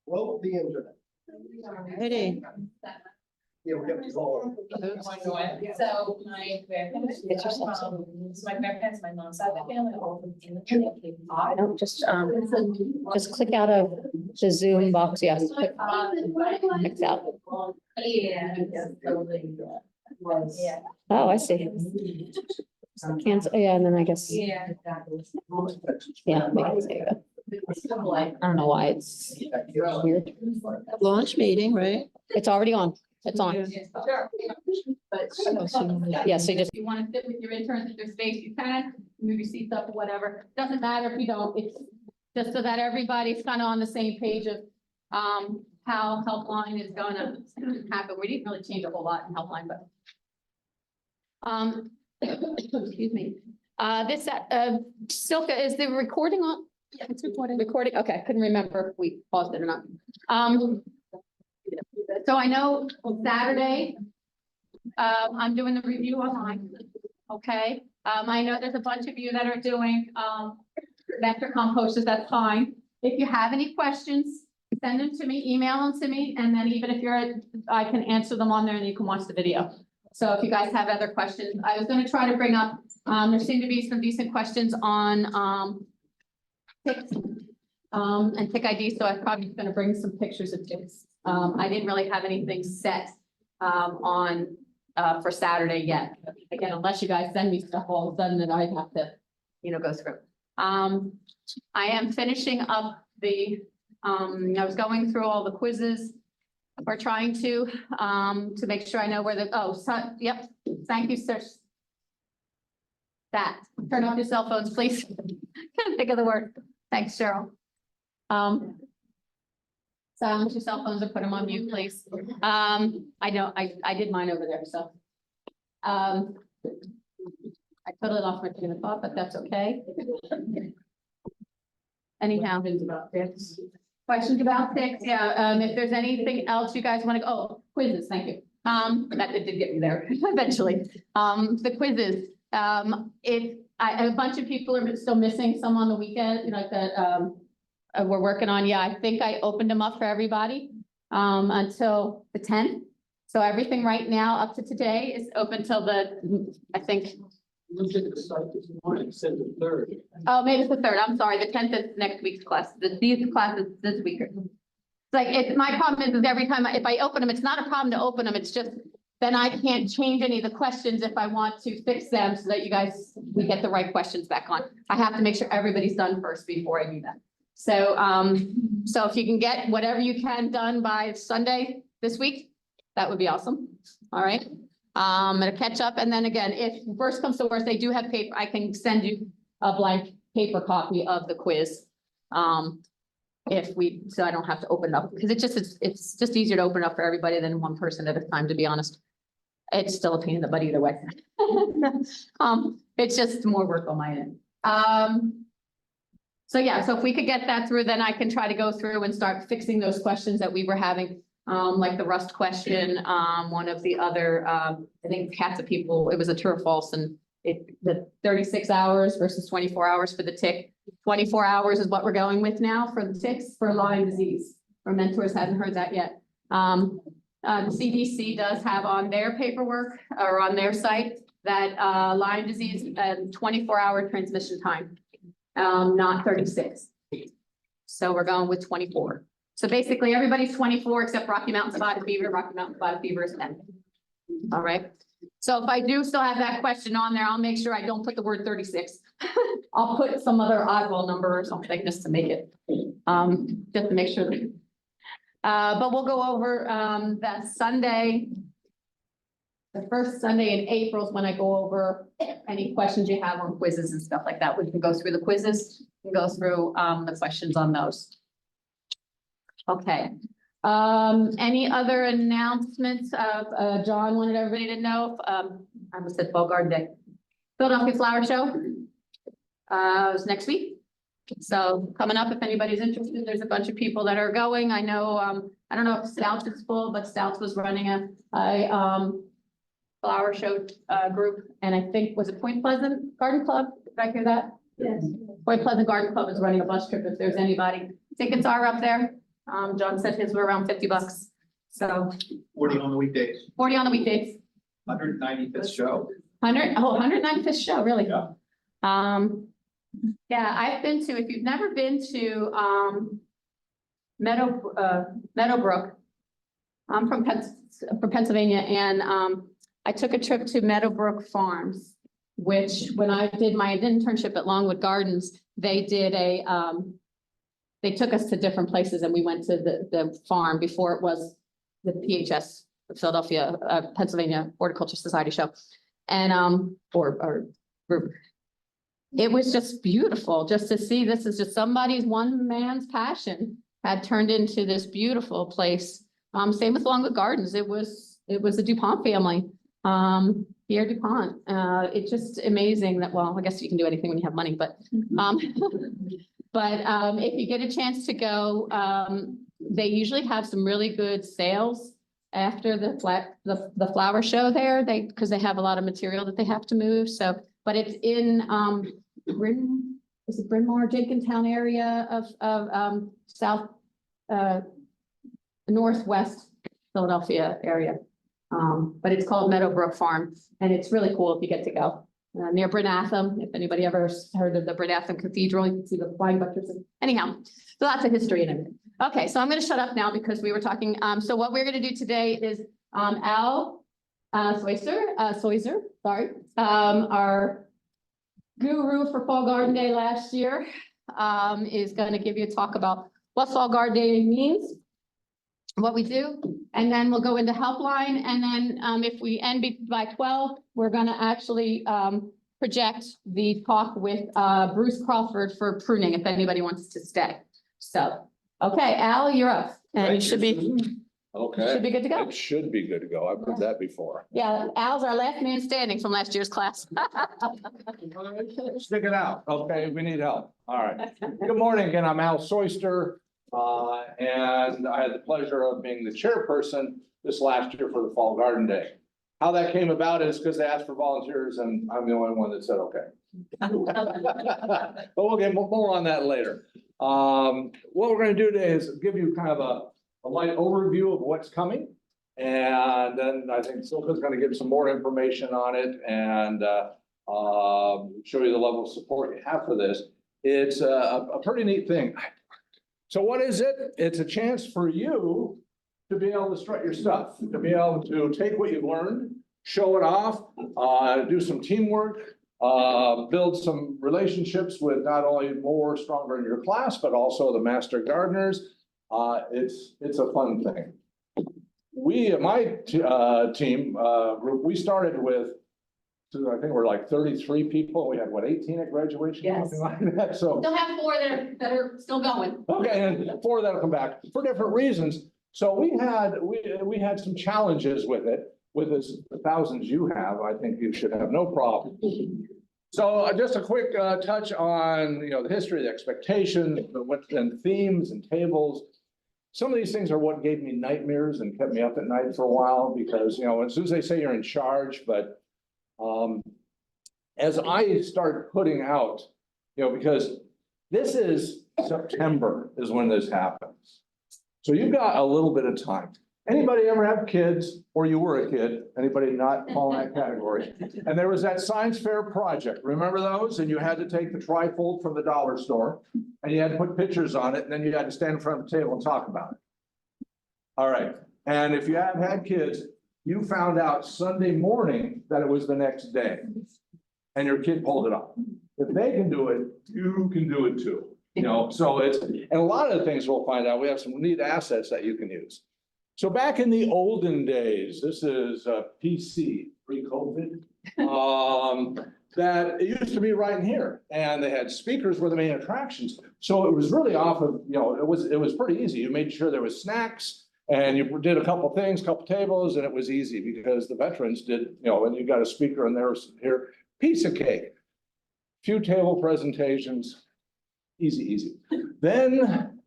Well, the internet. Ready? Yeah, we have to go. So my grandparents, Get yourself so my grandparents, my mom's side of the family, all from in the. No, just click out of the Zoom box. Yes. Click X out. Yeah. Yeah. Oh, I see. Cancel, yeah, and then I guess, Yeah. yeah, make it save it. I don't know why it's weird. Launch meeting, right? It's already on. It's on. But. Yeah, so you just, If you want to sit with your interns, if there's space, you can move your seats up or whatever. Doesn't matter if you don't. It's just so that everybody's kind of on the same page of how Helpline is gonna happen. We didn't really change a whole lot in Helpline, but excuse me. This Silka, is the recording on? Yeah, it's recording. Recording. Okay, couldn't remember if we paused it or not. So I know Saturday, I'm doing the review online, okay? I know there's a bunch of you that are doing, vector composters, that's fine. If you have any questions, send them to me, email them to me, and then even if I can answer them on there and you can watch the video. So if you guys have other questions, I was gonna try to bring up, there seem to be some decent questions on, ticks, and tick ID, so I'm probably gonna bring some pictures of ticks. I didn't really have anything set, on, for Saturday yet. Again, unless you guys send me stuff all of a sudden that I have to, go through. I am finishing up I was going through all the quizzes. We're trying to make sure I know where yep, thank you, sir. Turn off your cell phones, please. Can't think of the word. Thanks, Cheryl. Silence your cell phones or put them on mute, please. I know, I did mine over there, so. I totally lost my train of thought, but that's okay. Anyhow. Questions about ticks? Yeah, if there's anything else you guys want to go, quizzes, thank you. That did get me there eventually. The quizzes, a bunch of people are still missing some on the weekend, like that, we're working on. Yeah, I think I opened them up for everybody, until the 10th. So everything right now up to today is open till I think. Oh, maybe it's the 3rd. I'm sorry. The 10th is next week's class. These classes this week. It's like, my problem is every time, if I open them, it's not a problem to open them. It's just, then I can't change any of the questions if I want to fix them so that we get the right questions back on. I have to make sure everybody's done first before I do that. So, so if you can get whatever you can done by Sunday this week, that would be awesome. All right. I'm gonna catch up. And then again, if worst comes to worst, they do have paper, I can send you a blank paper copy of the quiz. So I don't have to open it up, because it's just easier to open up for everybody than one person at a time, to be honest. It's still a pain in the butt either way. It's just more work on my end. So yeah, so if we could get that through, then I can try to go through and start fixing those questions that we were having. Like the rust question, one of the other, I think cats of people, it was a true or false, and the 36 hours versus 24 hours for the tick. 24 hours is what we're going with now for the ticks for Lyme disease. Our mentors hadn't heard that yet. The CDC does have on their paperwork or on their site that Lyme disease 24-hour transmission time, not 36. So we're going with 24. So basically everybody's 24 except Rocky Mountain spotted fever. Rocky Mountain spotted fever is 10. All right. So if I do still have that question on there, I'll make sure I don't put the word 36. I'll put some other oddball number or something just to make it, just to make sure that, but we'll go over, that Sunday. The first Sunday in April is when I go over any questions you have on quizzes and stuff like that. We can go through the quizzes and go through, the questions on those. Okay. Any other announcements of, John wanted everybody to know, I almost said Fall Garden Day. Philadelphia Flower Show, is next week. So coming up, if anybody's interested, there's a bunch of people that are going. I know, I don't know if Stouts is full, but Stouts was running a flower show, group. And I think, was it Point Pleasant Garden Club? Did I hear that? Yes. Point Pleasant Garden Club is running a bus trip if there's anybody. Tickets are up there. John said his were around $50. So 40 on the weekdays, 40 on the weekdays, 195th show. 195th show, really? Yeah. Yeah, I've been to, if you've never been to, Meadowbrook. I'm from Pennsylvania, and, I took a trip to Meadowbrook Farms, which when I did my internship at Longwood Gardens, they did they took us to different places and we went to the farm before it was the PHS, the Philadelphia, Pennsylvania Horticulture Society show. And, or group. It was just beautiful just to see, this is just one man's passion had turned into this beautiful place. Same with Longwood Gardens. It was the DuPont family. Pierre DuPont. It's just amazing that, well, I guess you can do anything when you have money, but, if you get a chance to go, they usually have some really good sales after the flower show there. Because they have a lot of material that they have to move. So, but it's in, is it Bryn Mawr, Jenkintown area of south, northwest Philadelphia area. But it's called Meadowbrook Farm, and it's really cool if you get to go. Near Bryn-Atham, if anybody ever heard of the Bryn-Atham Cathedral, you can see the flying buttresses. Anyhow, so lots of history in it. Okay, so I'm gonna shut up now because we were talking, so what we're gonna do today is, Al Soiser, sorry, our guru for Fall Garden Day last year, is gonna give you a talk about what Fall Garden Day means, what we do, and then we'll go into Helpline, and then if we end by 12, we're gonna actually project the talk with Bruce Crawford for pruning, if anybody wants to stay. So, okay, Al, you're up, and you should be Okay. be good to go. It should be good to go. I've heard that before. Yeah, Al's our last man standing from last year's class. Stick it out. Okay, we need help. All right. Good morning again. I'm Al Soister. And I had the pleasure of being the chairperson this last year for the Fall Garden Day. How that came about is because they asked for volunteers and I'm the only one that said, okay. But we'll get more on that later. What we're going to do today is give you kind of a light overview of what's coming. And then I think Silka's going to give some more information on it and show you the level of support you have for this. It's a pretty neat thing. So what is it? It's a chance for you to be able to strut your stuff, to be able to take what you've learned, show it off, do some teamwork, build some relationships with not only more stronger in your class, but also the master gardeners. It's a fun thing. My team group, we started with, I think we're like 33 people. We had what, 18 at graduation? Yes. Something like that. So. Still have 4 that are still going. Okay, and 4 that'll come back for different reasons. So we had some challenges with it. With the thousands you have, I think you should have no problem. So just a quick touch on the history, the expectations, and themes and tables. Some of these things are what gave me nightmares and kept me up at night for a while because as soon as they say you're in charge, but as I start putting out, because this is September is when this happens. So you've got a little bit of time. Anybody ever have kids or you were a kid? Anybody not fall in that category? And there was that science fair project. Remember those? And you had to take the trifold from the dollar store and you had to put pictures on it. And then you had to stand in front of the table and talk about it. All right. And if you have had kids, you found out Sunday morning that it was the next day and your kid pulled it off. If they can do it, you can do it too. So and a lot of the things we'll find out, we have some neat assets that you can use. So back in the olden days, this is PC, pre-COVID, that it used to be right in here and they had speakers were the main attractions. So it was really off of, it was pretty easy. You made sure there was snacks. And you did a couple things, couple tables, and it was easy because the veterans did, and you got a speaker and there's here, piece of cake, few table presentations, easy. Then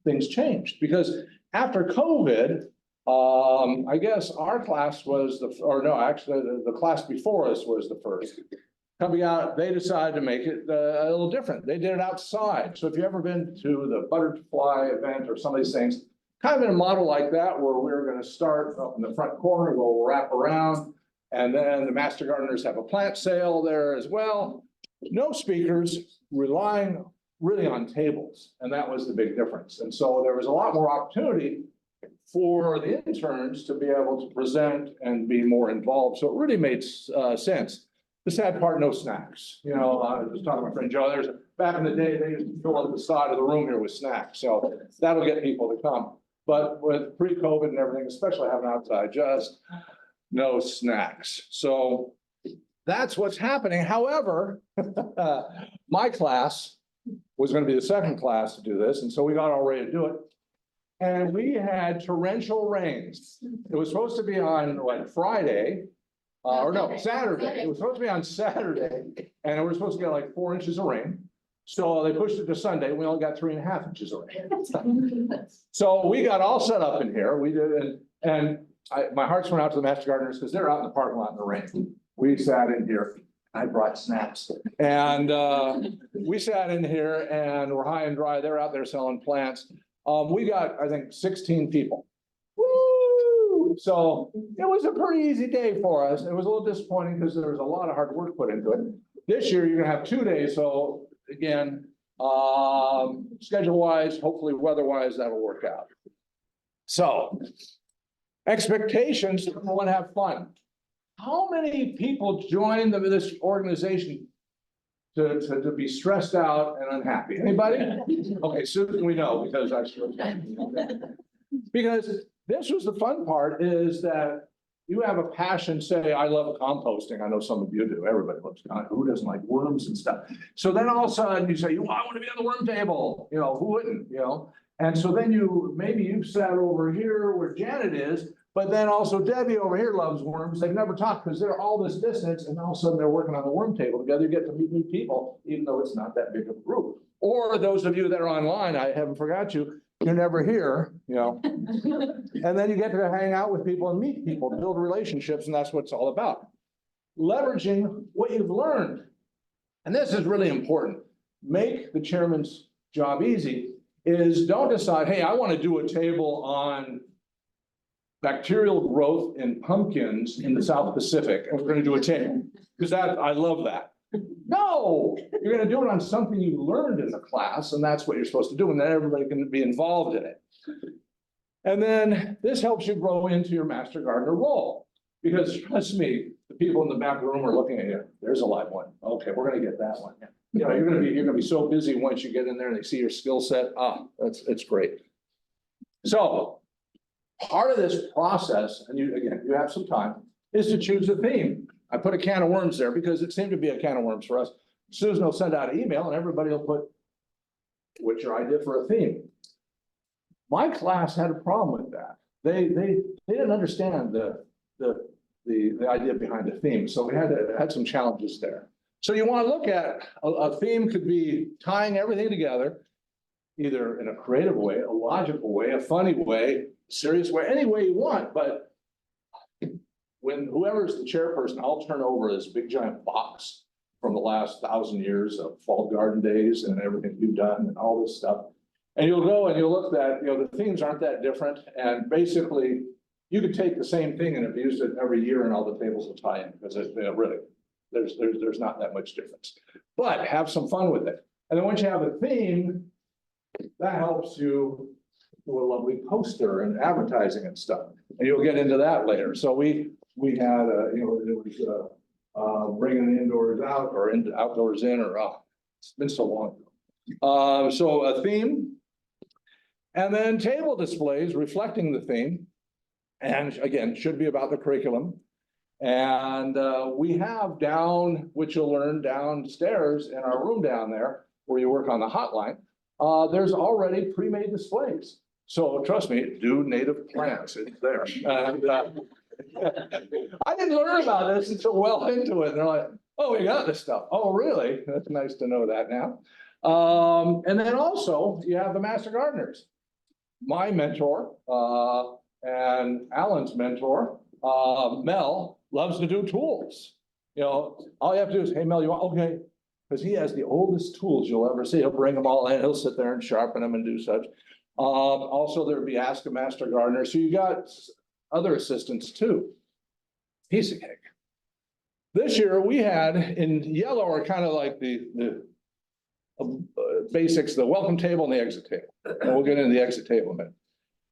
things changed because after COVID, I guess our class was actually the class before us was the first. coming out, they decided to make it a little different. They did it outside. So if you've ever been to the butterfly event or some of these things, kind of in a model like that, where we're going to start up in the front corner, we'll wrap around, and then the Master Gardeners have a plant sale there as well. No speakers, relying really on tables, and that was the big difference. And so there was a lot more opportunity for the interns to be able to present and be more involved. So it really made sense. The sad part, no snacks. You know, I was talking to my friend Joe, back in the day, they used to fill up the side of the room here with snacks. So that'll get people to come. But with pre-COVID and everything, especially having outside, just no snacks. So that's what's happening. However, my class was going to be the second class to do this. And so we got all ready to do it. And we had torrential rains. It was supposed to be on Friday, or no, Saturday. It was supposed to be on Saturday, and we were supposed to get like 4 inches of rain. So they pushed it to Sunday. We only got 3.5 inches of rain. So we got all set up in here. We did, and my hearts went out to the Master Gardeners because they're out in the parking lot in the rain. We sat in here. I brought snacks, and we sat in here and we're high and dry. They're out there selling plants. We got, I think, 16 people. Woo! So it was a pretty easy day for us. It was a little disappointing because there was a lot of hard work put into it. This year, you're gonna have 2 days. So again, schedule-wise, hopefully weather-wise, that'll work out. So expectations, everyone have fun. How many people join this organization to be stressed out and unhappy? Anybody? Okay, Susan, we know because I sure. Because this was the fun part, is that you have a passion. Say, I love composting. I know some of you do. Everybody loves composting. Who doesn't like worms and stuff? So then all of a sudden you say, well, I want to be on the worm table. You know, who wouldn't? You know, and so then maybe you've sat over here where Janet is. But then also Debbie over here loves worms. They've never talked because they're all this distance, and all of a sudden they're working on the worm table together. You get to meet new people, even though it's not that big of a group. Or those of you that are online, I haven't forgot you, you're never here, you know. And then you get to hang out with people and meet people, build relationships, and that's what it's all about. Leveraging what you've learned. And this is really important. Make the chairman's job easy is don't decide, hey, I want to do a table on bacterial growth in pumpkins in the South Pacific, and we're going to do a table, because I love that. No, you're going to do it on something you learned in the class, and that's what you're supposed to do, and then everybody can be involved in it. And then this helps you grow into your Master Gardener role, because trust me, the people in the back room are looking at you. There's a live one. Okay, we're going to get that one. You know, you're going to be so busy once you get in there and they see your skill set. It's great. So part of this process, and you have some time, is to choose a theme. I put a can of worms there because it seemed to be a can of worms for us. Susan will send out an email and everybody will put, what's your idea for a theme? My class had a problem with that. They didn't understand the idea behind the theme. So we had some challenges there. So you want to look at a theme could be tying everything together, either in a creative way, a logical way, a funny way, serious way, any way you want. But when whoever's the chairperson, I'll turn over this big giant box from the last 1,000 years of fall garden days and everything you've done and all this stuff. And you'll go and you'll look at, you know, the themes aren't that different. And basically you could take the same thing and abuse it every year and all the tables will tie in, because it's, you know, really, there's not that much difference. But have some fun with it. And then once you have a theme, that helps you do a lovely poster and advertising and stuff. And you'll get into that later. So we had, you know, it was bringing the indoors out or outdoors in, or it's been so long. So a theme, and then table displays reflecting the theme. And again, should be about the curriculum. And we have down, which you'll learn downstairs in our room down there, where you work on the hotline, there's already pre-made displays. So trust me, do native plants, it's there. And I didn't learn about this until well into it. And they're like, oh, we got this stuff. Oh, really? That's nice to know that now. And then also you have the Master Gardeners. My mentor and Alan's mentor, Mel, loves to do tools. all you have to do is, hey, Mel, you want, okay. Because he has the oldest tools you'll ever see. He'll bring them all in. He'll sit there and sharpen them and do such. Also, there'd be Ask a Master Gardener. So you got other assistants too. Piece of cake. This year we had in yellow are kind of like the basics, the welcome table and the exit table. And we'll get into the exit table in a minute.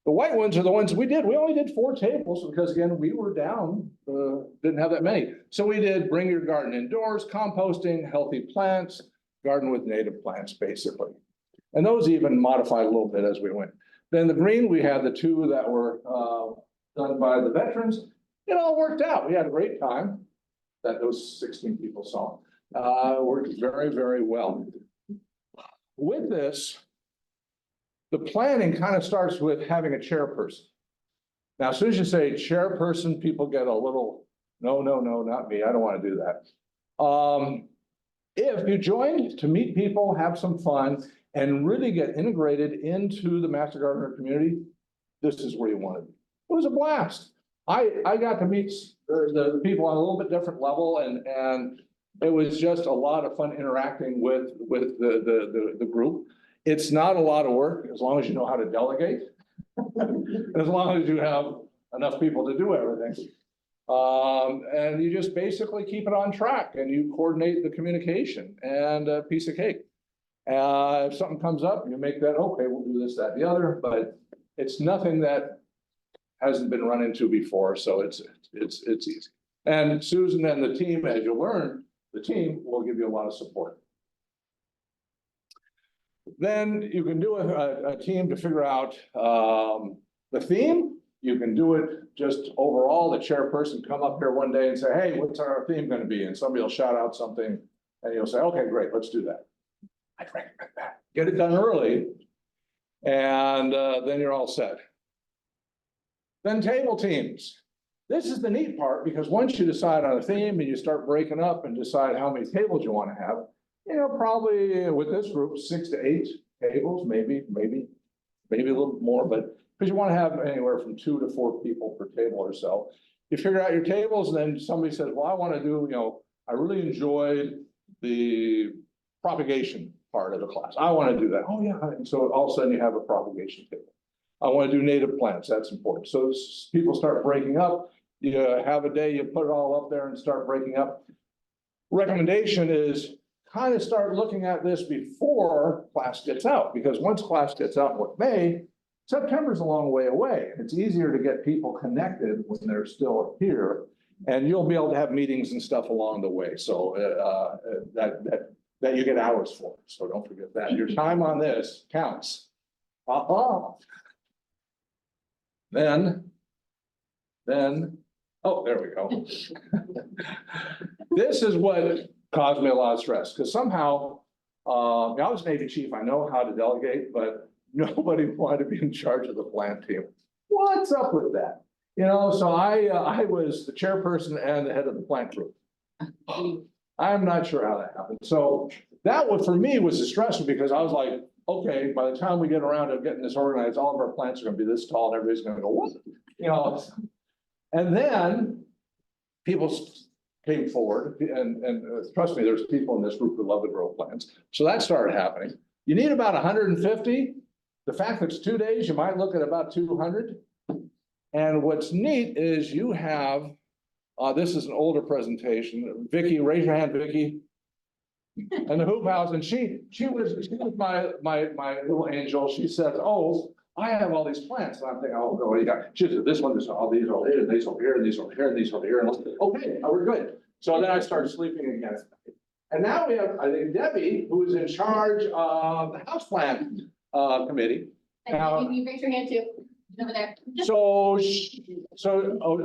The white ones are the ones we did. We only did 4 tables because again, we were down, didn't have that many. So we did bring your garden indoors, composting, healthy plants, garden with native plants, basically. And those even modified a little bit as we went. Then the green, we had the 2 that were done by the veterans. It all worked out. We had a great time that those 16 people saw. Worked very, very well. With this, the planning kind of starts with having a chairperson. Now, as soon as you say chairperson, people get a little, no, not me. I don't want to do that. If you joined to meet people, have some fun, and really get integrated into the Master Gardener community, this is where you want to be. It was a blast. I got to meet the people on a little bit different level, and it was just a lot of fun interacting with the group. It's not a lot of work as long as you know how to delegate, as long as you have enough people to do everything. And you just basically keep it on track and you coordinate the communication and a piece of cake. If something comes up, you make that, okay, we'll do this, that, the other, but it's nothing that hasn't been run into before, so it's easy. And Susan and the team, as you learn, the team will give you a lot of support. Then you can do a team to figure out the theme. You can do it just overall. The chairperson come up here one day and say, hey, what's our theme going to be? And somebody will shout out something and you'll say, okay, great, let's do that. I recommend that. Get it done early and then you're all set. Then table teams. This is the neat part because once you decide on a theme and you start breaking up and decide how many tables you want to have, probably with this group, 6 to 8 tables, maybe a little more, but because you want to have anywhere from 2 to 4 people per table or so. You figure out your tables, and then somebody says, well, I want to do, I really enjoyed the propagation part of the class. I want to do that. Oh yeah. And so all of a sudden you have a propagation table. I want to do native plants. That's important. So people start breaking up. You have a day, you put it all up there and start breaking up. Recommendation is kind of start looking at this before class gets out, because once class gets out in May, September's a long way away. It's easier to get people connected when they're still here, and you'll be able to have meetings and stuff along the way. So that you get hours for. So don't forget that. Your time on this counts. Then, oh, there we go. This is what caused me a lot of stress, because somehow, I was Navy chief, I know how to delegate, but nobody wanted to be in charge of the plant team. What's up with that? So I was the chairperson and the head of the plant group. I'm not sure how that happened. So that one for me was a stressor, because I was like, okay, by the time we get around to getting this organized, all of our plants are going to be this tall and everybody's going to go, what? And then people came forward and trust me, there's people in this group who love to grow plants. So that started happening. You need about 150. The fact that it's 2 days, you might look at about 200. And what's neat is you have, this is an older presentation. Vicky, raise your hand, Vicky. And the hoop house, and she was my little angel. She said, oh, I have all these plants. And I'm thinking, oh, what do you got? She said, this one, this, all these over here, and these over here, and these over here, and these over here. And I said, okay, we're good. So then I started sleeping again. And now we have, I think, Debbie, who is in charge of the houseplant committee. Now, You raise your hand too, over there. so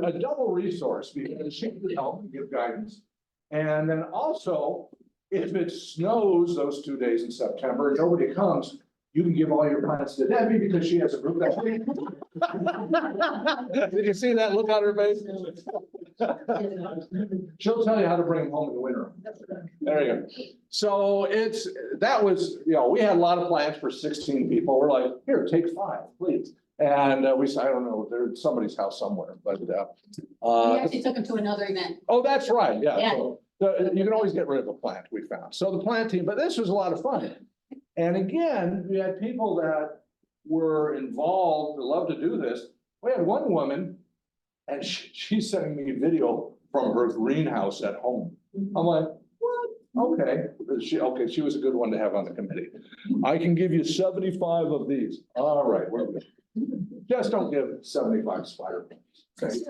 a double resource, because she can help and give guidance. And then also, if it snows those 2 days in September, and nobody comes, you can give all your plants to Debbie because she has a group that. Did you see that look on her face? She'll tell you how to bring them home in the winter. There you go. So that was, we had a lot of plants for 16 people. We're like, here, take 5, please. And we said, I don't know, there's somebody's house somewhere, but We actually took them to another event. oh, that's right. Yeah. Yeah. So You can always get rid of a plant, we found. So the plant team, but this was a lot of fun. And again, we had people that were involved, that love to do this. We had one woman, and she's sending me a video from her greenhouse at home. I'm like, what? Okay, she was a good one to have on the committee. I can give you 75 of these. All right, we're good. Just don't give 75 spider plants.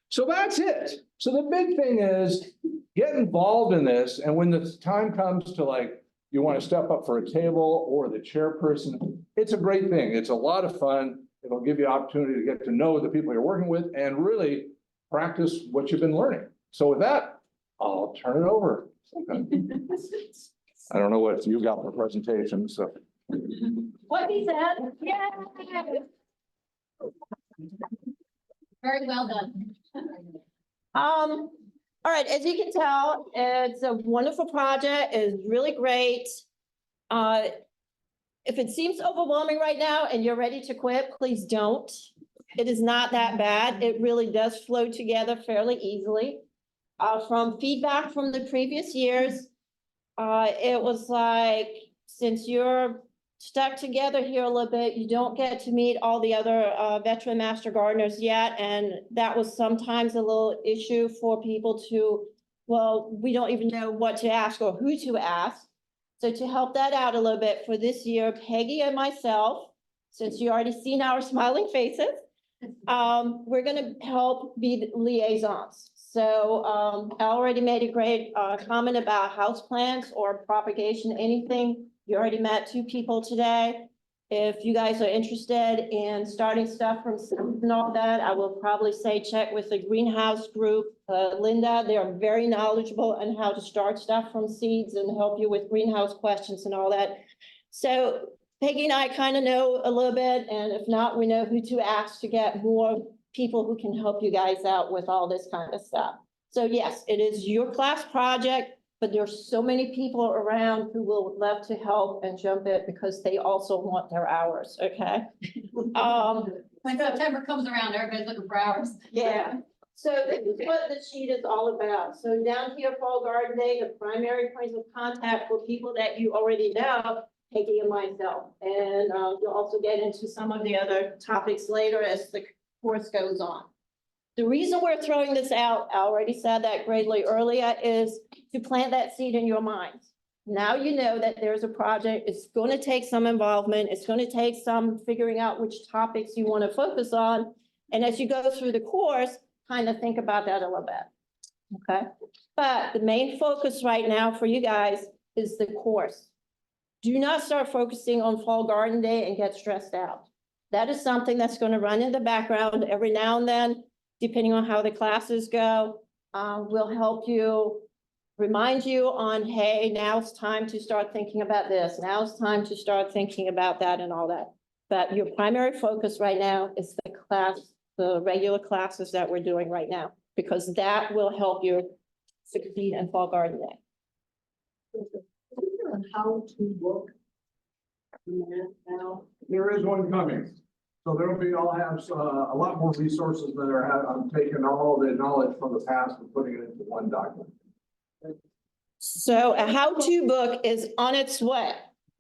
So that's it. So the big thing is get involved in this. And when the time comes to like, you want to step up for a table or the chairperson, it's a great thing. It's a lot of fun. It'll give you opportunity to get to know the people you're working with and really practice what you've been learning. So with that, I'll turn it over. I don't know what you got for presentation, so. What he said, yeah. Very well done. All right, as you can tell, it's a wonderful project, it's really great. If it seems overwhelming right now and you're ready to quit, please don't. It is not that bad. It really does flow together fairly easily. From feedback from the previous years, it was like, since you're stuck together here a little bit, you don't get to meet all the other veteran master gardeners yet. And that was sometimes a little issue for people to, well, we don't even know what to ask or who to ask. So to help that out a little bit for this year, Peggy and myself, since you already seen our smiling faces, we're gonna help be the liaisons. So I already made a great comment about houseplants or propagation, anything. You already met 2 people today. If you guys are interested in starting stuff from seeds and all that, I will probably say check with the greenhouse group. Linda, they are very knowledgeable on how to start stuff from seeds and help you with greenhouse questions and all that. So Peggy and I kind of know a little bit, and if not, we know who to ask to get more people who can help you guys out with all this kind of stuff. So yes, it is your class project, but there's so many people around who will love to help and jump in because they also want their hours, okay? When September comes around, everybody's looking for hours. Yeah, so this is what the sheet is all about. So down here, Fall Garden Day, the primary points of contact for people that you already know, Peggy and myself. And you'll also get into some of the other topics later as the course goes on. The reason we're throwing this out, I already said that greatly earlier, is to plant that seed in your minds. Now you know that there's a project, it's going to take some involvement, it's going to take some figuring out which topics you want to focus on. And as you go through the course, kind of think about that a little bit, okay? But the main focus right now for you guys is the course. Do not start focusing on Fall Garden Day and get stressed out. That is something that's going to run in the background every now and then, depending on how the classes go. We'll help you, remind you on, hey, now it's time to start thinking about this. Now it's time to start thinking about that and all that. But your primary focus right now is the regular classes that we're doing right now, because that will help you succeed in Fall Garden Day. How to book. Now. There is one coming. So there'll be, I'll have a lot more resources that I'm taking all the knowledge from the past and putting it into one document. So a how-to book is on its way.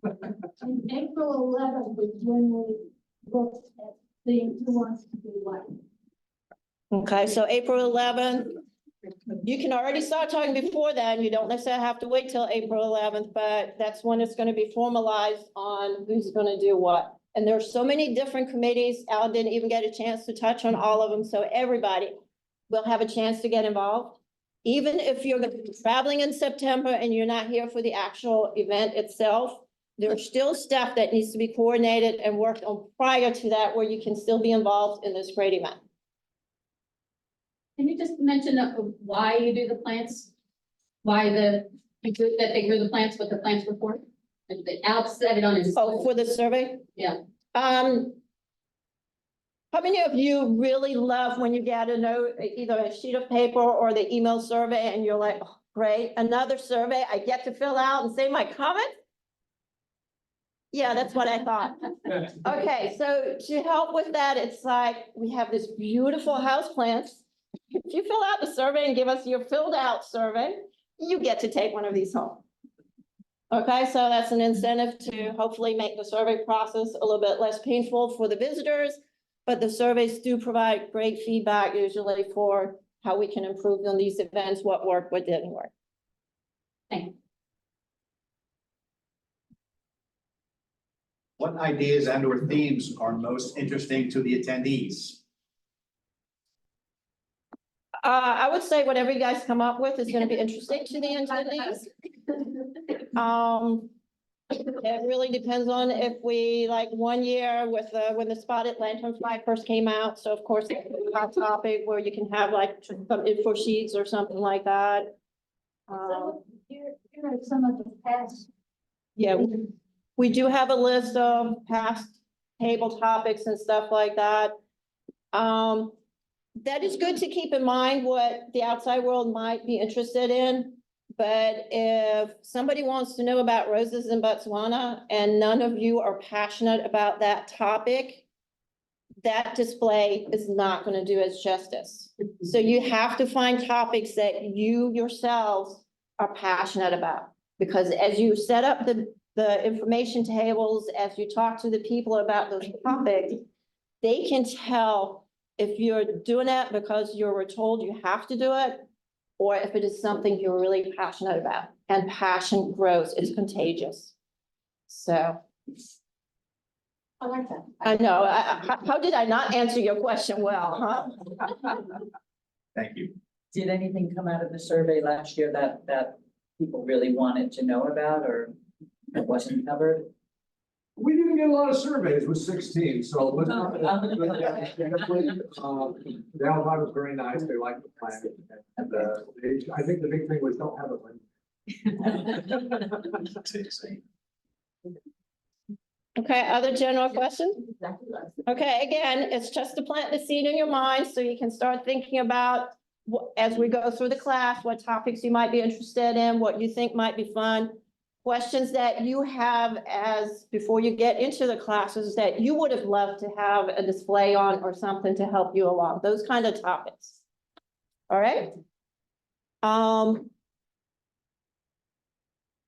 And April 11th is when we look at the who wants to be what. Okay, so April 11th. You can already start talking before then. You don't necessarily have to wait till April 11th, but that's when it's going to be formalized on who's going to do what. And there's so many different committees. Al didn't even get a chance to touch on all of them. So everybody will have a chance to get involved. Even if you're going to be traveling in September and you're not here for the actual event itself, there's still stuff that needs to be coordinated and worked on prior to that where you can still be involved in this great event. Can you just mention why you do the plants? Why that they grew the plants, what the plants were for? Al said it on his. Oh, for the survey? Yeah. How many of you really love when you get a note, either a sheet of paper or the email survey, and you're like, oh, great, another survey I get to fill out and say my comment? Yeah, that's what I thought. Okay, so to help with that, it's like, we have this beautiful house plants. If you fill out the survey and give us your filled out survey, you get to take one of these home. Okay, so that's an incentive to hopefully make the survey process a little bit less painful for the visitors. But the surveys do provide great feedback usually for how we can improve on these events, what worked, what didn't work. What ideas and or themes are most interesting to the attendees? I would say whatever you guys come up with is gonna be interesting to the attendees. It really depends on if we, like, one year with when the spotted lantern flag first came out, so of course, it's a hot topic where you can have like some info sheets or something like that. So here are some of the past. Yeah, we do have a list of past table topics and stuff like that. That is good to keep in mind what the outside world might be interested in. But if somebody wants to know about roses in Botswana and none of you are passionate about that topic, that display is not going to do it justice. So you have to find topics that you yourselves are passionate about. Because as you set up the information tables, as you talk to the people about those topics, they can tell if you're doing it because you were told you have to do it, or if it is something you're really passionate about. And passion grows, it's contagious. So. I like that. I know, how did I not answer your question well, huh? Thank you. Did anything come out of the survey last year that people really wanted to know about or that wasn't covered? We didn't get a lot of surveys with 16, so. The outside was very nice, they liked the plan. And I think the big thing was don't have it. Okay, other general questions? Okay, again, it's just to plant the seed in your mind so you can start thinking about as we go through the class, what topics you might be interested in, what you think might be fun. Questions that you have as before you get into the classes that you would have loved to have a display on or something to help you along, those kind of topics. All right.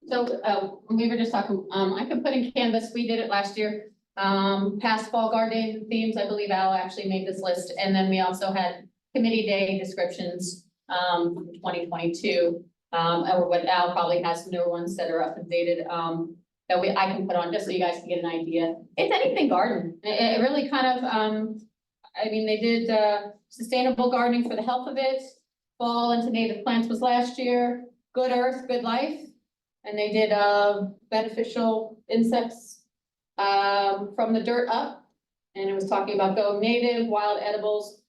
So, we were just talking, I could put in Canvas, we did it last year. Past fall garden themes, I believe Al actually made this list, and then we also had committee day descriptions, 2022. Or what Al probably has some newer ones that are updated, that I can put on just so you guys can get an idea. It's anything garden. It really kind of, I mean, they did, sustainable gardening for the health of it. Fall into native plants was last year. Good earth, good life. And they did, beneficial insects, from the dirt up. And it was talking about going native, wild edibles.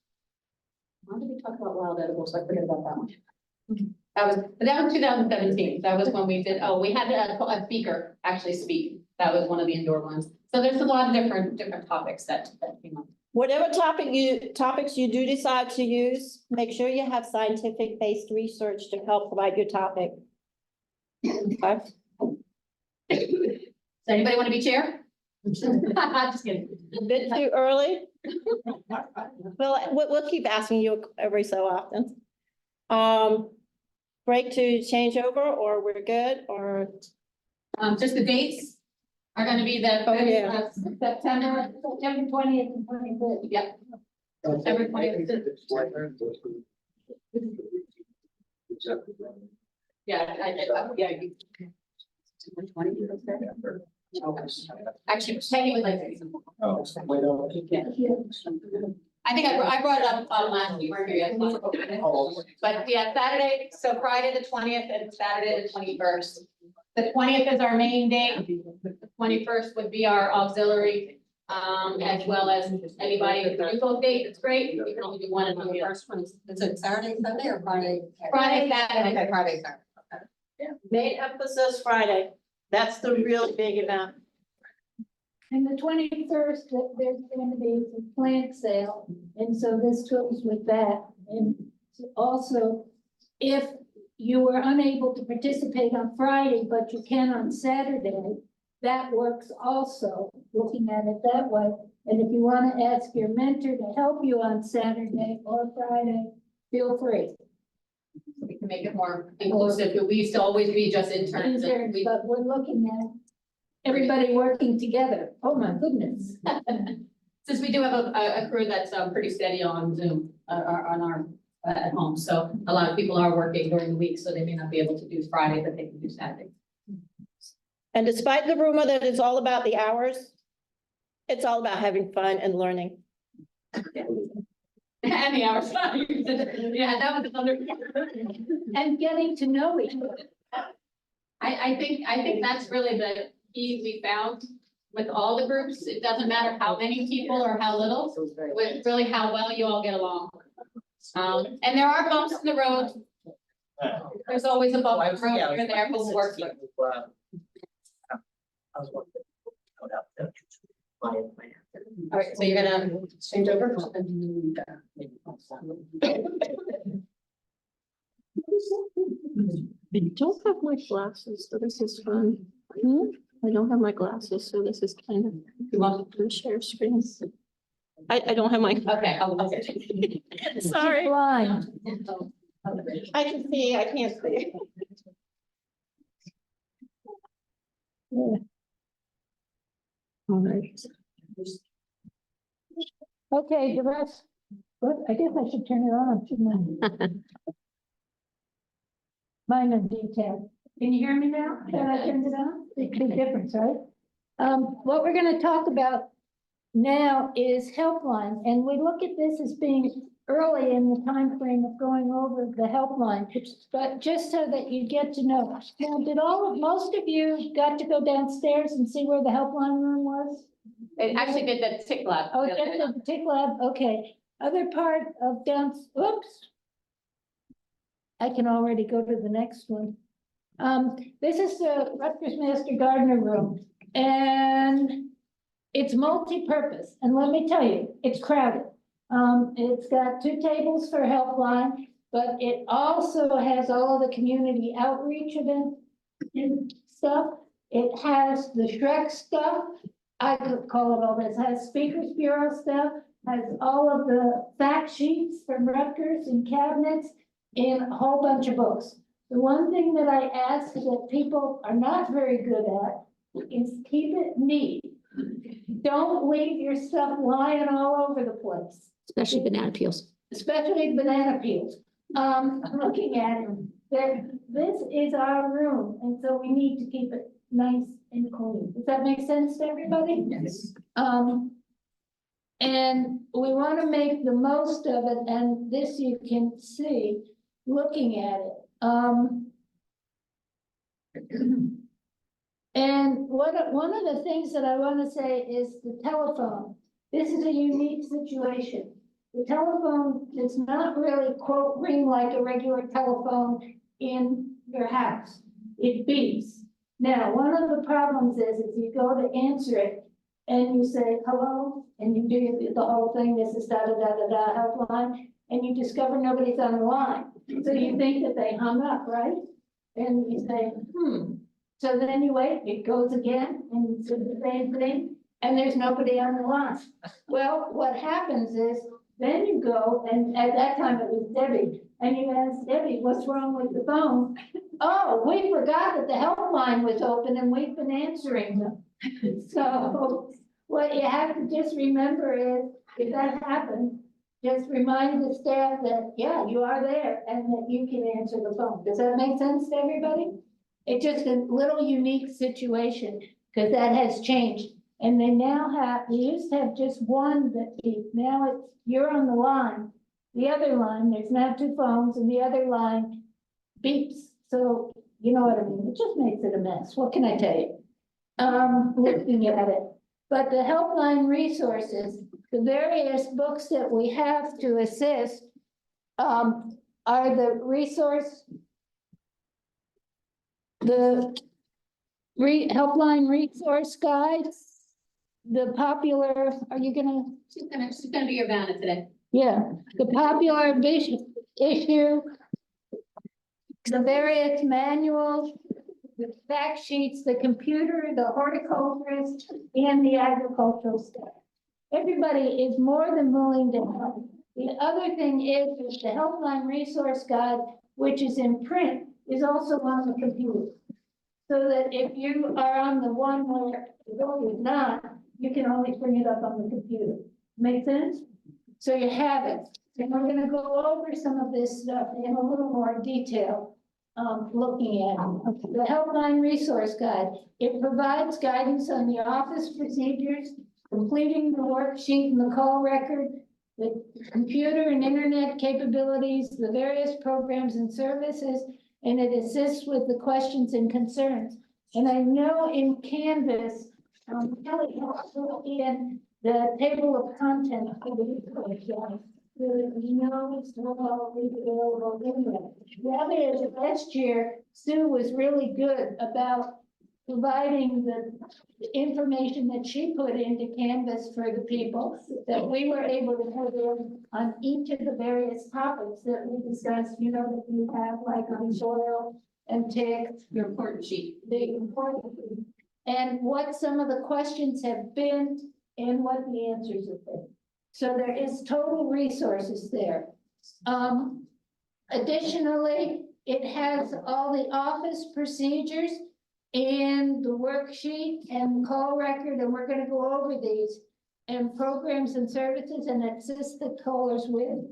Why did we talk about wild edibles? I forget about that one. That was 2017. That was when we did, we had a speaker actually speak. That was one of the indoor ones. So there's a lot of different topics that came up. Whatever topics you do decide to use, make sure you have scientific-based research to help provide your topic. Okay. Does anybody want to be chair? Just kidding. A bit too early? Well, we'll keep asking you every so often. Break to change over, or we're good, or? Just the dates are gonna be the September. September 20th and 25th. Yep. September 20th. Yeah, yeah. Actually, technically, like. I think I brought it up last week. But yeah, Saturday, so Friday the 20th and Saturday the 21st. The 20th is our main day. The 21st would be our auxiliary, as well as anybody who can do both dates, it's great. You can only do one and the first one. Is it Saturday, Sunday or Friday? Friday, Saturday. Okay, Friday, Saturday. Main emphasis Friday. That's the really big event. And the 21st, there's going to be a plant sale, and so this goes with that. And also, if you were unable to participate on Friday, but you can on Saturday, that works also, looking at it that way. And if you want to ask your mentor to help you on Saturday or Friday, feel free. We can make it more inclusive. We used to always be just interns. and we- But we're looking at everybody working together. Oh, my goodness. Since we do have a crew that's pretty steady on Zoom, on our, at home, so a lot of people are working during the week, so they may not be able to do Friday, but they can do Saturday. And despite the rumor that it's all about the hours, it's all about having fun and learning. And the hours. Yeah, that was another. And getting to know each other. I think that's really the key we found with all the groups. It doesn't matter how many people or how little, So it's very. with really how well you all get along. And there are bumps in the road. There's always a bump in the road here and there, but we'll work through it. I was wondering. What else? My- All right, so you're gonna change over? I don't have my glasses, so this is fun. I don't have my glasses, so this is kind of, You want? to share screens. I don't have my, Okay, I'll get you. sorry, Blind. I can see, I can't see. All right. Okay, the rest, what, I guess I should turn it on, shouldn't I? Minor detail. Can you hear me now? Can I turn it on? Big difference, right? What we're gonna talk about now is Helpline, and we look at this as being early in the time frame of going over the Helpline, but just so that you get to know. Now, most of you got to go downstairs and see where the Helpline room was? It actually did the tick lab. Oh, just the tick lab, okay. Other part of oops. I can already go to the next one. This is the Rutgers Master Gardener Room, and it's multi-purpose, and let me tell you, it's crowded. It's got 2 tables for Helpline, but it also has all the community outreach event and stuff. It has the Shrek stuff. I could call it all this. It has Speakers Bureau stuff, has all of the fact sheets from Rutgers and cabinets, and a whole bunch of books. The one thing that I ask that people are not very good at is keep it neat. Don't leave your stuff lying all over the place. Especially banana peels. Especially banana peels. Looking at them, this is our room, and so we need to keep it nice and clean. Does that make sense to everybody? Yes. And we want to make the most of it, and this you can see, looking at it. And one of the things that I want to say is the telephone. This is a unique situation. The telephone does not really quote ring like a regular telephone in your house. It beeps. Now, one of the problems is you go to answer it and you say, hello, and you do the whole thing, this is da-da-da-da-da Helpline, and you discover nobody's on the line. So you think that they hung up, right? And you say, So then you wait, it goes again, and you say the same thing, and there's nobody on the line. Well, what happens is, then you go, and at that time it was Debbie, and you ask Debbie, what's wrong with the phone? Oh, we forgot that the helpline was open and we've been answering them. So what you have to just remember is, if that happens, just remind the staff that, yeah, you are there and that you can answer the phone. Does that make sense to everybody? It's just a little unique situation because that has changed. And they now have, we used to have just one that beep. Now it's, you're on the line. The other line, there's now 2 phones and the other line beeps. So you know what I mean? It just makes it a mess. What can I tell you? Looking at it. But the helpline resources, the various books that we have to assist are the resource, the helpline resource guides, the popular, are you gonna? She's gonna be your banner today. Yeah, the popular issue, the various manuals, the fact sheets, the computer, the horticulturist, and the agricultural staff. Everybody is more than willing to help The other thing is the Helpline Resource Guide, which is in print, is also on the computer. So that if you are on the one where the book is not, you can always bring it up on the computer. Make sense? So you have it. And we're gonna go over some of this stuff in a little more detail, looking at it. The Helpline Resource Guide, it provides guidance on the office procedures, completing the worksheet and the call record, the computer and internet capabilities, the various programs and services, and it assists with the questions and concerns. And I know in Canvas, Kelly has put in the table of contents for the resource guide, so that we know it's not always available in there. The other is last year, Sue was really good about providing the information that she put into Canvas for the people, that we were able to put in on each of the various topics that we discussed, you know, that you have like on soil and ticks. Your important sheet. The important, and what some of the questions have been and what the answers have been. So there is total resources there. Additionally, it has all the office procedures and the worksheet and call record, and we're gonna go over these, and programs and services, and assist the callers with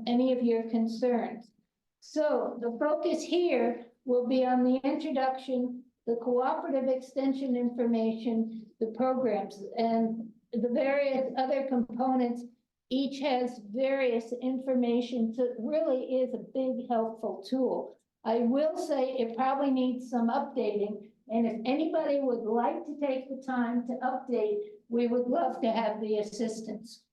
any of your concerns. So the focus here will be on the introduction, the cooperative extension information, the programs, and the various other components. Each has various information, so it really is a big helpful tool. I will say it probably needs some updating, and if anybody would like to take the time to update, we would love to have the assistance.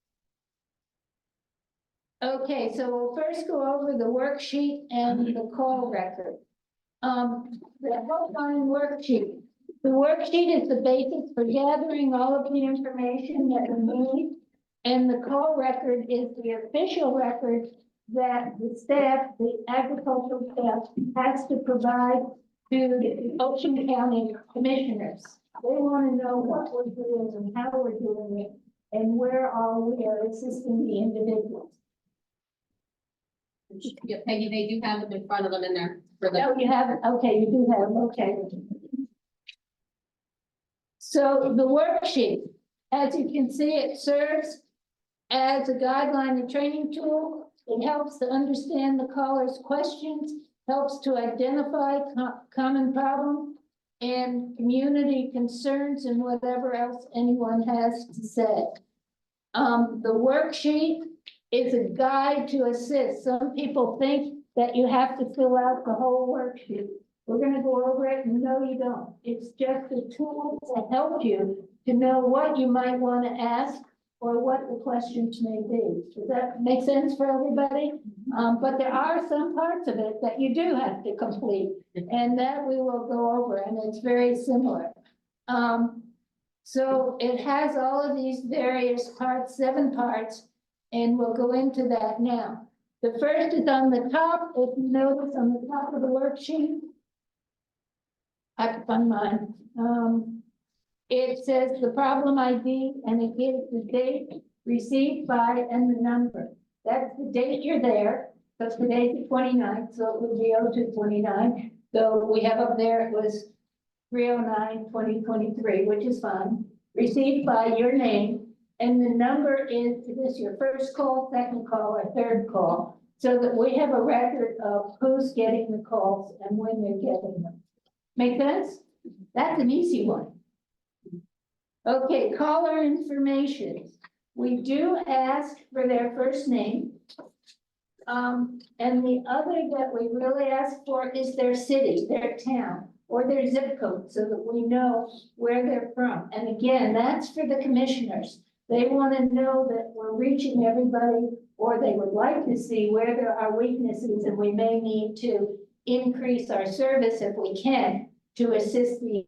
Okay, so we'll first go over the worksheet and the call record. The Helpline worksheet. The worksheet is the basis for gathering all of the information that we need, and the call record is the official record that the staff, the agricultural staff, has to provide to the Ocean County commissioners. They want to know what we're doing and how we're doing it, and where all we are assisting the individuals. Yeah, Peggy, they do have them in front of them in there for the. Oh, you have it, okay, you do have, it. Okay. So the worksheet, as you can see, it serves as a guideline and training tool. It helps to understand the caller's questions, helps to identify common problems and community concerns and whatever else anyone has to say. The worksheet is a guide to assist. Some people think that you have to fill out the whole worksheet. We're gonna go over it, and no, you don't. It's just a tool to help you to know what you might want to ask or what the questions may be. Does that make sense for everybody? But there are some parts of it that you do have to complete, and that we will go over, and it's very similar. So it has all of these various parts, 7 parts, and we'll go into that now. The first is on the top, if you notice on the top of the worksheet. I can find mine. It says the problem ID, and it gives the date received by and the number. That's the date you're there, because today's the 29th, so it would be 02/29. So we have up there, it was 3/09/2023, which is fine. Received by your name, and the number is this your first call, second call, or third call, so that we have a record of who's getting the calls and when they're getting them. Make sense? That's an easy one. Okay, caller information. We do ask for their first name. And the other that we really ask for is their city, their town, or their zip code, so that we know where they're from. And again, that's for the commissioners. They want to know that we're reaching everybody, or they would like to see where there are weaknesses, and we may need to increase our service if we can to assist the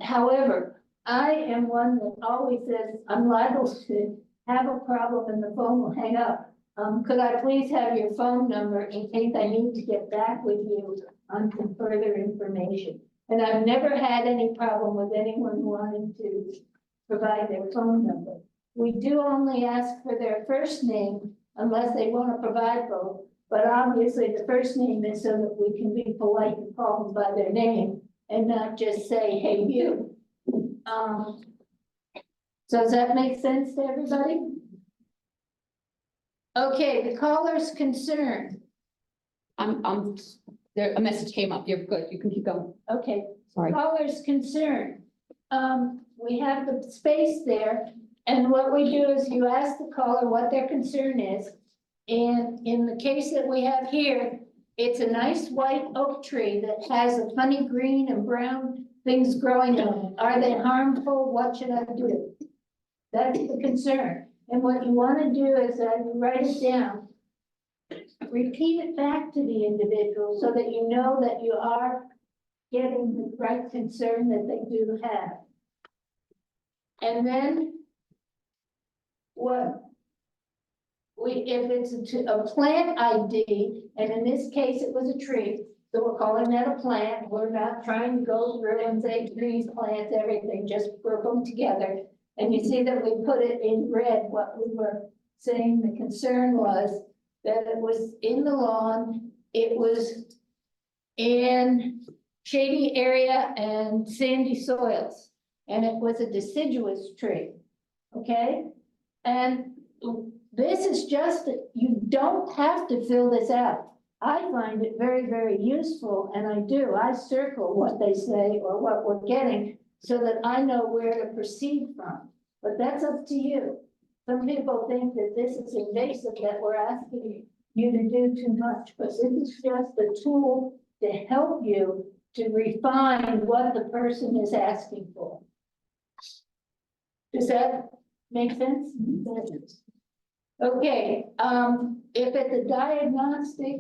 however, I am one that always says I'm liable to have a problem and the phone will hang up. Could I please have your phone number in case I need to get back with you on some further information? And I've never had any problem with anyone wanting to provide their phone number. We do only ask for their first name unless they want to provide both. But obviously, the first name is so that we can be polite and call them by their name and not just say, hey, you. So does that make sense to everybody? Okay, the caller's concern. There, a message came up. You're good. You can keep going. Okay, Sorry. caller's concern. We have the space there, and what we do is you ask the caller what their concern is. And in the case that we have here, it's a nice white oak tree that has a funny green and brown things growing on it. Are they harmful? What should I do? That's the concern. And what you want to do is that you write it down. Repeat it back to the individual so that you know that you are getting the right concern that they do have. And then if it's a plant ID, and in this case, it was a tree, so we're calling that a plant. We're not trying to go through and say trees, plants, everything, just group them together. And you see that we put it in red, what we were saying the concern was that it was in the lawn, it was in shady area and sandy soils, and it was a deciduous tree, okay? And this is just, you don't have to fill this out. I find it very, very useful, and I circle what they say or what we're getting so that I know where to proceed from, but that's up to you. Some people think that this is invasive, that we're asking you to do too much, but this is just a tool to help you to refine what the person is asking for. Does that make sense? Okay, if it's a diagnostic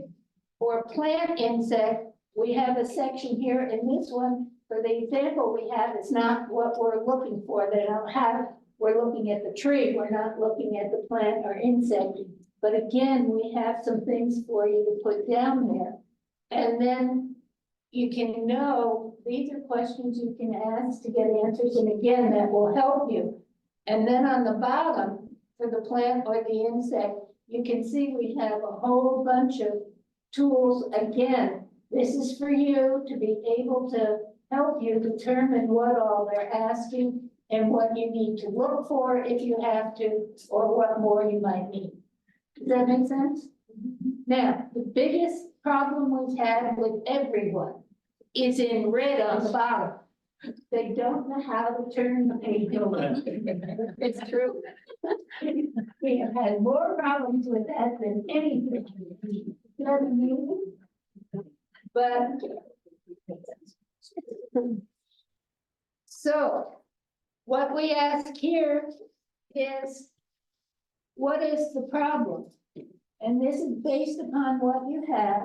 or plant insect, we have a section here in this one. For the example we have, it's not what we're looking for. They don't have, we're looking at the tree. We're not looking at the plant or insect. But again, we have some things for you to put down there. And then you can know, these are questions you can ask to get answers. And again, that will help you. And then on the bottom, for the plant or the insect, you can see we have a whole bunch of tools. Again, this is for you to be able to help you determine what all they're asking and what you need to look for if you have to, or what more you might need. Does that make sense? Now, the biggest problem we've had with everyone is in red on the bottom. They don't know how to turn the page over. It's true. We have had more problems with that than anything. Doesn't mean, but so what we ask here is, what is the problem? And this is based upon what you have,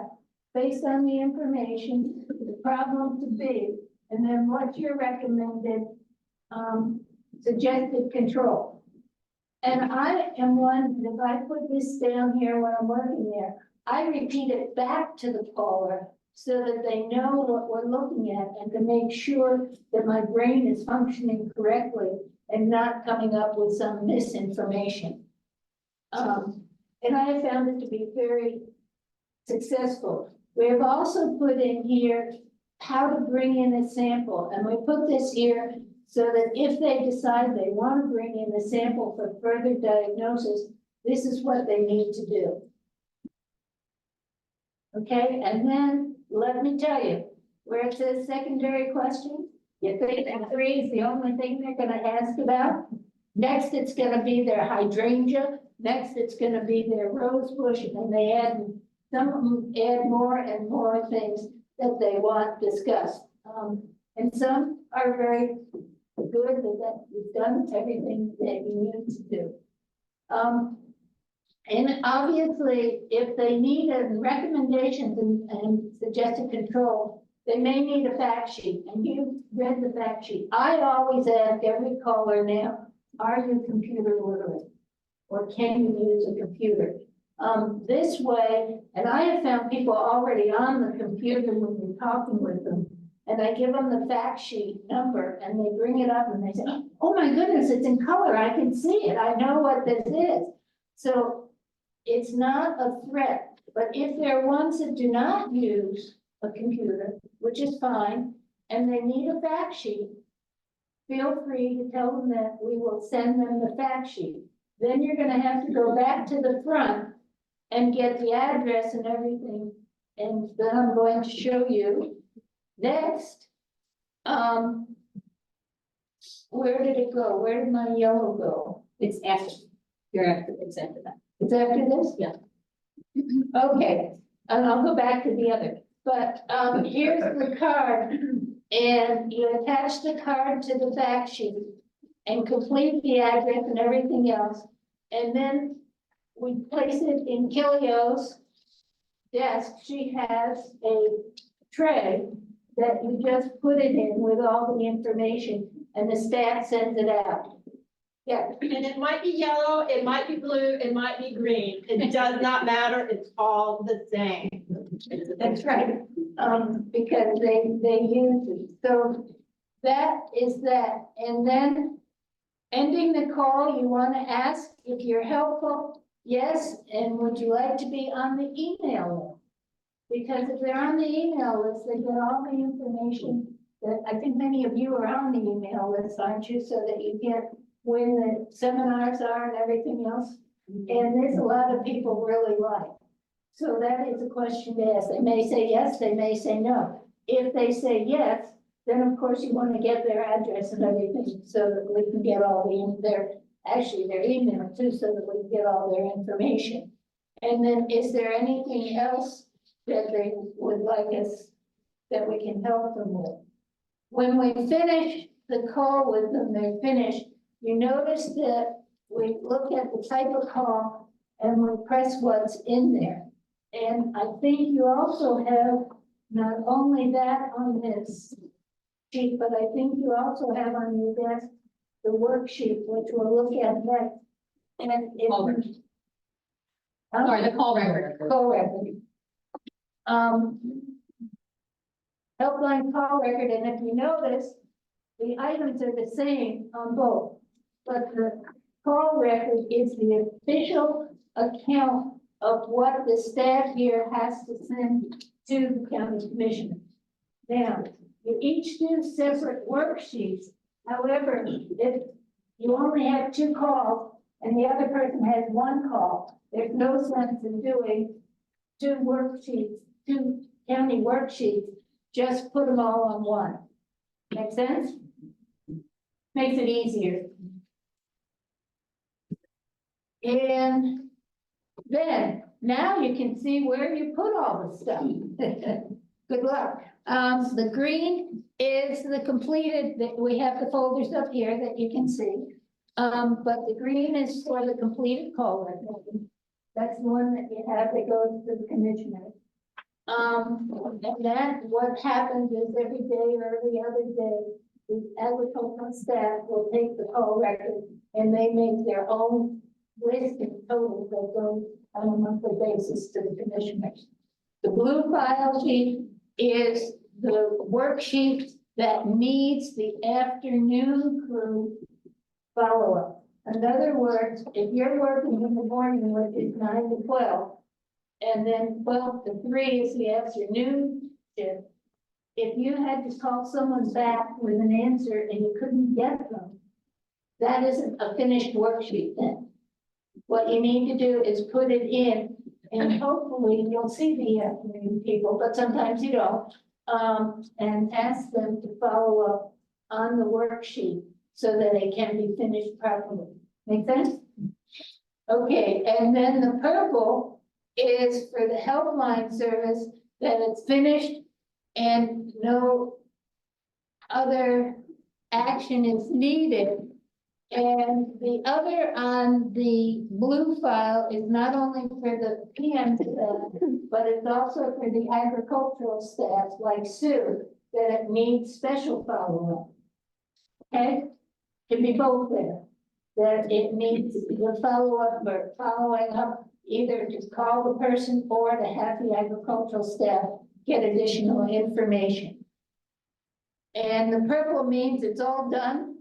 based on the information, the problem to be, and then what your recommended suggested control. And I am one, if I put this down here when I'm working there, I repeat it back to the caller so that they know what we're looking at and to make sure that my brain is functioning correctly and not coming up with some misinformation. And I have found it to be very successful. We have also put in here how to bring in a sample, and we put this here so that if they decide they want to bring in a sample for further diagnosis, this is what they need to do. Okay, and then let me tell you, where it says secondary questions, you think that 3 is the only thing they're going to ask about. Next, it's going to be their hydrangea. Next, it's going to be their rose bush, and they add, some of them add more and more things that they want discussed. And some are very good that you've done everything that you need to do. And obviously, if they need recommendations and suggested control, they may need a fact sheet, and you read the fact sheet. I always ask every caller now, are you computer literate? Or can you use a computer? This way, and I have found people already on the computer when you're talking with them, and I give them the fact sheet number, and they bring it up and they say, oh my goodness, it's in color, I can see it, I know what this is. So it's not a threat, but if there are ones that do not use a computer, which is fine, and they need a fact sheet, feel free to tell them that we will send them the fact sheet. Then you're gonna have to go back to the front and get the address and everything, and then I'm going to show you. Next, where did it go? Where did my yellow go? It's after, it's after that. It's after this? Yeah. Okay, and I'll go back to the other, but, here's the card, and you attach the card to the fact sheet and complete the address and everything else, and then we place it in Kilio's desk. She has a tray that you just put it in with all the information, and the staff sends it out. Yeah, And it might be yellow, it might be blue, it might be green. It does not matter. It's all the same. that's right, because they use it. So that is that. And then ending the call, you want to ask if you're helpful. Yes, and would you like to be on the email list? Because if they're on the email list, they get all the information that, I think many of you are on the email list, aren't you? So that you get when the seminars are and everything else. And there's a lot of people really like. So that is a question to ask. They may say yes, they may say no. If they say yes, then of course you want to get their address and everything so that we can get all their email too, so that we can get all their information. And then is there anything else that they would like us, that we can help them with? When we finish the call with them, they're finished, you notice that we look at the type of call and we press what's in there. And I think you also have not only that on this sheet, but I think you also have on your desk the worksheet, which we'll look at next. And it. Call record. Sorry, the call record. Call record. Helpline call record, and if you notice, the items are the same on both, but the call record is the official account of what the staff here has to send to the county commissioner. Now, you each do separate worksheets. However, if you only have 2 calls and the other person has 1 call, there's no sense in doing 2 worksheets, 2 county worksheets. Just put them all on one. Make sense? Makes it easier. And then, now you can see where you put all the stuff. Good luck. The green is the completed, that we have the folders up here that you can see. But the green is for the completed call record. That's the one that you have that goes to the commissioner. And that, what happens is every day or every other day, the agricultural staff will take the call record and they make their own list and totals that go on a monthly basis to the commissioners. The blue file sheet is the worksheet that needs the afternoon crew follow-up. In other words, if you're working in the morning, which is 9 to 12, and then 12 to 3 is the afternoon shift. If you had to call someone back with an answer and you couldn't get them, that isn't a finished worksheet then. What you need to do is put it in, and hopefully you'll see the afternoon people, but sometimes you don't, and ask them to follow up on the worksheet so that it can be finished properly. Make sense? Okay, and then the purple is for the helpline service, that it's finished and no other action is needed. And the other on the blue file is not only for the PM staff, but it's also for the agricultural staff like Sue, that it needs special follow-up. Okay, can be both there, that it needs the follow-up or following up, either to call the person or to have the agricultural staff get additional information. And the purple means it's all done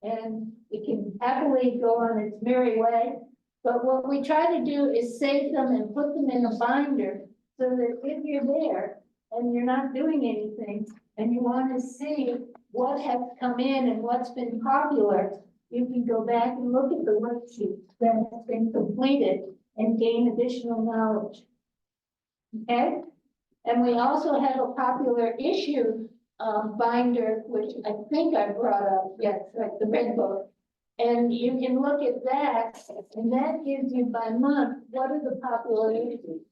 and it can happily go on its merry way. But what we try to do is save them and put them in a binder so that if you're there and you're not doing anything and you want to see what has come in and what's been popular, you can go back and look at the worksheet that has been completed and gain additional knowledge. Okay? And we also have a popular issue binder, which I think I brought up, yes, like the red book. And you can look at that, and that gives you by month, what are the popular issues?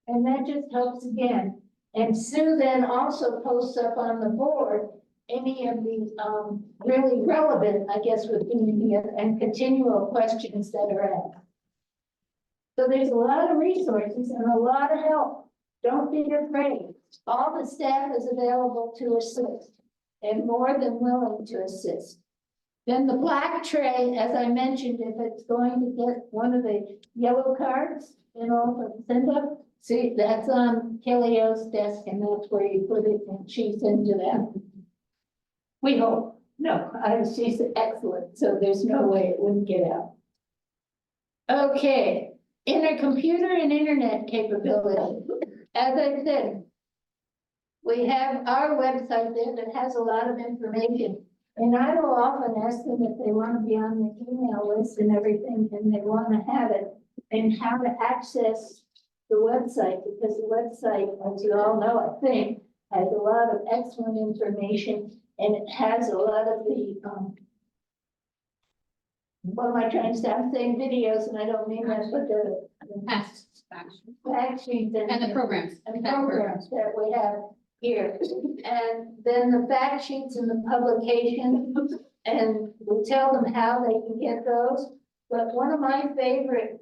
And that just helps again. And Sue then also posts up on the board any of the really relevant, I guess, would be and continual questions that are asked. So there's a lot of resources and a lot of help. Don't be afraid. All the staff is available to assist and more than willing to assist. Then the black tray, as I mentioned, if it's going to get one of the yellow cards, for send up, see, that's on Kelly O's desk and that's where you put it and she sends it out. We hope. No, she's excellent, so there's no way it wouldn't get out. Okay, computer and internet capability. As I said, we have our website there that has a lot of information. And I will often ask them if they want to be on the email list and everything, and they want to have it, and how to access the website, because the website, as you all know, I think, has a lot of excellent information, and it has a lot of the, what am I trying to say? I'm saying videos, and I don't mean that, but the Past fact sheets and the programs. and programs that we have here. And then the fact sheets and the publication, and we tell them how they can get those. But one of my favorite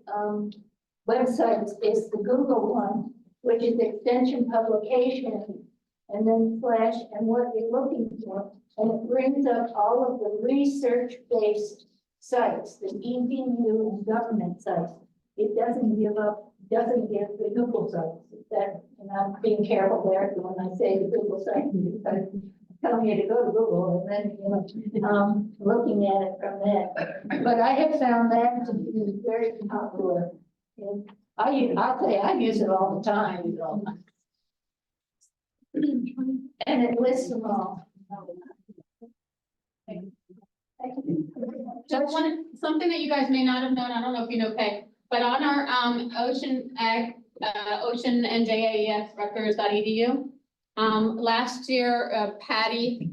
websites is the Google one, which is extension publication, and then slash and what you're looking for. And it brings up all of the research-based sites, the EDU and government sites. It doesn't give the Google sites. That, and I'm being careful there when I say the Google site, because I'm telling you to go to Google and then, looking at it from there. But I have found that to be very popular. And I'll say I use it all the time. And it lists them all. Just something that you guys may not have known, I don't know if you know, Peg, but on our Ocean NJAES Rutgers.edu. Last year, Patty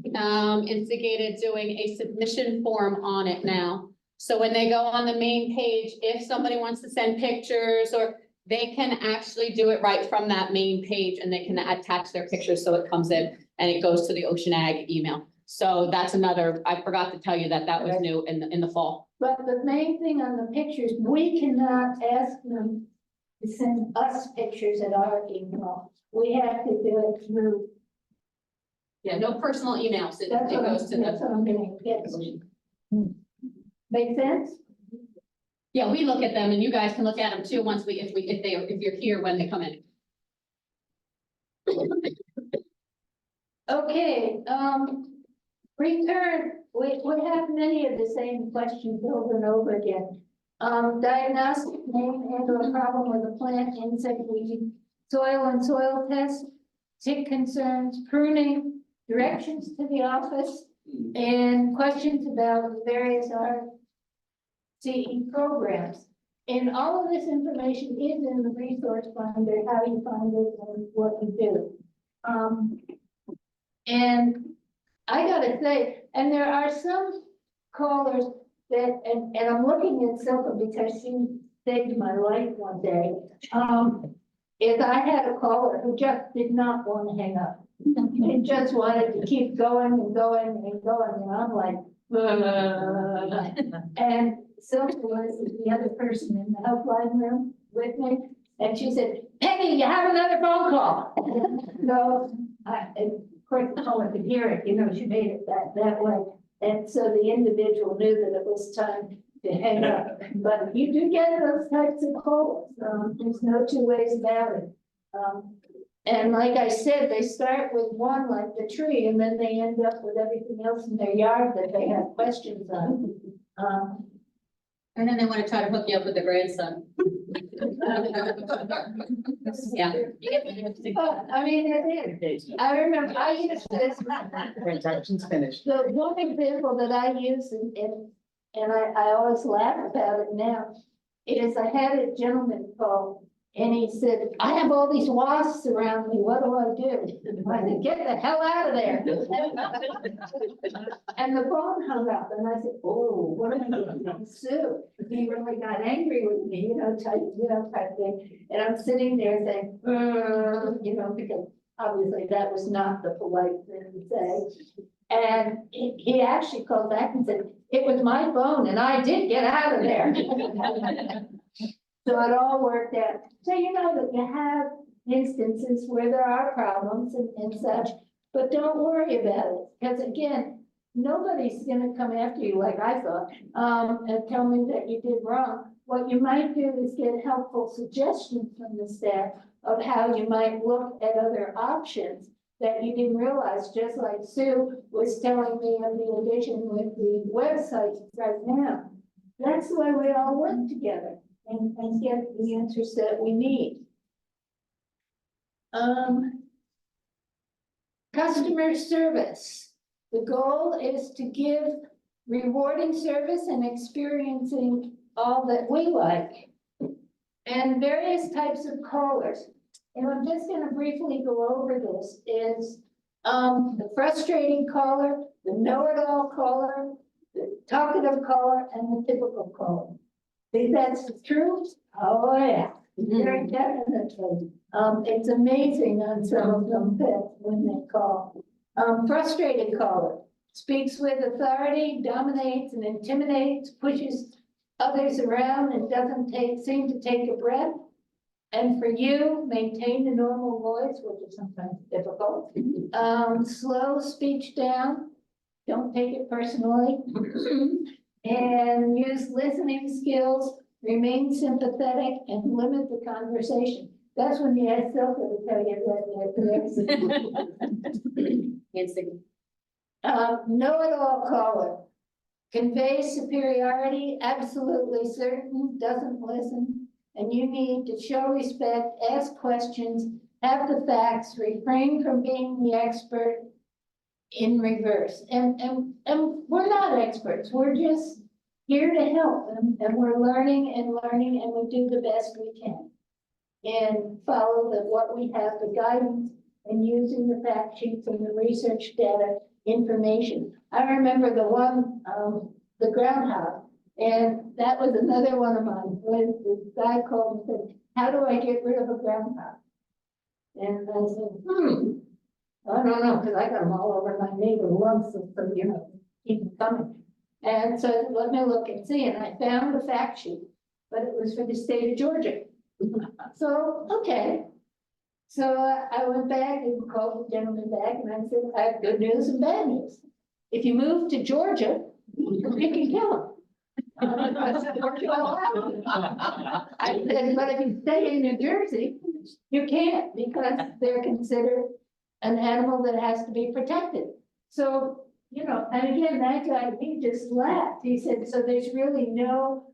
instigated doing a submission form on it now. So when they go on the main page, if somebody wants to send pictures, or they can actually do it right from that main page, and they can attach their pictures so it comes in and it goes to the Ocean Ag email. So that's another, I forgot to tell you that was new in the fall. But the main thing on the pictures, we cannot ask them to send us pictures at our email. We have to do it through. Yeah, no personal emails. It That's what goes to that's the, what I'm getting, yes. Make sense? yeah, we look at them and you guys can look at them too once if you're here when they come in. Okay, return, we have many of the same questions over and over again. Diagnostic name and or problem with a plant, insect weed, soil and soil test, tick concerns, pruning, directions to the office, and questions about various RCE programs. And all of this information is in the resource finder, how you find it and what you do. And I gotta say, and there are some callers that, and I'm looking at Silva because she saved my life one day. Is I had a caller who just did not want to hang up. He just wanted to keep going and going and going, and I'm like, and Silva was the other person in the helpline room with me, and she said, Peggy, you have another phone call. So of course, the caller could hear it, you know, she made it that way. And so the individual knew that it was time to hang up. But you do get those types of calls. There's no two ways about it. And like I said, they start with one like the tree, and then they end up with everything else in their yard that they have questions on. And then they want to try to hook you up with the grandson. Yeah. I mean, it is. I remember, I used this. Transaction's finished. The one example that I use and I always laugh about it now, is I had a gentleman call and he said, I have all these wasps around me, what do I do? I said, get the hell out of there. And the phone hung up and I said, oh, what am I doing? Sue, he really got angry with me, type thing. And I'm sitting there saying, because obviously that was not the polite thing to say. And he actually called back and said, it was my phone and I did get out of there. So it all worked out. So you know that you have instances where there are problems and such, but don't worry about it. Because again, nobody's gonna come after you like I thought, and tell me that you did wrong. What you might do is get helpful suggestions from the staff of how you might look at other options that you didn't realize, just like Sue was telling me of the addition with the website right now. That's the way we all work together and get the answers that we need. Customer service. The goal is to give rewarding service and experiencing all that we like. And various types of callers. And I'm just gonna briefly go over this, is the frustrating caller, the know-it-all caller, the talkative caller, and the typical caller. Think that's true? Oh, yeah, very definitely. It's amazing on some of them when they call. Frustrated caller, speaks with authority, dominates and intimidates, pushes others around and doesn't seem to take a breath. And for you, maintain the normal voice, which is sometimes difficult. Slow speech down, don't take it personally. And use listening skills, remain sympathetic and limit the conversation. That's when you ask Silke to tell you that. Know-it-all caller, conveys superiority, absolutely certain, doesn't listen. And you need to show respect, ask questions, have the facts, refrain from being the expert in reverse. And we're not experts, we're just here to help them. And we're learning and we do the best we can. And follow what we have, the guidance, and using the fact sheets and the research data information. I remember the one, the groundhog. And that was another one of mine, when the guy called and said, how do I get rid of a groundhog? And I said, I don't know, because I got them all over my neighbor once, so keep them coming. And so let me look and see, and I found the fact sheet, but it was for the state of Georgia. So, okay. So I went back and called the gentleman back and I said, I have good news and bad news. If you move to Georgia, you can kill him. I said, but if you stay in New Jersey, you can't, because they're considered an animal that has to be protected. So, and again, that guy, he just laughed. He said, so there's really no,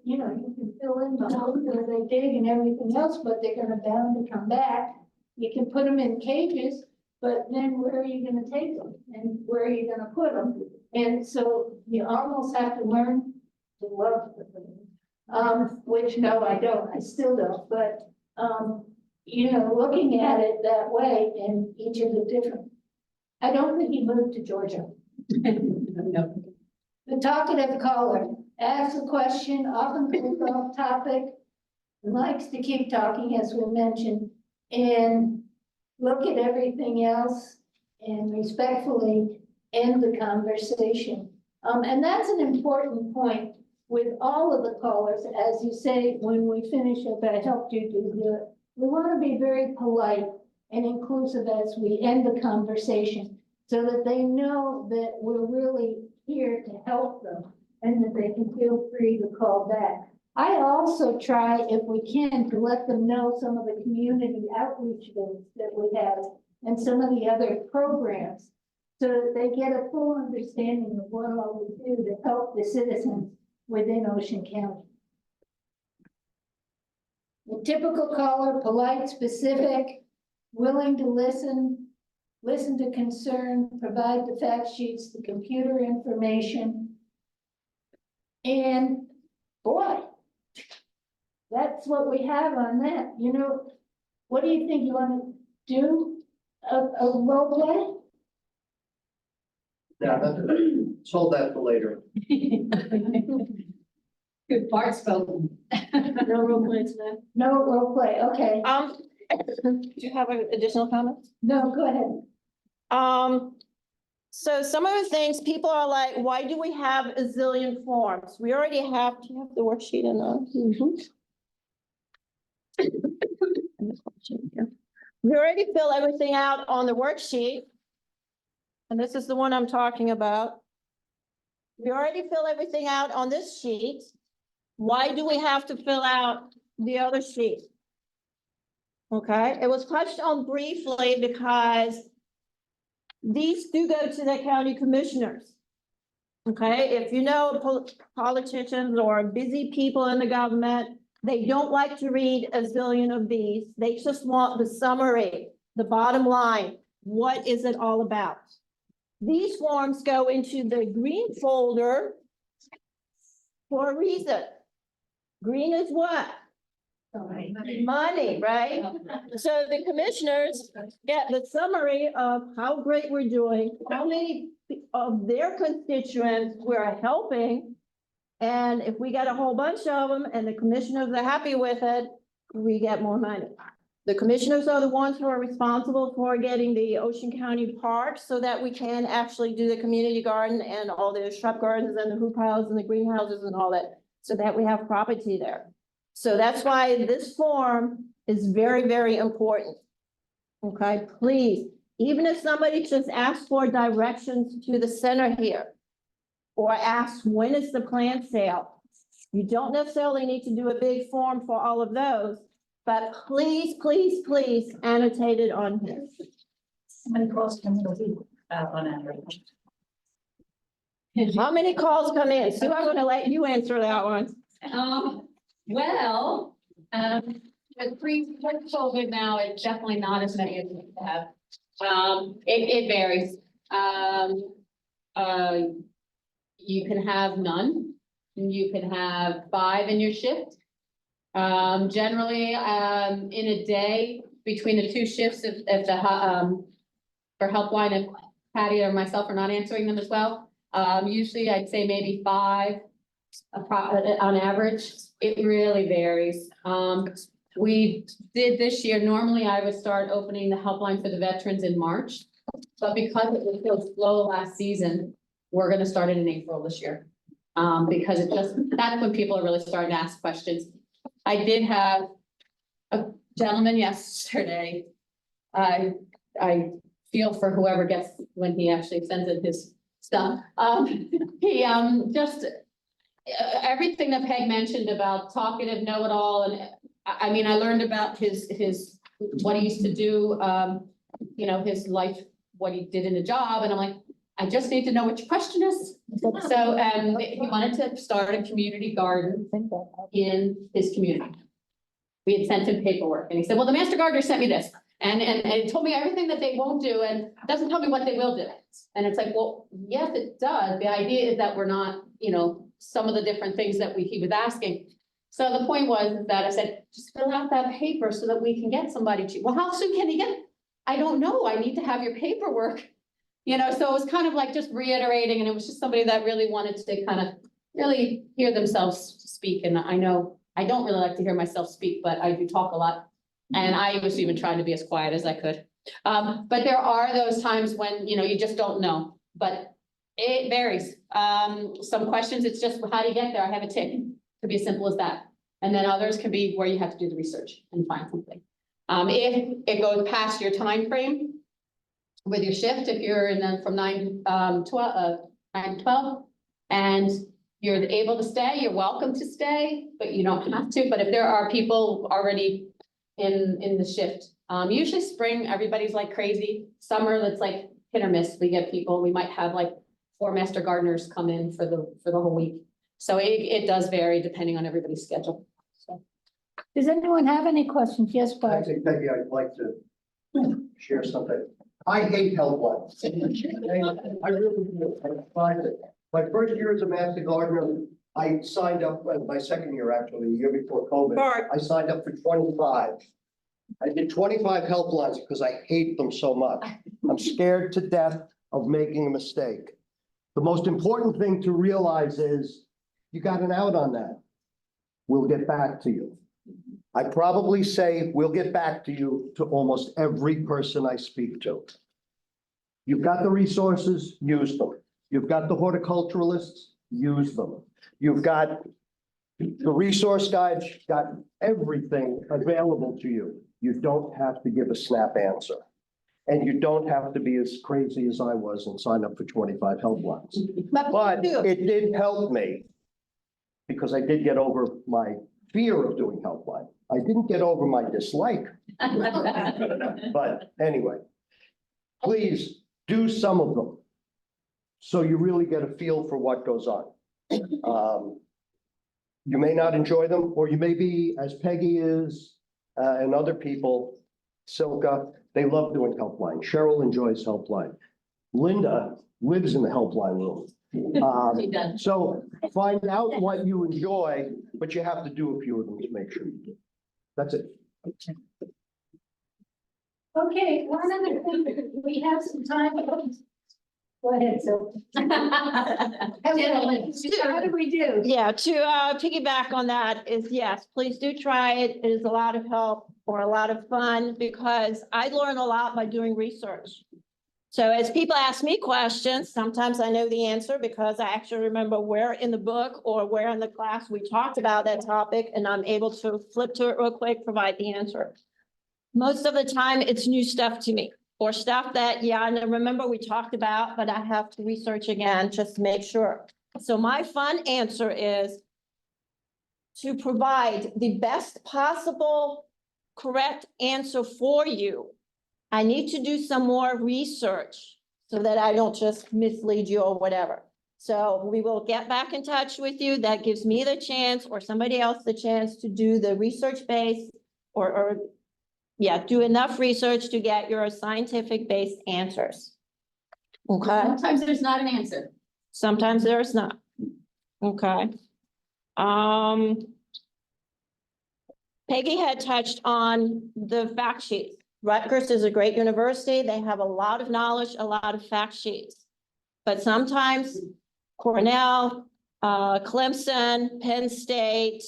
you can fill in the holes where they dig and everything else, but they're gonna bound to come back. You can put them in cages, but then where are you gonna take them? And where are you gonna put them? And so you almost have to learn to love the thing. Which no, I don't, I still don't, but, looking at it that way in each of the different, I don't think he moved to Georgia. No. The talkative caller asks a question, often goes off topic, likes to keep talking, as we mentioned, and look at everything else and respectfully end the conversation. And that's an important point with all of the callers, as you say, when we finish up, I helped you to do it. We want to be very polite and inclusive as we end the conversation so that they know that we're really here to help them and that they can feel free to call back. I also try, if we can, to let them know some of the community outreach events that we have and some of the other programs, so that they get a full understanding of what all we do to help the citizens within Ocean County. The typical caller, polite, specific, willing to listen to concern, provide the fact sheets, the computer information. And boy, that's what we have on that. You know, what do you think? You want to do a role play? Yeah, let's hold that for later. Good part spoken. No role play today. No role play, okay. Do you have an additional comments? No, go ahead. So some of the things people are like, why do we have a zillion forms? We already have, do you have the worksheet in there? We already fill everything out on the worksheet. And this is the one I'm talking about. We already fill everything out on this sheet. Why do we have to fill out the other sheet? Okay, it was touched on briefly because these do go to the county commissioners. Okay, if you know politicians or busy people in the government, they don't like to read a zillion of these. They just want the summary, the bottom line. What is it all about? These forms go into the green folder for a reason. Green is what? Money, right? So the commissioners get the summary of how great we're doing, how many of their constituents we're helping. And if we get a whole bunch of them and the commissioners are happy with it, we get more money. The commissioners are the ones who are responsible for getting the Ocean County parks so that we can actually do the community garden and all the shrub gardens and the hoop houses and the greenhouses and all that, so that we have property there. So that's why this form is very, very important. Okay, please, even if somebody just asks for directions to the center here, or asks, when is the plant sale? You don't necessarily need to do a big form for all of those, but please, please, please annotate it on here. How many calls come in a week, on average? How many calls come in? Sue, I'm gonna let you answer that one. Well, with pre-COVID now, it's definitely not as many as we have. It varies. You can have none, you can have 5 in your shift. Generally, in a day, between the 2 shifts, if the, for Helpline, if Patty or myself are not answering them as well, usually I'd say maybe 5 on average. It really varies. We did this year, normally I would start opening the Helpline for the veterans in March, but because it was so slow last season, we're gonna start it in April this year. Because that's when people are really starting to ask questions. I did have a gentleman yesterday. I feel for whoever gets, when he actually sends in his stuff. He just, everything that Peg mentioned about talkative, know-it-all, and I mean, I learned about his, what he used to do, you know, his life, what he did in the job, and I'm like, I just need to know what your question is. So, he wanted to start a community garden in his community. We had sent him paperwork, and he said, well, the master gardener sent me this, and it told me everything that they won't do, and doesn't tell me what they will do. And it's like, well, yes, it does. The idea is that we're not, you know, some of the different things that he was asking. So the point was that I said, just fill out that paper so that we can get somebody to, well, how soon can he get it? I don't know. I need to have your paperwork. You know, so it was kind of like just reiterating, and it was just somebody that really wanted to kind of really hear themselves speak. And I know I don't really like to hear myself speak, but I do talk a lot. And I was even trying to be as quiet as I could. But there are those times when, you know, you just don't know, but it varies. Some questions, it's just, how do you get there? I have a tick. Could be as simple as that. And then others can be where you have to do the research and find something. If it goes past your time frame with your shift, if you're in the from 9 to 12, and you're able to stay, you're welcome to stay, but you don't have to. But if there are people already in the shift, usually spring, everybody's like crazy. Summer, it's like hit or miss. We get people, we might have like 4 master gardeners come in for the whole week. So it does vary depending on everybody's schedule. So. Does anyone have any questions? Yes, Barb. Actually, Peggy, I'd like to share something. I hate Helpline. I really do. I find it. My first year as a master gardener, I signed up, my second year actually, the year before COVID, Bart. I signed up for 25. I did 25 helplines because I hate them so much. I'm scared to death of making a mistake. The most important thing to realize is you got an out on that. We'll get back to you. I probably say we'll get back to you to almost every person I speak to. You've got the resources, use them. You've got the horticulturalists, use them. You've got the resource guides, got everything available to you. You don't have to give a snap answer. And you don't have to be as crazy as I was and sign up for 25 helplines. But it did help me because I did get over my fear of doing helpline. I didn't get over my dislike. But anyway, please do some of them. So you really get a feel for what goes on. You may not enjoy them, or you may be, as Peggy is, and other people, Silka, they love doing helpline. Cheryl enjoys helpline. Linda lives in the helpline room. She does. So find out what you enjoy, but you have to do a few of them to make sure you do. That's it. Okay, one other thing, we have some time. Go ahead, so. Gentlemen. How do we do? Yeah, to piggyback on that is, yes, please do try it. It is a lot of help or a lot of fun because I learn a lot by doing research. So as people ask me questions, sometimes I know the answer because I actually remember where in the book or where in the class we talked about that topic, and I'm able to flip to it real quick, provide the answer. Most of the time, it's new stuff to me. Or stuff that, yeah, I remember we talked about, but I have to research again just to make sure. So my fun answer is to provide the best possible correct answer for you. I need to do some more research so that I don't just mislead you or whatever. So we will get back in touch with you. That gives me the chance or somebody else the chance to do the research base or yeah, do enough research to get your scientific based answers. Okay, Sometimes there's not an answer. sometimes there's not. Okay. Peggy had touched on the fact sheets. Rutgers is a great university. They have a lot of knowledge, a lot of fact sheets. But sometimes Cornell, Clemson, Penn State,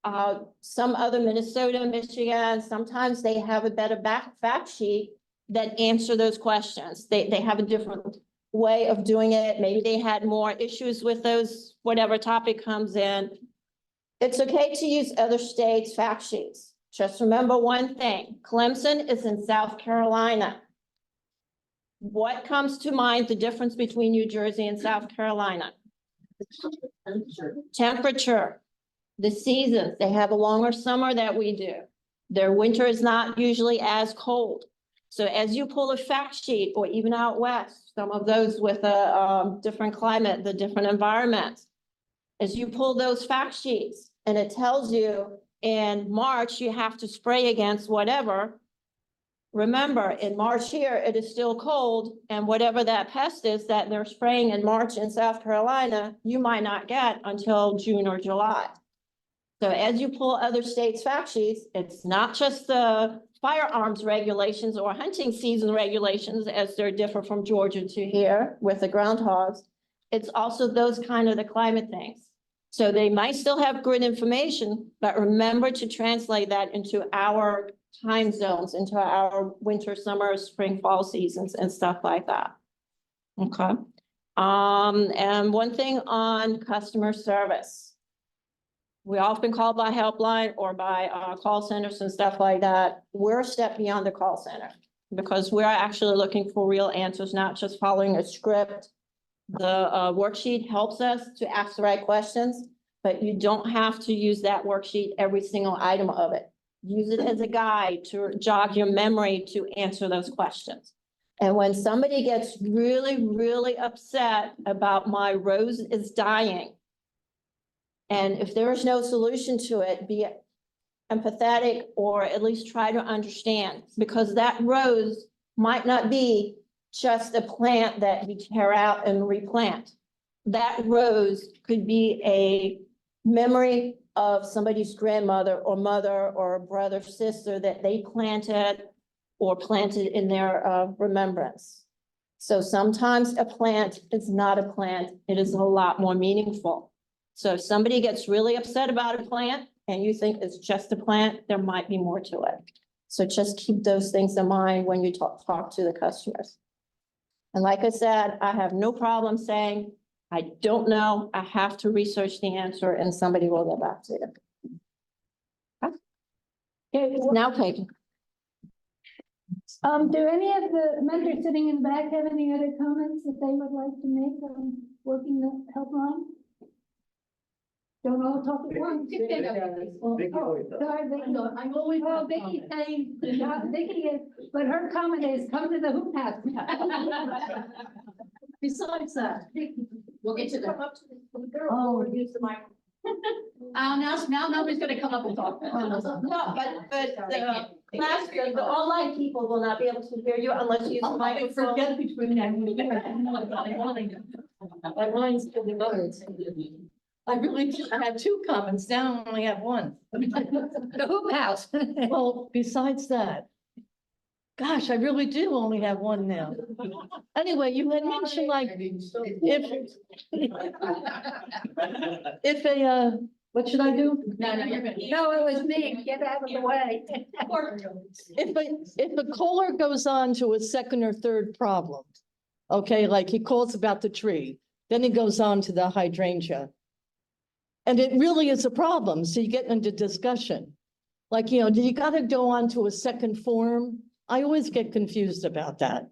some other Minnesota, Michigan, sometimes they have a better fact sheet that answer those questions. They have a different way of doing it. Maybe they had more issues with those, whatever topic comes in. It's okay to use other states' fact sheets. Just remember one thing, Clemson is in South Carolina. What comes to mind, the difference between New Jersey and South Carolina? Temperature. The seasons, they have a longer summer than we do. Their winter is not usually as cold. So as you pull a fact sheet, or even out west, some of those with a different climate, the different environments, as you pull those fact sheets and it tells you in March, you have to spray against whatever. Remember, in March here, it is still cold, and whatever that pest is that they're spraying in March in South Carolina, you might not get until June or July. So as you pull other states' fact sheets, it's not just the firearms regulations or hunting season regulations as they're different from Georgia to here with the groundhogs. It's also those kind of the climate things. So they might still have good information, but remember to translate that into our time zones, into our winter, summer, spring, fall seasons and stuff like that. Okay. And one thing on customer service. We often call by helpline or by call centers and stuff like that. We're a step beyond the call center because we're actually looking for real answers, not just following a script The worksheet helps us to ask the right questions, but you don't have to use that worksheet every single item of it. Use it as a guide to jog your memory to answer those questions. And when somebody gets really, really upset about my rose is dying, and if there is no solution to it, be empathetic or at least try to understand, because that rose might not be just a plant that you tear out and replant. That rose could be a memory of somebody's grandmother or mother or brother, sister that they planted or planted in their remembrance. So sometimes a plant is not a plant. It is a lot more meaningful. So if somebody gets really upset about a plant and you think it's just a plant, there might be more to it. So just keep those things in mind when you talk to the customers. And like I said, I have no problem saying, I don't know, I have to research the answer and somebody will get back to you. Okay, now Peggy. Do any of the members sitting in the back have any other comments that they would like to make on working the helpline? Don't all talk at once. Sorry, Vicky. I'm always. Oh, Vicky's saying, Vicky is, but her comment is, come to the hoop house. Besides that, We'll get to that. come up to the girl or use the microphone. Now nobody's gonna come up and talk. No, but the online people will not be able to hear you unless you use the I microphone. forget between them and there. My mind's still devoted. I really, I had two comments, now I only have one. The hoop house. Well, besides that, gosh, I really do only have one now. Anyway, you had mentioned like, if a, what should I do? No, you're good. No, it was me. Get out of the way. If a caller goes on to a second or third problem, okay, like he calls about the tree, then he goes on to the hydrangea. And it really is a problem, so you get into discussion. Like, you know, do you gotta go on to a second form? I always get confused about that.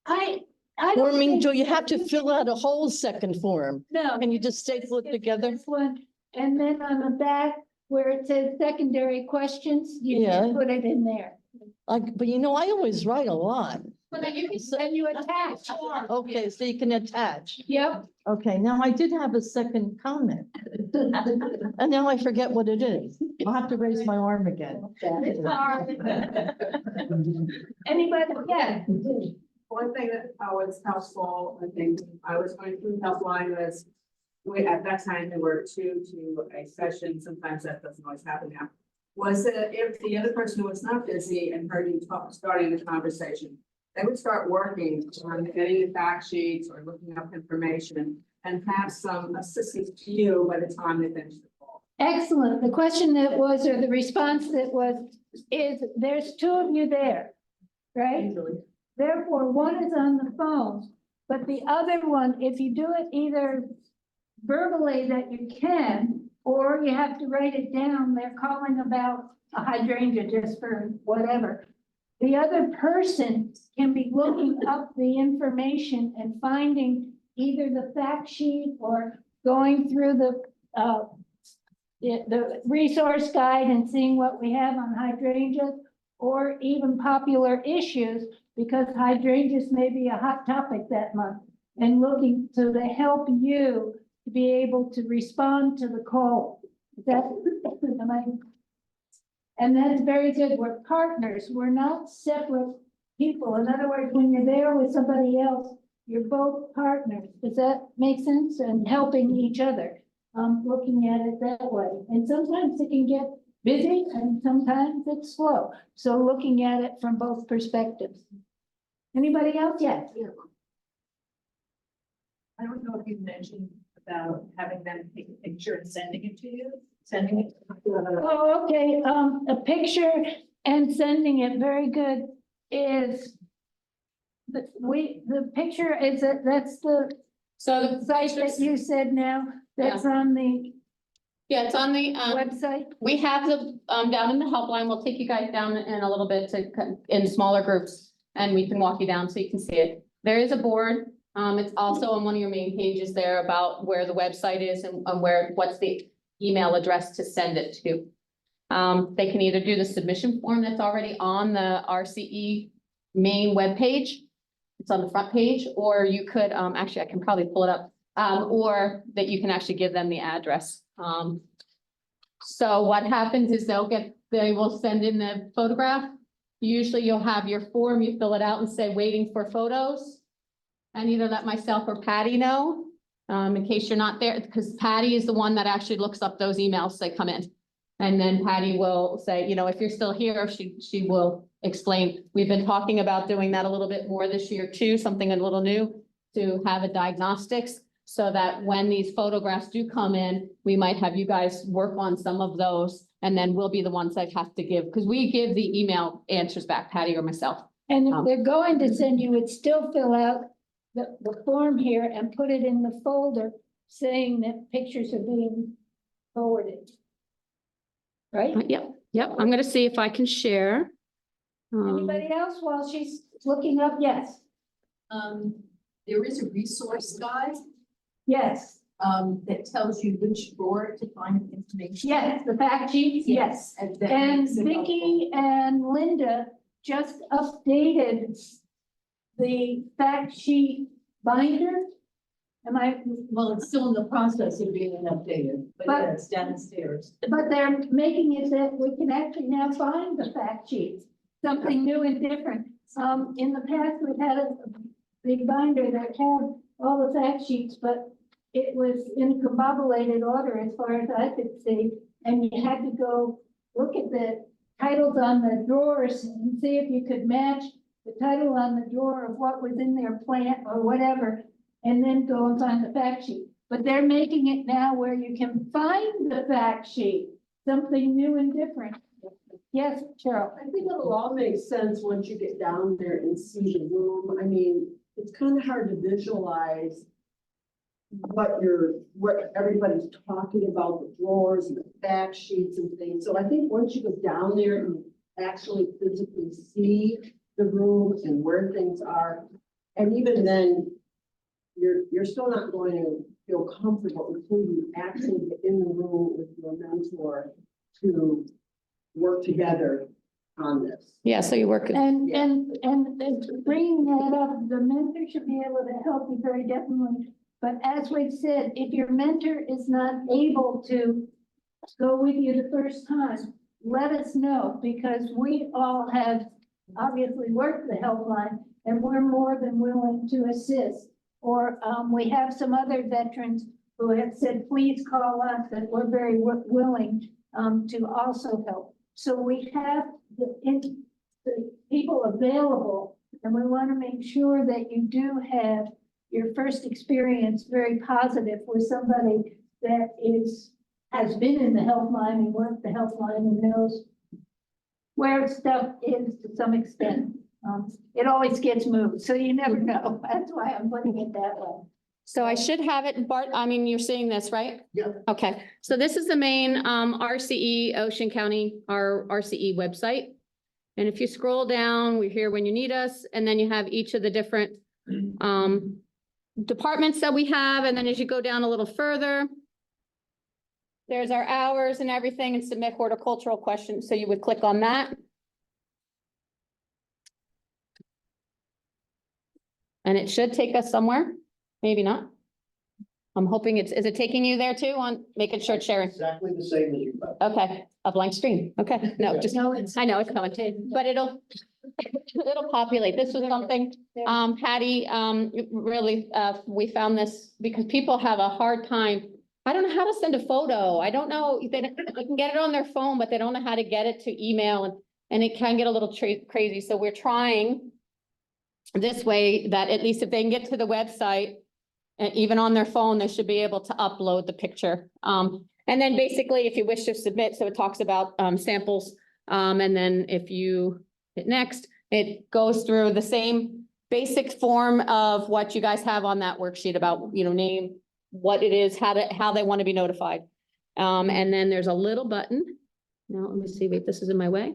I Or don't I mean, think- do you have to fill out a whole second form? No. Can you just staple it together? This one, and then on the back where it says secondary questions, you Yeah. can put it in there. Like, but you know, I always write a lot. But then you can Then you attach. Okay, so you can attach. Yep. Okay, now I did have a second comment. And now I forget what it is. I'll have to raise my arm again. Anybody, yeah. One thing that was helpful, I think, I was going through Helpline was, at that time, there were two to a session, sometimes that doesn't always happen now. Was that if the other person was not busy and heard you starting the conversation, they would start working on getting the fact sheets or looking up information and have some assistance to you by the time they finish the call. Excellent. The question that was, or the response that was, is there's two of you there, right? Therefore, one is on the phone, but the other one, if you do it either verbally that you can, or you have to write it down, they're calling about a hydrangea just for whatever. The other person can be looking up the information and finding either the fact sheet or going through the resource guide and seeing what we have on hydrangeas, or even popular issues, because hydrangeas may be a hot topic that month, and looking to help you to be able to respond to the call. And that's very good. We're partners. We're not separate people. In other words, when you're there with somebody else, you're both partners. Does that make sense? And helping each other, looking at it that way. And sometimes it can get busy and sometimes it's slow. So looking at it from both perspectives. Anybody else? Yes. I don't know if you mentioned about having them take a picture and sending it to you, sending it. Oh, okay, a picture and sending it, very good, is the picture is that's the So the site that you said now, that's on the yeah, it's on the, website? we have the, down in the helpline, we'll take you guys down in a little bit in smaller groups and we can walk you down so you can see it. There is a board, It's also on one of your main pages there about where the website is and what's the email address to send it to. They can either do the submission form that's already on the RCE main webpage. It's on the front page, or you could, actually, I can probably pull it up, or that you can actually give them the address. So what happens is they will send in the photograph. Usually you'll have your form, you fill it out and say, waiting for photos. And either let myself or Patty know, in case you're not there, because Patty is the one that actually looks up those emails that come in. And then Patty will say, you know, if you're still here, she will explain. We've been talking about doing that a little bit more this year too, something a little new, to have a diagnostics, so that when these photographs do come in, we might have you guys work on some of those, and then we'll be the ones that have to give, because we give the email answers back, Patty or myself. And if they're going to send you, would still fill out the form here and put it in the folder saying that pictures are being forwarded. Right? Yep, I'm gonna see if I can share. Anybody else while she's looking up? Yes, There is a resource guide, yes, that tells you which drawer to find information. yes, the fact sheets, yes. And that And makes it Vicky and Linda just updated the fact sheet binder. Am I, Well, it's still in the process of being updated, but But- yeah, it's downstairs. but they're making it that we can actually now find the fact sheets, something new and different. In the past, we've had a big binder that had all the fact sheets, but it was in combobulated order as far as I could see. And you had to go look at the titles on the drawers and see if you could match the title on the drawer of what was in their plant or whatever, and then go and find the fact sheet. But they're making it now where you can find the fact sheet, something new and different. Yes, Cheryl? I think it'll all make sense once you get down there and see the room. I mean, it's kind of hard to visualize what everybody's talking about, the drawers and the fact sheets and things. So I think once you go down there and actually physically see the room and where things are, and even then, you're still not going to feel comfortable until you actually get in the room with your mentor to work together on this. Yeah, so you work. And bringing that up, the mentor should be able to help you very definitely. But as we've said, if your mentor is not able to go with you the first time, let us know, because we all have obviously worked the Helpline and we're more than willing to assist. Or we have some other veterans who have said, please call us, and we're very willing to also help. So we have the people available, and we want to make sure that you do have your first experience very positive with somebody that has been in the Helpline and worked the Helpline and knows where stuff is to some extent. It always gets moved, so you never know. That's why I'm putting it that way. So I should have it, Bart, I mean, you're seeing this, right? Yeah. Okay, so this is the main RCE Ocean County, our RCE website. And if you scroll down, we're here when you need us, and then you have each of the different departments that we have, and then as you go down a little further, there's our hours and everything, and submit horticultural questions, so you would click on that. And it should take us somewhere, maybe not. I'm hoping is it taking you there too on making sure it's sharing? Exactly the same as you got. Okay, a blank screen. Okay, no, just, No, I know it's coming, but it'll populate. This was something, Patty, really, we found this because people have a hard time. I don't know how to send a photo. I don't know, they can get it on their phone, but they don't know how to get it to email, and it can get a little crazy. So we're trying this way that at least if they can get to the website, and even on their phone, they should be able to upload the picture. And then basically, if you wish to submit, so it talks about samples. And then if you hit next, it goes through the same basic form of what you guys have on that worksheet about, name, what it is, how they want to be notified. And then there's a little button. Now, let me see, wait, this is in my way.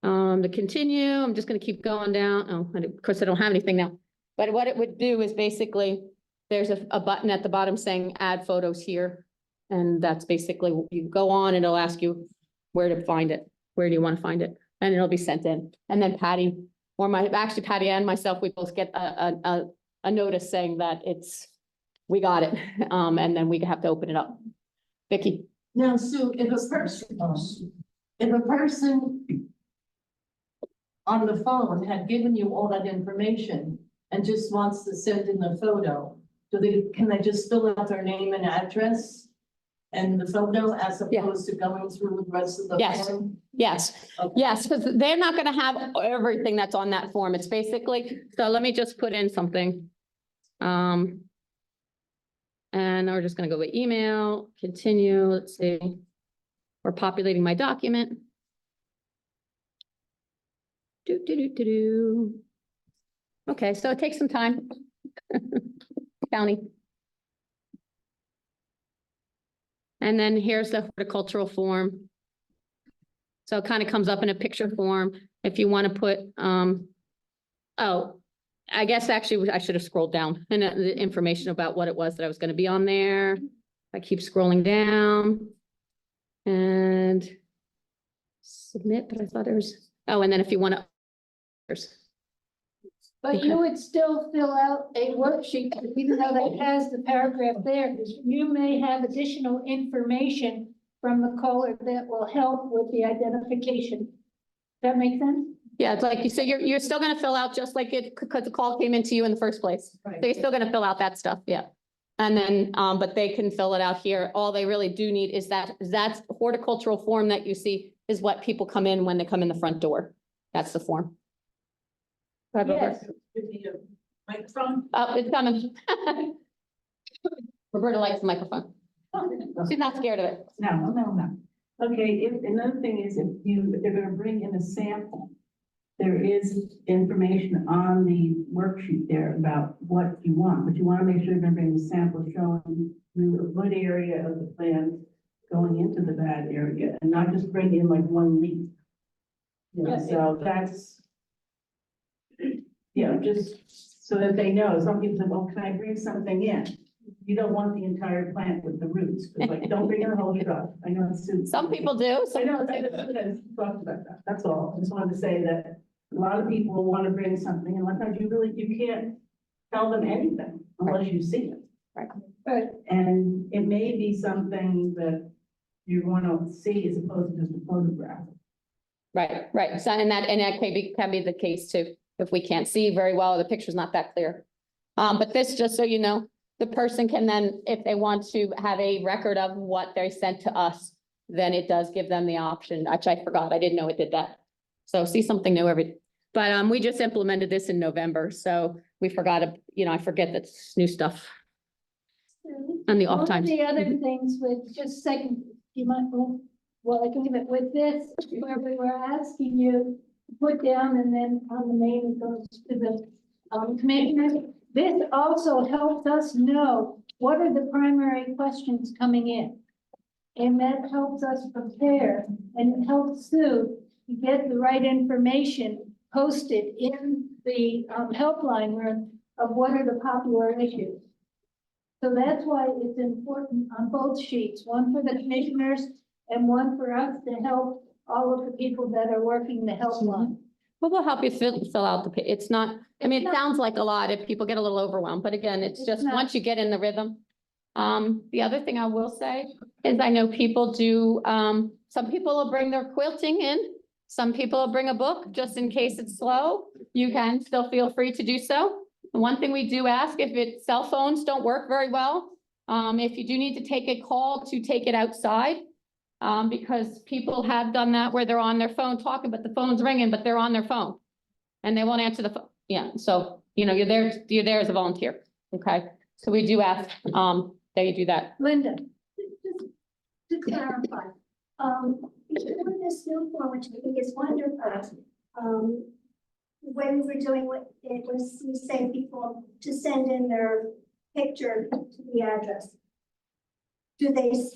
To continue, I'm just going to keep going down. Oh, of course, I don't have anything now. But what it would do is basically, there's a button at the bottom saying add photos here. And that's basically, you go on and it'll ask you where to find it. Where do you want to find it? And it'll be sent in. And then Patty, or actually Patty and myself, we both get a notice saying that we got it. And then we have to open it up. Vicky? Now, Sue, if a person on the phone had given you all that information and just wants to send in a photo, can they just fill out their name and address and the photo as opposed to going through the rest of the Yes. form? Yes, Okay. yes, because they're not gonna have everything that's on that form. It's basically, so let me just put in something. And we're just gonna go with email, continue, let's see. We're populating my document. Okay, so it takes some time. County. And then here's the horticultural form. So it kind of comes up in a picture form. If you want to put, oh, I guess actually I should have scrolled down and the information about what it was that I was going to be on there. I keep scrolling down and submit, but I thought there was, oh, and then if you want to. But you would still fill out a worksheet, even though that has the paragraph there, you may have additional information from the caller that will help with the identification. That make sense? Yeah, it's like you say, you're still gonna fill out just like it, because the call came into you in the first place. Right. So you're still gonna fill out that stuff, yeah. And then, but they can fill it out here. All they really do need is that's horticultural form that you see is what people come in when they come in the front door. That's the form. Yes. Microphone? Oh, it's coming. Roberta likes the microphone. She's not scared of it. No. Okay, another thing is if they're gonna bring in a sample, there is information on the worksheet there about what you want, but you wanna make sure you're gonna bring the sample showing you a good area of the plant going into the bad area and not just bring in like one leaf. You know, Yes. so that's, you know, just so that they know. Some people say, well, can I bring something in? You don't want the entire plant with the roots, 'cause, like, don't bring in a whole shrub. I know it's. Some people do. I some know, people do. I talked about that, that's all. I just wanted to say that a lot of people want to bring something, and sometimes you can't tell them anything unless you see it. Right. And it may be something that you want to see as opposed to just a photograph. Right. So, and that can be the case too, if we can't see very well, the picture's not that clear. But this, just so you know, the person can then, if they want to have a record of what they sent to us, then it does give them the option, which I forgot, I didn't know it did that. So see something new but we just implemented this in November, so we forgot, I forget that's new stuff on the off One of times. the other things with, just second, you might, well, I can give it with this, where we were asking you to put down and then on the main it goes to the commissioners. This also helps us know what are the primary questions coming in. And that helps us prepare and it helps Sue to get the right information posted in the helpline room of what are the popular issues. So that's why it's important on both sheets, one for the commissioners and one for us to help all of the people that are working the helpline. Well, we'll help you fill out it's not, it sounds like a lot if people get a little overwhelmed, but again, it's just, not. once you get in the rhythm. The other thing I will say is I know people do, some people will bring their quilting in. Some people will bring a book just in case it's slow. You can still feel free to do so. The one thing we do ask, if cell phones don't work very well, if you do need to take a call, to take it outside. Because people have done that where they're on their phone talking, but the phone's ringing, but they're on their phone. And they won't answer the phone. Yeah, so, you're there as a volunteer, okay? So we do ask, that you do that. Linda, Just to clarify, with this new form, which I think is wonderful, when we were doing what it was, you say people to send in their picture to the address.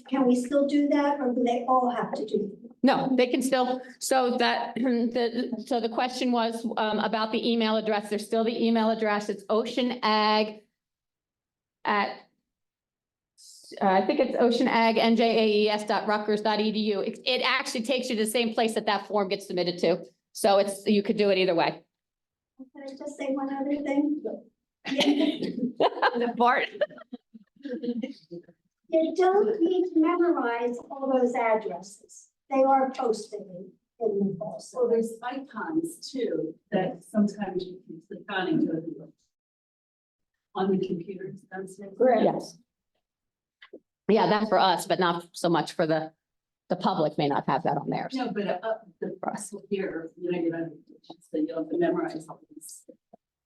Can we still do that, or do they all have to do? No, they can still, so that, so the question was, about the email address. There's still the email address. It's oceanag at, I think it's oceanagnjaes.rutgers.edu. It actually takes you to the same place that form gets submitted to. So you could do it either way. Can I just say one other thing? The part. You don't need to memorize all those addresses. They are posted in the fall. So there's icons too, that sometimes you can click on and go to on the computer. Correct. Yes. Yeah, that's for us, but not so much for the public may not have that on theirs. No, but the press will hear, you know, so you don't have to memorize all these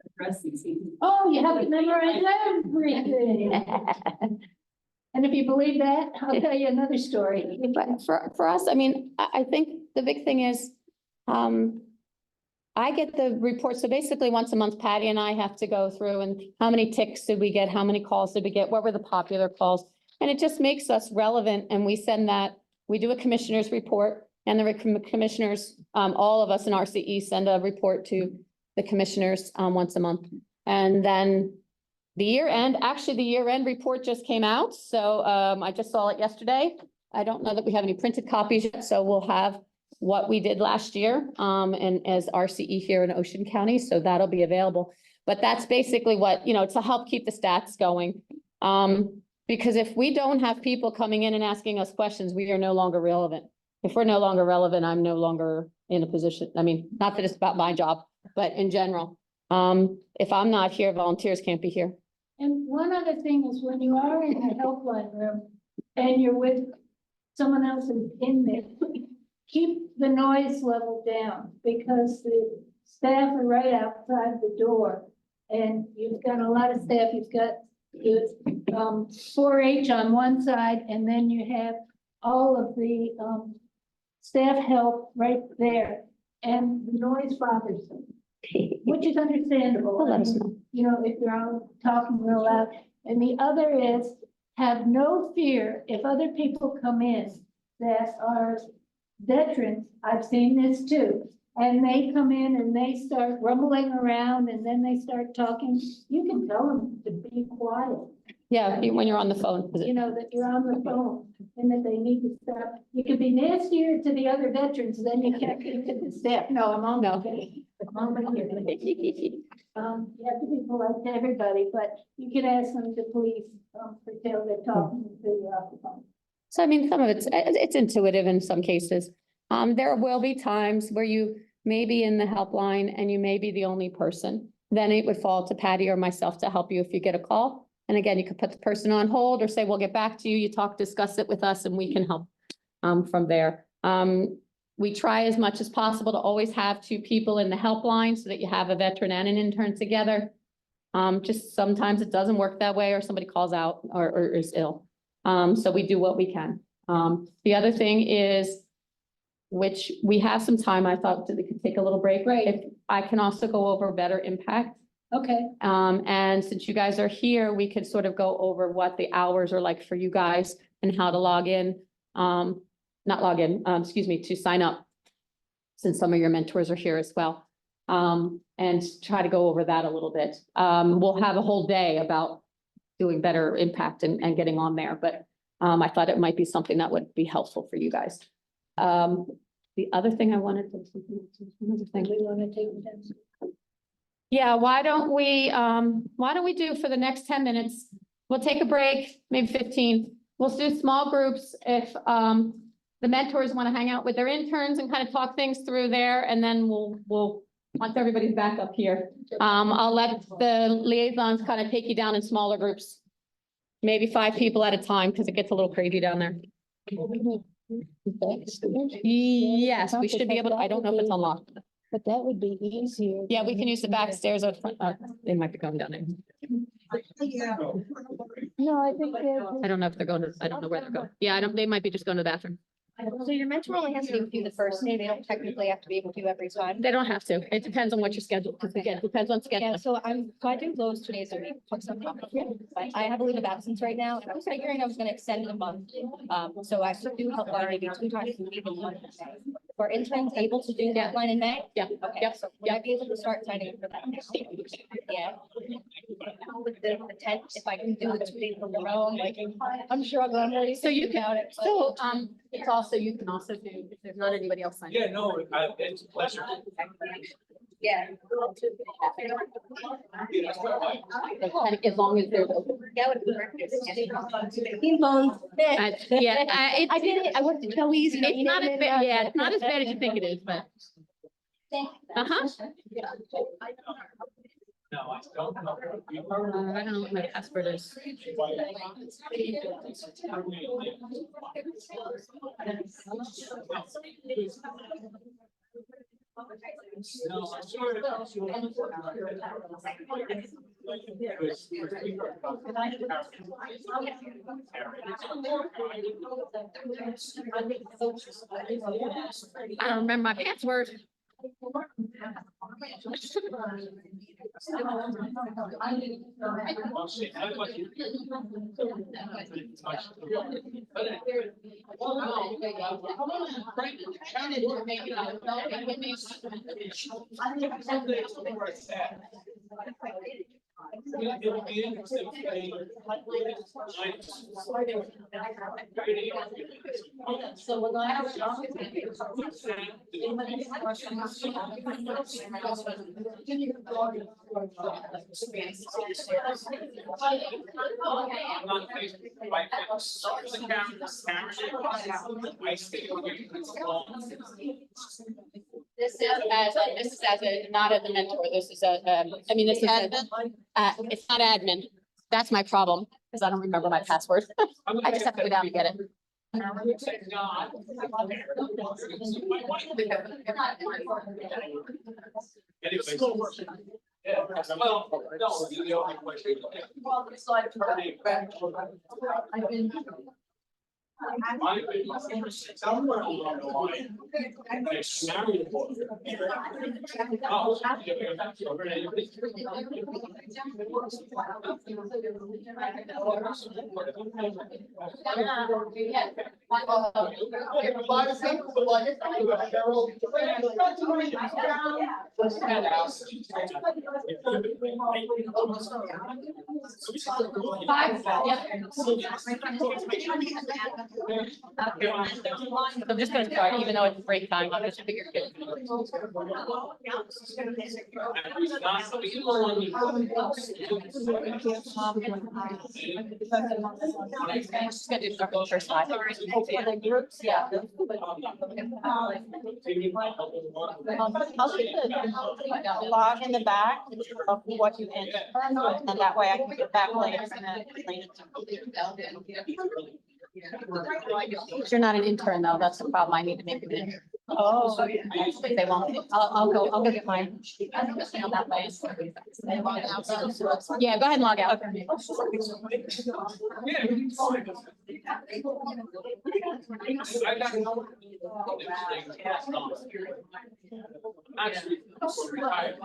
addresses. Oh, you haven't memorized everything. And if you believe that, I'll tell you another story. But for us, I mean, I think the big thing is, I get the report. So basically, once a month, Patty and I have to go through and how many ticks did we get? How many calls did we get? What were the popular calls? And it just makes us relevant. And we send that, we do a commissioner's report, and the commissioners, all of us in RCE send a report to the commissioners once a month. And then the year end report just came out. So I just saw it yesterday. I don't know that we have any printed copies yet, so we'll have what we did last year and as RCE here in Ocean County. So that'll be available. But that's basically what, you know, to help keep the stats going. Because if we don't have people coming in and asking us questions, we are no longer relevant. If we're no longer relevant, I'm no longer in a position. I mean, not that it's about my job, but in general, if I'm not here, volunteers can't be here. And one other thing is when you are in the helpline room and you're with someone else in there, keep the noise level down because the staff are right outside the door. And you've got a lot of staff, you've got 4-H on one side, and then you have all of the staff help right there. And the noise bothers them, which is understandable. Well, let us know. You know, if you're all talking real loud. And the other is, have no fear if other people come in that are veterans. I've seen this too. And they come in and they start rumbling around and then they start talking. You can tell them to be quiet. Yeah, when you're on the phone. You know, that you're on the phone and that they need to stop. You can be nastier to the other veterans than you can to the staff. No, I'm on. No. I'm on here. You have to be polite to everybody, but you can ask them to please, pretend they're talking to you off the phone. So I mean, some of it's intuitive in some cases. There will be times where you may be in the helpline and you may be the only person. Then it would fall to Patty or myself to help you if you get a call. And again, you could put the person on hold or say, we'll get back to you. You discuss it with us and we can help from there. We try as much as possible to always have 2 people in the helpline so that you have a veteran and an intern together. Just sometimes it doesn't work that way or somebody calls out or is ill. So we do what we can. The other thing is, which we have some time, I thought that we could take a little break. Right. If I can also go over better impact. Okay. And since you guys are here, we could sort of go over what the hours are like for you guys and how to log in. To sign up. Since some of your mentors are here as well. And try to go over that a little bit. We'll have a whole day about doing better impact and getting on there, but I thought it might be something that would be helpful for you guys. The other thing I wanted to. We want to take them. Yeah, why don't we do for the next 10 minutes? We'll take a break, maybe 15. We'll do small groups if the mentors want to hang out with their interns and kind of talk things through there, and then we'll once everybody's back up here. I'll let the liaisons kind of take you down in smaller groups. Maybe 5 people at a time, because it gets a little crazy down there. Yes, we should be able to, I don't know if it's unlocked. But that would be easier. Yeah, we can use the back stairs or front, they might be going down there. No, I think I don't know if they're going to, I don't know where they're going. Yeah, they might be just going to the bathroom. So your mentor only has to be with you the first day. They don't technically have to be with you every time. They don't have to. It depends on what your schedule, because again, it depends on Yeah, schedule. so I do those 2 days a week. For some but I have a leave of absence right now, and I was figuring I was gonna extend it a month. So I should do Helpline maybe 2 times a week in one day. Are interns able to do Helpline in May? Yeah. Okay, Yep. so would I be able to start signing up for that? Yeah. With the tenth, if I can do the 2 days on their own, like, I'm struggling, I'm really So you thinking about it. but- So, it's also, you can also do, if there's not anybody else signing. Yeah, no, it's a pleasure. Yeah. As long as there's. That would be Ping pong. Yeah, I did it, I went to Joey's. you know, It's you not name as it, bad, yeah, it's not as bad as you think it is, but. Uh-huh. No, I don't know. I don't know what my password is. I don't remember my password. This is as a, not as a mentor, this is a, I mean, this is, it's not admin. That's my problem, because I don't remember my password. I just have to go down and get it. Yeah, well, no, the only question. Somewhere along the line. I married a boy. Oh, I'm just gonna start, even though it's break time, I'll just figure it out. Just gonna do the first slide. Groups, yeah. I'll keep the log in the back of what you entered, and that way I can get back later. You're not an intern though, that's the problem, I need to make it in. Oh. They won't, I'll go get mine. That way. Yeah, go ahead and log out. Actually, retired.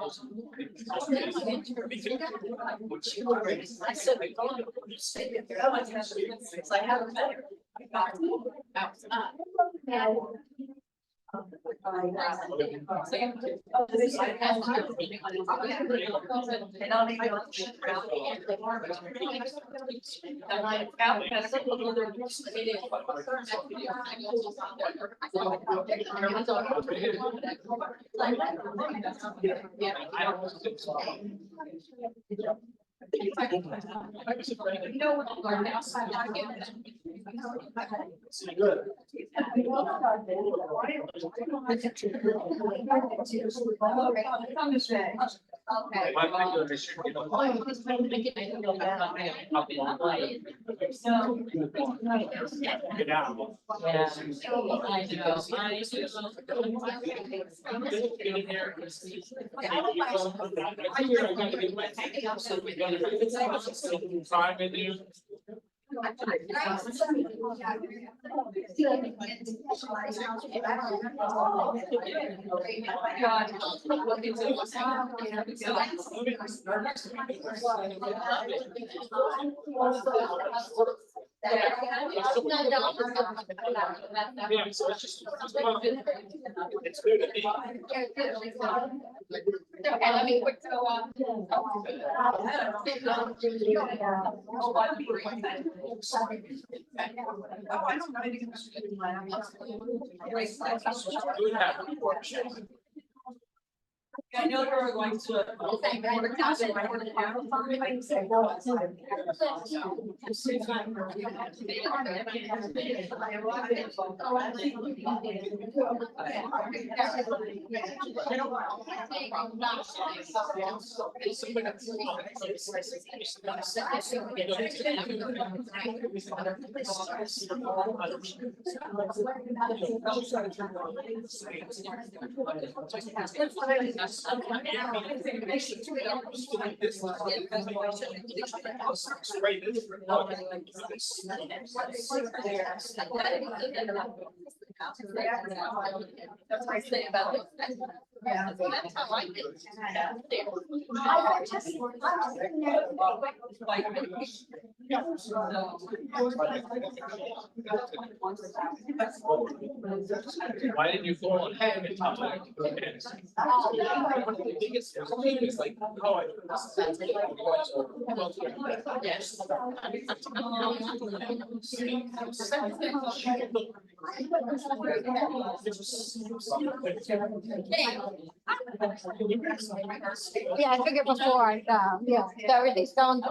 Okay, let me quick go I know we're going to. That's what I say about it. Yeah. That's how I feel. Why didn't you fall ahead and top it? It's like, oh, Yes. Yeah, I figured before, yeah, so everything's going.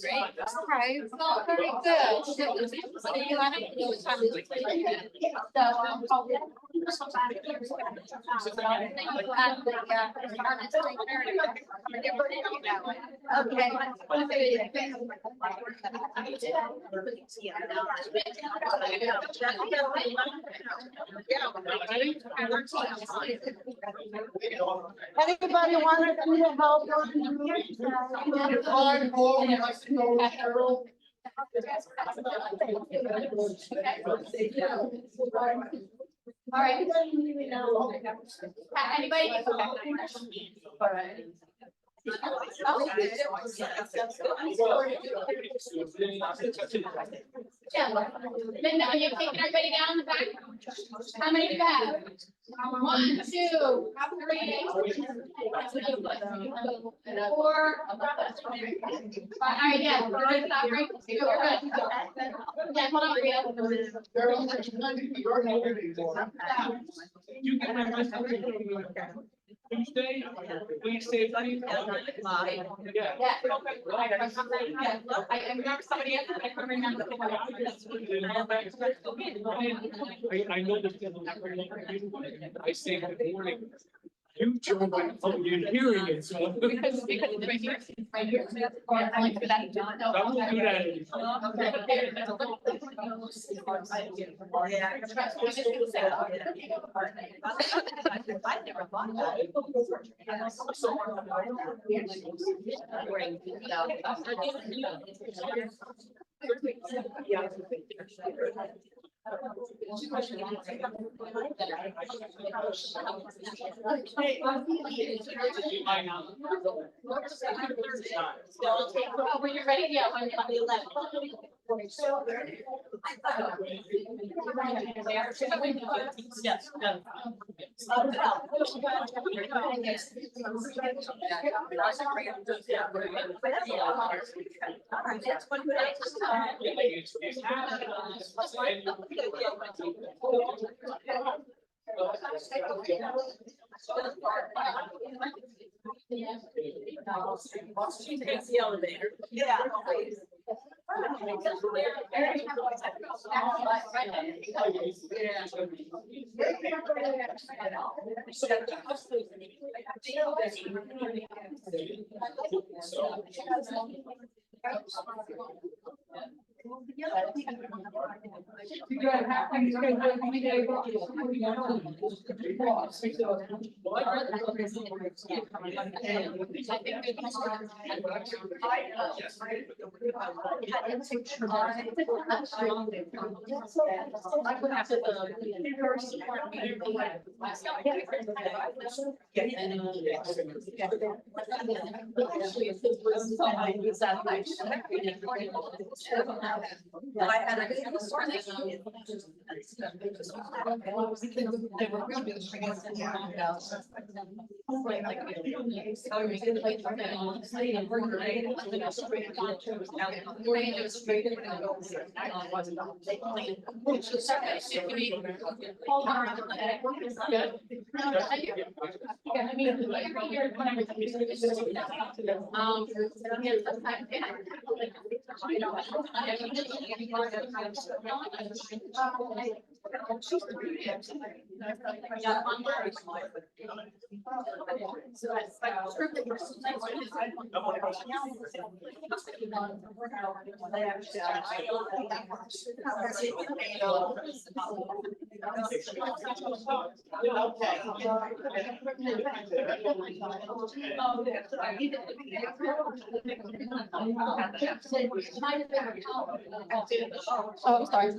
Great, all right, well, very good. So, you want to do some. Anybody want to help? All right. Anybody? Yeah. Linda, are you taking everybody down the back? How many do you have? 1, 2, 3, 4. All right, yeah. We're stop right. You're good. Yeah, hold on, Rhea. You get my message. Tuesday, please say something. Yeah. Yeah. I remember somebody else, I can't remember. I know this. I say good morning. You joined my phone, you're hearing it, so. Because it's right here, it's right here. Yeah, I like that. Don't do Oh, when you're ready, yeah, when you're ready. Yes. She takes the elevator. Yeah. Well, I had a. Oh, I'm sorry.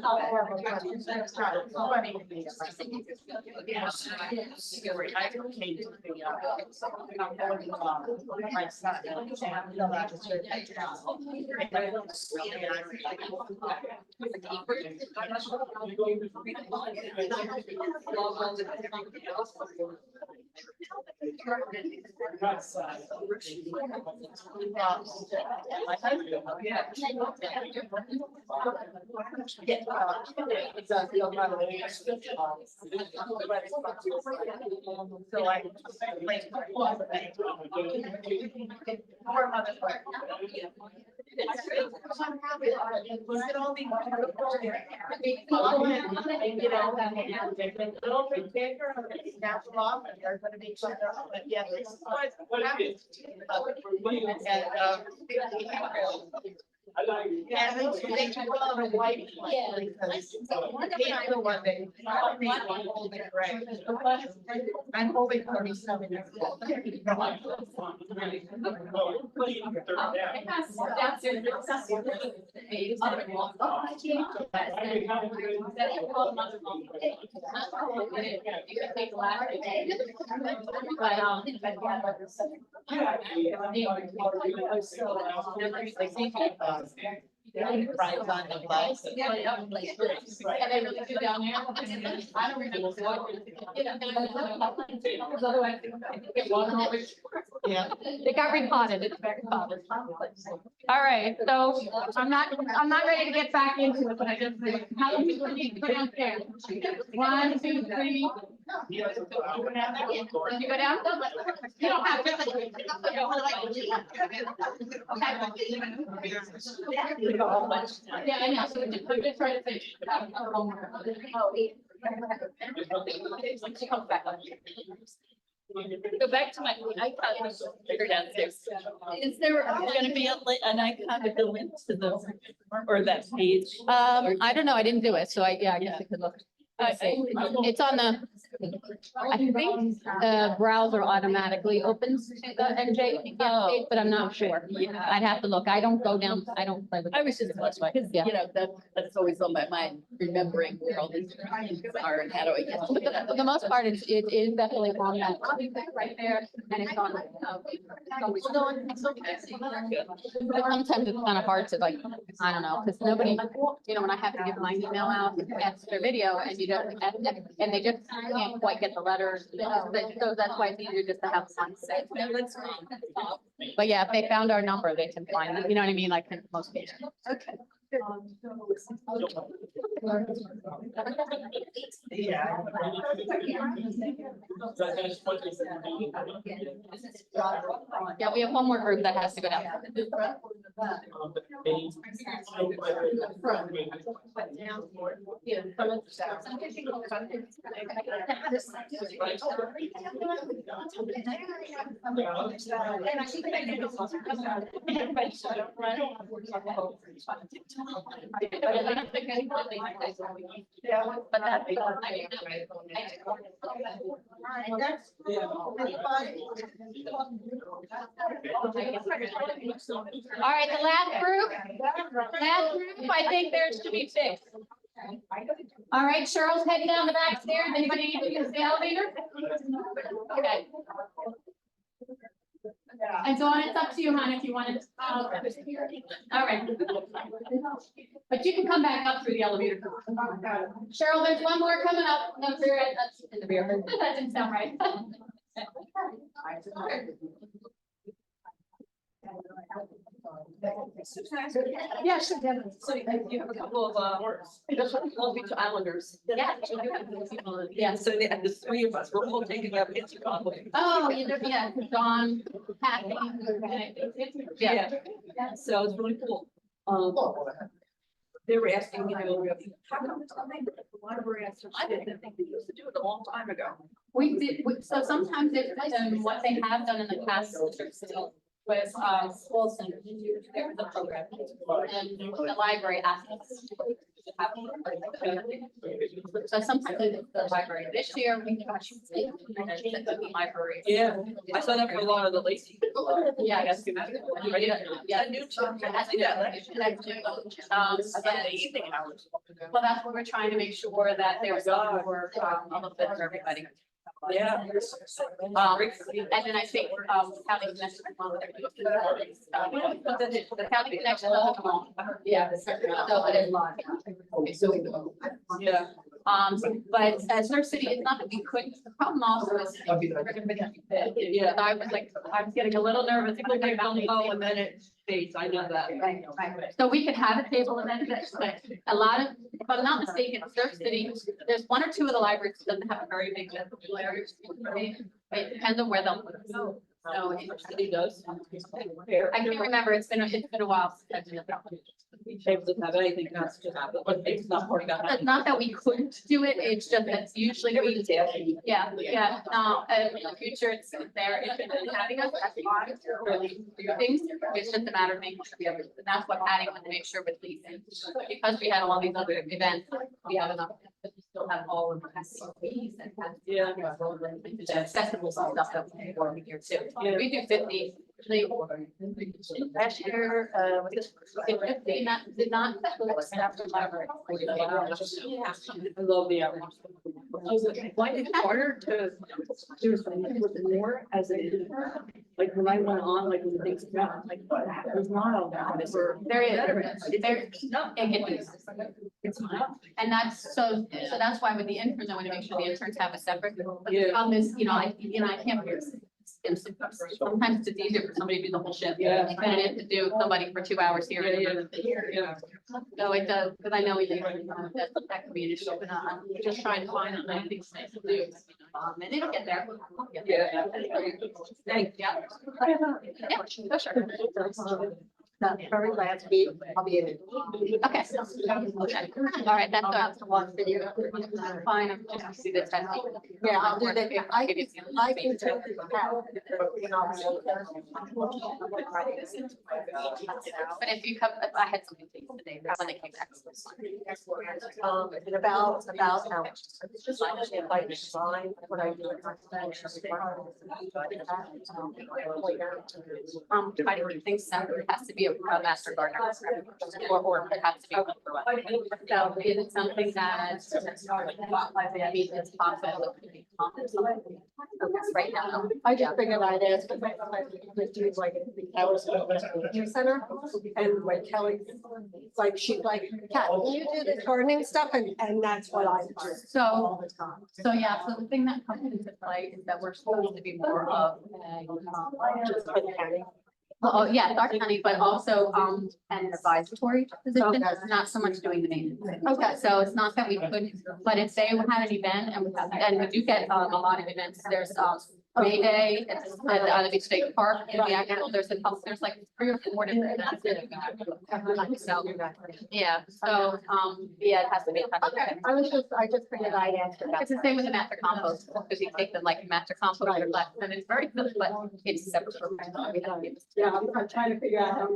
I'm holding 37. Rides on the bus. And they really do down there. I don't remember. Yeah. It got repotted, it's very potted. All right, so I'm not ready to get back into it, but I just, how many people need to go downstairs? 1, 2, 3. You go down? You don't have to. Yeah, I know, so we're just trying to finish. Go back to my icon, figure downstairs. Is there gonna be an icon to go into the, or that page? I don't know, I didn't do it, so I guess I could look. It's on the, I think the browser automatically opens to the NJ page, but I'm not sure. I'd have to look. I don't go down, I don't play with. I was just, because, Yeah. you know, that's always on my mind, remembering where all these things are and how do I get to But them. for the most part, it is definitely on that right there, and it's on. Sometimes it's kind of hard to like, I don't know, because nobody, you know, when I have to give my email out, that's their video, and you don't, and they just can't quite get the letters. So that's why it's easier just to have one set. But yeah, if they found our number, they can find it, you know what I mean, like in most cases. Okay. Yeah, we have one more group that has to go down. But that's. All right, the last group, I think there should be 6. All right, Cheryl's heading down the back stairs. Anybody need to use the elevator? Okay. And so on, it's up to you, hon, if you want to. All right. But you can come back up through the elevator. Cheryl, there's one more coming up. No, that's in the rear. That didn't sound right. Yeah, sure. So you have a couple of, Long Beach Islanders. Yeah. Yeah, so the three of us, we're all taking up into Conway. Oh, yeah, Dawn, Kathy. Yeah. So it's really cool. They were asking, how come the library answers? I didn't think they used to do it a long time ago. We did, so sometimes what they have done in the past with, school centers, there was a program, and the library asked us. So sometimes the library, this year, we actually, the library. Yeah, I signed up for a lot of the late. Yeah, I guess. Yeah, new too. I see that. I thought the evening hours. Well, that's what we're trying to make sure that there's some for, a little bit for everybody. Yeah. And then I think, county connection. The county connection. Yeah. So it is live. Okay, so. Yeah. But as Nurse City, it's not that we couldn't, the problem also is. Yeah. I was like, I was getting a little nervous. Oh, and then it fades, I know that. Right. So we could have a table event, but a lot of, if I'm not mistaken, Surf City, there's one or two of the libraries that doesn't have a very big medical area. It depends on where they'll. So City does. I can't remember, it's been a while since I've been at that. They doesn't have anything else to happen, but it's not working out. It's not that we couldn't do it, it's just that usually we, yeah, no, in the future, it's there, if it's having us, that's fine, really do things, it's just a matter of making sure we have, and that's what Patty wanted to make sure with these. Because we had all these other events, we have enough, but we still have all of the SCPs and. Yeah. Festivals and stuff that we do here too. We do 50, usually, last year, was this, 50, did not. Staff from library. Yeah, I love the outreach. Why is it harder to do something with more as it is? Like when I went on, like when things came out, like there's not a lot for. There is, no, it's not. And that's, so that's why with the interns, I want to make sure the interns have a separate. But the problem is, I can't. Sometimes it's easier for somebody to do the whole shift. Yeah. Than it is to do somebody for 2 hours here. Yeah. So it does, because I know we do, that could be an issue, but I'm just trying to find out anything to do. And it'll get there. Yeah. Thanks, yeah. Yeah, for sure. The very last week, I'll be in it. Okay. All right, that's the one for you. Fine, I'm just to see the testing. Yeah, I'll do that. I can take the But if you come, I had something today, when they came back. It's just like design, what I do. Try to keep things separate, it has to be a master gardener. Or it has to be. So is it something that? It's possible. Right now. I just figured I'd ask, if I do like the hours of the center, and like Kelly, like, she's like, Kat, can you do this gardening stuff? And that's what I do all the time. So yeah, so the thing that comes into play is that we're supposed to be more of Just for the county. well, yeah, Dark County, but also, an advisory position, not so much doing the maintenance. Okay, so it's not that we couldn't, but if they had an event and we do get, a lot of events, there's, May Day at the Beach State Park, in the actual, there's like 3 or 4 different events. So, yeah, so, yeah, it has to be. I just figured I'd ask about. It's the same with the master compost, because you take the like master compost or less, and it's very good, but it's separate. Yeah, I'm trying to figure out how.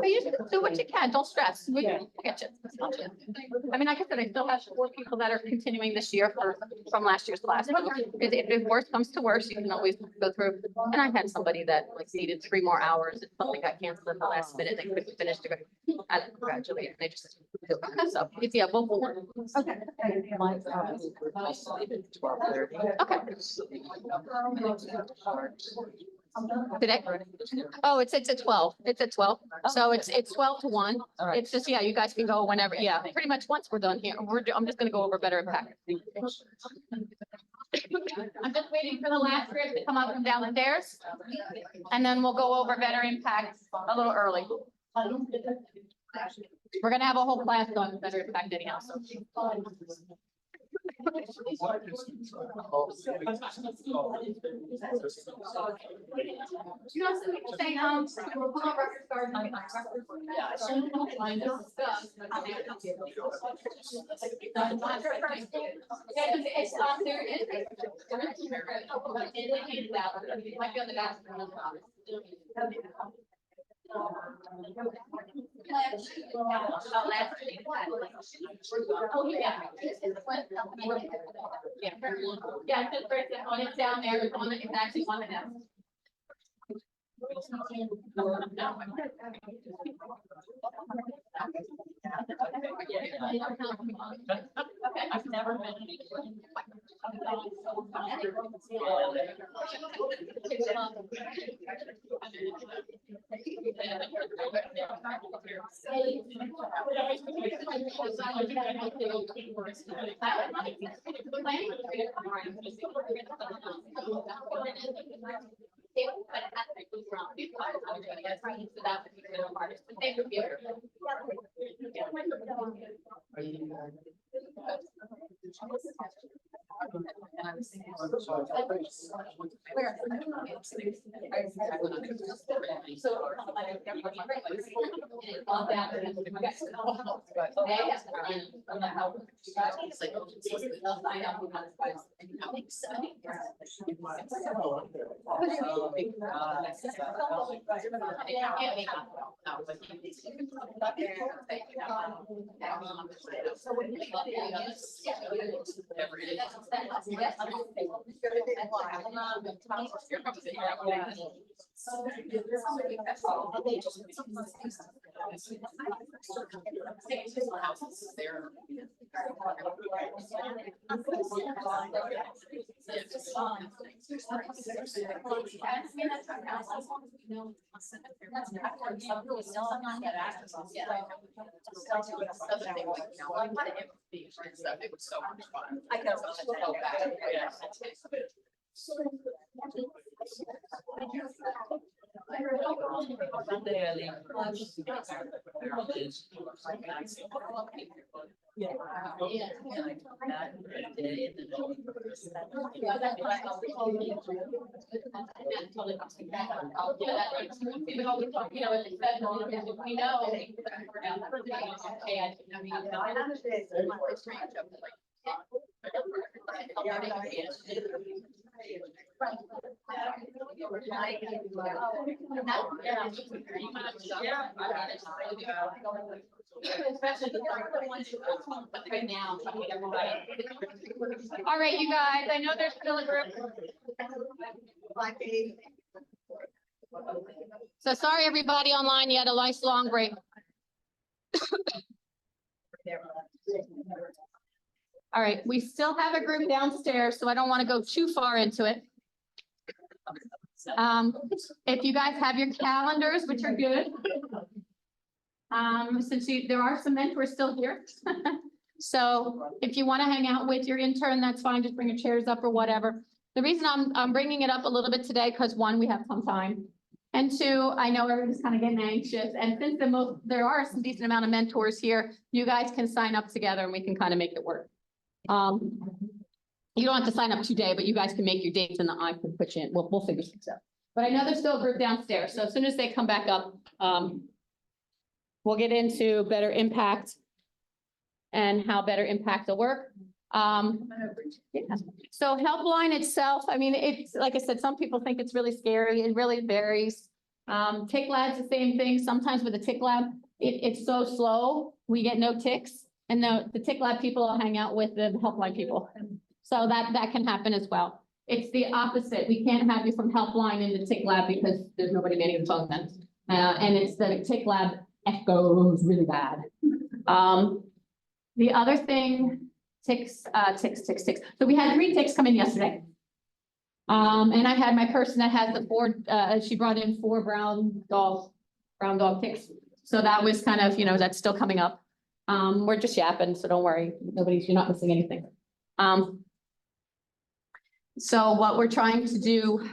But you just do what you can, don't stress, we get you. It's not you. I mean, like I said, I still have 4 people that are continuing this year from last year's class. If worse comes to worse, you can always go through, and I had somebody that like needed 3 more hours, and something got canceled at the last minute, they couldn't finish to go. I congratulate, and they just, so, it's, yeah, we'll work. Okay. Okay. Today? Oh, it's at 12. It's at 12. So it's 12 to 1. All right. It's just, yeah, you guys can go whenever. Yeah, pretty much once we're done here. I'm just gonna go over better impact. I'm just waiting for the last group to come up from downstairs. And then we'll go over better impact a little early. We're gonna have a whole class on better impact anyhow, so. Oh, yeah. Yeah, it's just right there. On it's down there, it's on it, it's actually one of them. I've never been. It was so much fun. I know. All right, you guys, I know there's still a group. So sorry, everybody online, you had a nice long break. All right, we still have a group downstairs, so I don't want to go too far into it. If you guys have your calendars, which are good. Since there are some mentors still here. So if you want to hang out with your intern, that's fine. Just bring your chairs up or whatever. The reason I'm bringing it up a little bit today, because one, we have some time. And two, I know everyone's kind of getting anxious. And since there are some decent amount of mentors here, you guys can sign up together and we can kind of make it work. You don't have to sign up today, but you guys can make your dates and I can put you in. We'll figure things out. But I know there's still a group downstairs. So as soon as they come back up, we'll get into better impact and how better impact will work. Yeah. So Helpline itself, I mean, it's like I said, some people think it's really scary. It really varies. Tick lab's the same thing. Sometimes with the tick lab, it's so slow, we get no ticks. And the tick lab people will hang out with the Helpline people. So that can happen as well. It's the opposite. We can't have you from Helpline in the tick lab because there's nobody manning the phone then. And it's the tick lab echoes really bad. The other thing, ticks. So we had 3 ticks come in yesterday. And I had my person that has the four, she brought in 4 brown dog ticks. So that was kind of, that's still coming up. We're just yapping, so don't worry. You're not missing anything. So what we're trying to do,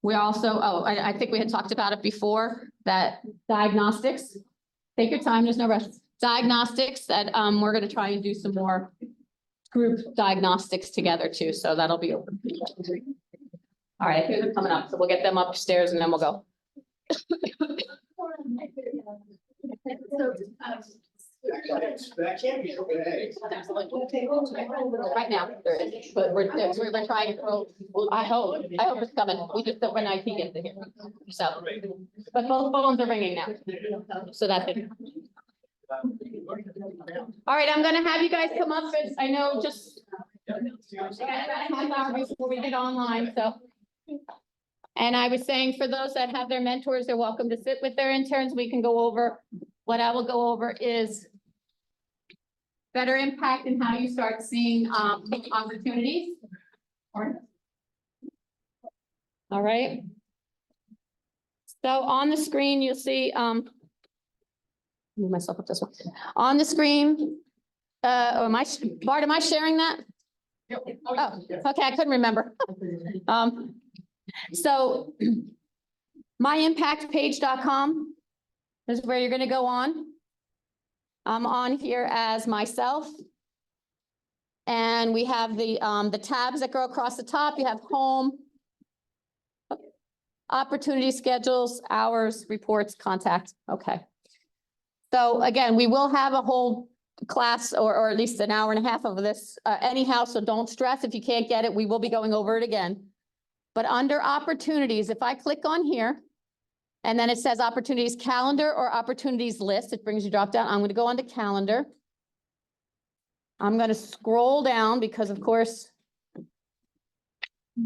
we also, I think we had talked about it before, that diagnostics, take your time, there's no rush. Diagnostics that, we're gonna try and do some more group diagnostics together too, so that'll be open. All right, here's them coming up, so we'll get them upstairs and then we'll go. That can't be okay. Right now, there is, but we're trying to, I hope it's coming. We just don't when IT gets here. So, but both phones are ringing now. So that's it. All right, I'm gonna have you guys come up, and I know just half hour before we get online, so. And I was saying, for those that have their mentors, they're welcome to sit with their interns. We can go over, what I will go over is better impact and how you start seeing opportunities. All right. So on the screen, you'll see, move myself up this one. On the screen, Bart, am I sharing that? Oh, okay, I couldn't remember. So myimpactpage.com is where you're gonna go on. I'm on here as myself. And we have the tabs that go across the top. You have home, opportunity schedules, hours, reports, contact. Okay. So again, we will have a whole class or at least an hour and a half of this anyhow, so don't stress if you can't get it. We will be going over it again. But under opportunities, if I click on here, and then it says opportunities calendar or opportunities list, it brings you drop down. I'm going to go on to calendar. I'm going to scroll down because of course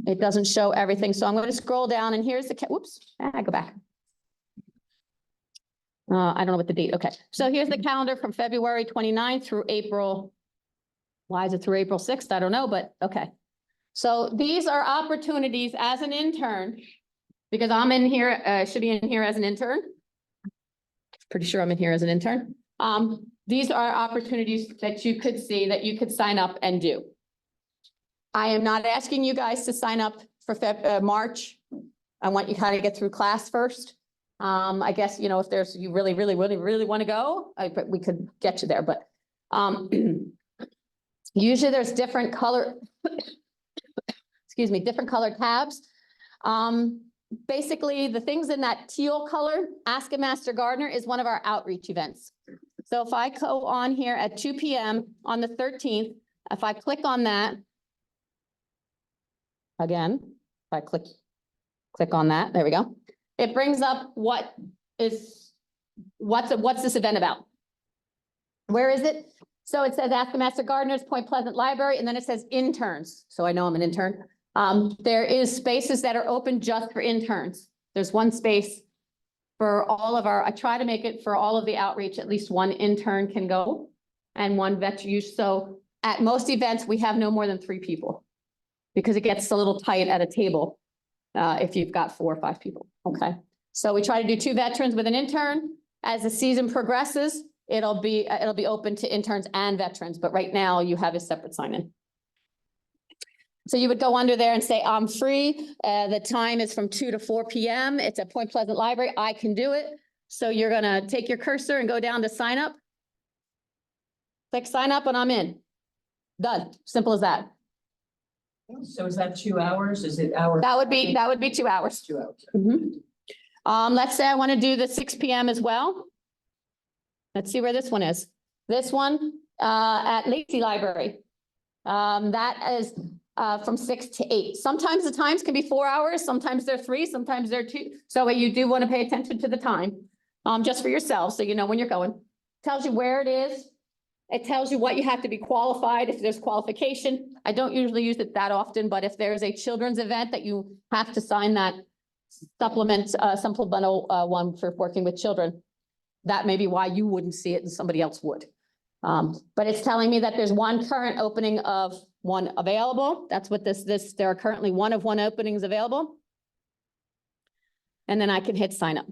it doesn't show everything. So I'm going to scroll down and here's the, whoops, I go back. I don't know what the date. Okay. So here's the calendar from February 29th through April. Why is it through April 6th? I don't know, but okay. So these are opportunities as an intern, because I'm in here, should be in here as an intern. Pretty sure I'm in here as an intern. These are opportunities that you could see that you could sign up and do. I am not asking you guys to sign up for March. I want you kind of get through class first. I guess, if there's, you really want to go, we could get you there, but usually there's different color, excuse me, different color tabs. Basically, the things in that teal color, Ask a Master Gardener is one of our outreach events. So if I go on here at 2 p.m. on the 13th, if I click on that, again, if I click on that, there we go. It brings up what's this event about? Where is it? So it says Ask the Master Gardeners, Point Pleasant Library, and then it says interns. So I know I'm an intern. There is spaces that are open just for interns. There's one space for all of I try to make it for all of the outreach, at least one intern can go and one vet use. So at most events, we have no more than 3 people because it gets a little tight at a table if you've got 4 or 5 people. Okay. So we try to do 2 veterans with an intern. As the season progresses, it'll be open to interns and veterans, but right now you have a separate sign-in. So you would go under there and say, I'm free. The time is from 2 to 4 p.m. It's at Point Pleasant Library. I can do it. So you're going to take your cursor and go down to sign up. Click sign up and I'm in. Done. Simple as that. So is that 2 hours? Is it hour? That would be 2 hours. 2 hours. Mm-hmm. Let's say I want to do the 6 p.m. as well. Let's see where this one is. This one at Lacey Library. That is from 6 to 8. Sometimes the times can be 4 hours. Sometimes they're 3, sometimes they're 2. So you do want to pay attention to the time just for yourself. So you know when you're going. Tells you where it is. It tells you what you have to be qualified if there's qualification. I don't usually use it that often, but if there's a children's event that you have to sign that supplemental one for working with children, that may be why you wouldn't see it and somebody else would. But it's telling me that there's one current opening of one available. That's what there are currently one openings available. And then I can hit sign up.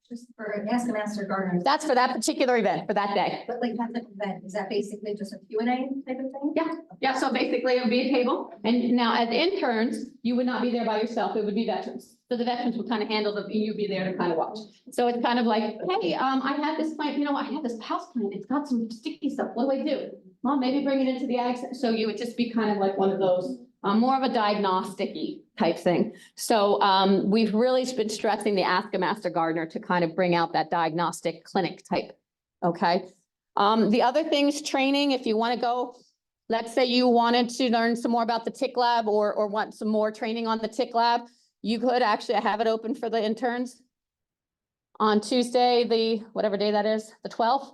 Just for Ask a Master Gardener. That's for that particular event, for that day. But like that's an event, is that basically just a Q&A type of thing? Yeah, so basically it would be a table. And now as interns, you would not be there by yourself. It would be veterans. So the veterans would kind of handle you'd be there to kind of watch. So it's kind of like, hey, I had this plant, I had this house plant. It's got some sticky stuff. What do I do? Well, maybe bring it into the ag. So you would just be kind of like one of those, more of a diagnostic-y type thing. So we've really been stressing the Ask a Master Gardener to kind of bring out that diagnostic clinic type. Okay. The other things, training, if you want to go, let's say you wanted to learn some more about the tick lab or want some more training on the tick lab, you could actually have it open for the interns on Tuesday, whatever day that is, the 12th.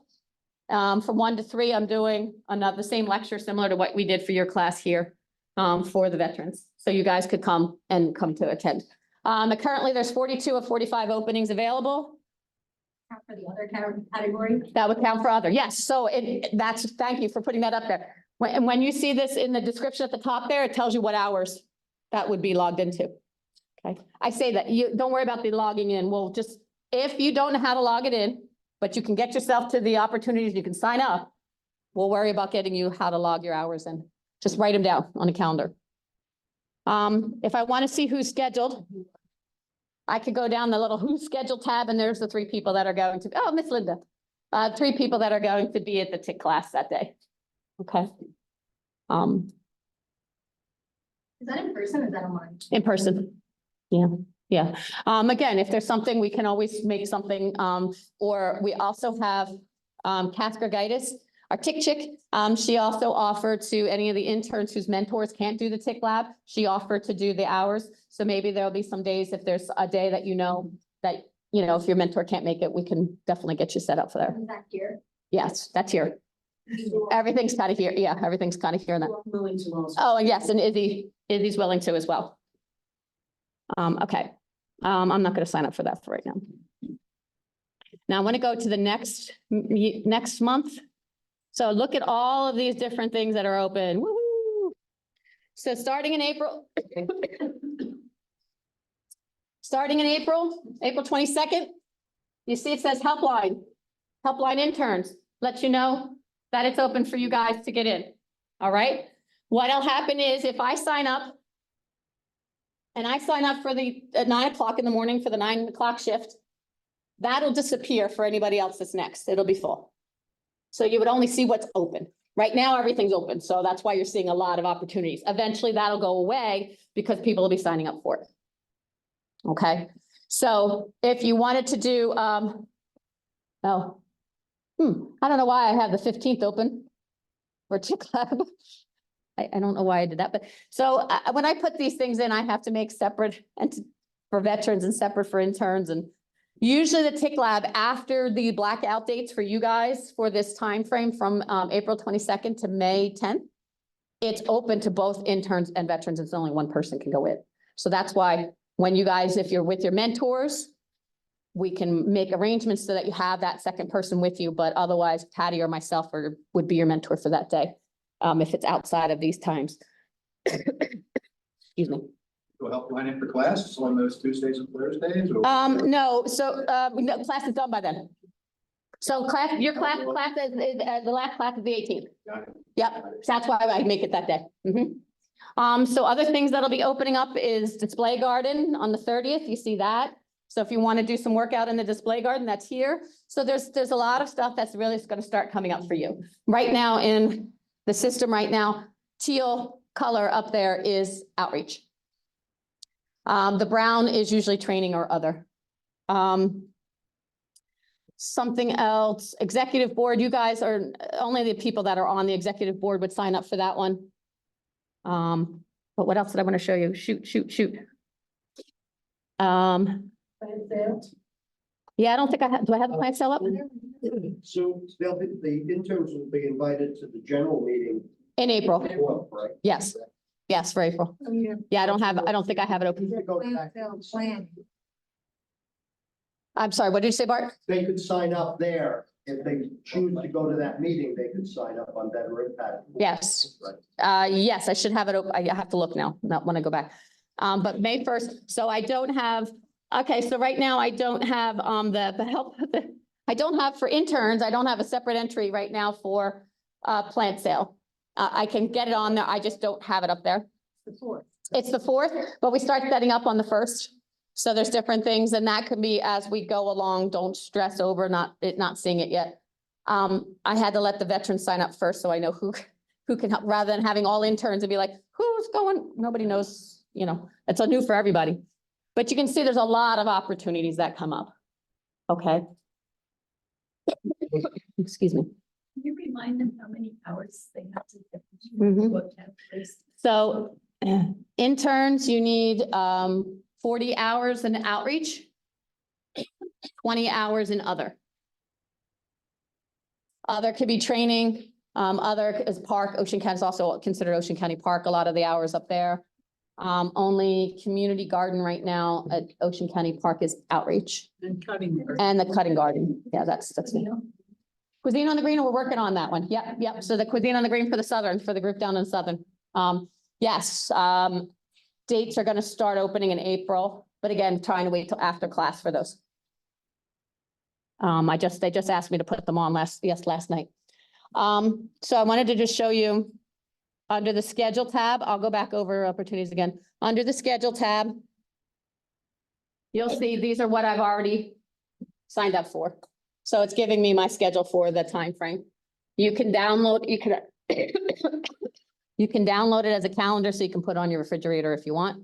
From 1 to 3, I'm doing the same lecture similar to what we did for your class here for the veterans. So you guys could come to attend. Currently there's 42 of 45 openings available. For the other category? That would count for other, yes. So thank you for putting that up there. When you see this in the description at the top there, it tells you what hours that would be logged into. Okay, I say that you don't worry about the logging in. If you don't know how to log it in, but you can get yourself to the opportunities, you can sign up. We'll worry about getting you how to log your hours in. Just write them down on a calendar. If I want to see who's scheduled, I could go down the little who's scheduled tab and there's the 3 people that are going to, Miss Linda. 3 people that are going to be at the TIC class that day. Okay. Is that in person or is that online? In person. Yeah. Again, if there's something, we can always make something, or we also have, Casper Gaitis, our tick chick. She also offered to any of the interns whose mentors can't do the tick lab. She offered to do the hours. So maybe there'll be some days, if there's a day that if your mentor can't make it, we can definitely get you set up for there. Is that here? Yes, that's here. Everything's kind of here. Yeah, everything's kind of here in that. Willing to also. Oh, and yes, and Izzy's willing to as well. Okay. I'm not going to sign up for that for right now. Now I want to go to the next month. So look at all of these different things that are open. Woo-hoo. So starting in April, April 22nd, you see it says Helpline interns, let you know that it's open for you guys to get in. All right. What'll happen is if I sign up and I sign up for at 9 o'clock in the morning for the 9 o'clock shift, that'll disappear for anybody else that's next. It'll be full. So you would only see what's open. Right now, everything's open. So that's why you're seeing a lot of opportunities. Eventually that'll go away because people will be signing up for it. Okay. So if you wanted to do, I don't know why I have the 15th open for Tick Lab. I don't know why I did that, but so when I put these things in, I have to make separate for veterans and separate for interns. And usually the Tick Lab after the blackout dates for you guys for this time frame from April 22nd to May 10th, it's open to both interns and veterans. It's only one person can go in. So that's why when you guys, if you're with your mentors, we can make arrangements so that you have that second person with you, but otherwise Patty or myself would be your mentor for that day. If it's outside of these times. Excuse me. Go Helpline in for class on those Tuesdays and Thursdays? Or? No, so no, class is done by then. So your class is the last class is the 18th. Got it. Yep, so that's why I make it that day. So other things that'll be opening up is display garden on the 30th. You see that. So if you want to do some workout in the display garden, that's here. So there's a lot of stuff that's really going to start coming up for you right now in the system right now. Teal color up there is outreach. The brown is usually training or other. Something else, executive board, you guys are only the people that are on the executive board would sign up for that one. But what else did I want to show you? Shoot. Yeah, I don't think I have, do I have the plan sale up? So the interns will be invited to the general meeting. In April. Right? Yes, for April. Yeah, I don't think I have it open. I'm sorry, what did you say, Bart? They could sign up there if they choose to go to that meeting, they could sign up on Better Impact. Yes. Right. Yes, I should have it. I have to look now, not when I go back. But May 1st, so I don't have, okay, so right now I don't have, the help, I don't have for interns, I don't have a separate entry right now for, plant sale. I can get it on there. I just don't have it up there. The fourth. It's the 4th, but we start setting up on the 1st. So there's different things and that can be as we go along. Don't stress over not seeing it yet. I had to let the veterans sign up first, so I know who can help, rather than having all interns and be like, who's going? Nobody knows, you know, it's a new for everybody. But you can see there's a lot of opportunities that come up. Okay. Excuse me. Can you remind them how many hours they have to get? Mhm. So interns, you need 40 hours in outreach, 20 hours in other. Other could be training, other is park. Ocean County is also considered Ocean County Park, a lot of the hours up there. Only community garden right now at Ocean County Park is outreach. And cutting. And the cutting garden. Yeah, that's me. Cuisine on the Green, we're working on that one. Yep. So the Cuisine on the Green for the Southern, for the group down in Southern. Yes, dates are gonna start opening in April, but again, trying to wait till after class for those. They just asked me to put them on last night. So I wanted to just show you under the schedule tab, I'll go back over opportunities again. Under the schedule tab, you'll see these are what I've already signed up for. So it's giving me my schedule for the time frame. You can download, you can download it as a calendar so you can put it on your refrigerator if you want.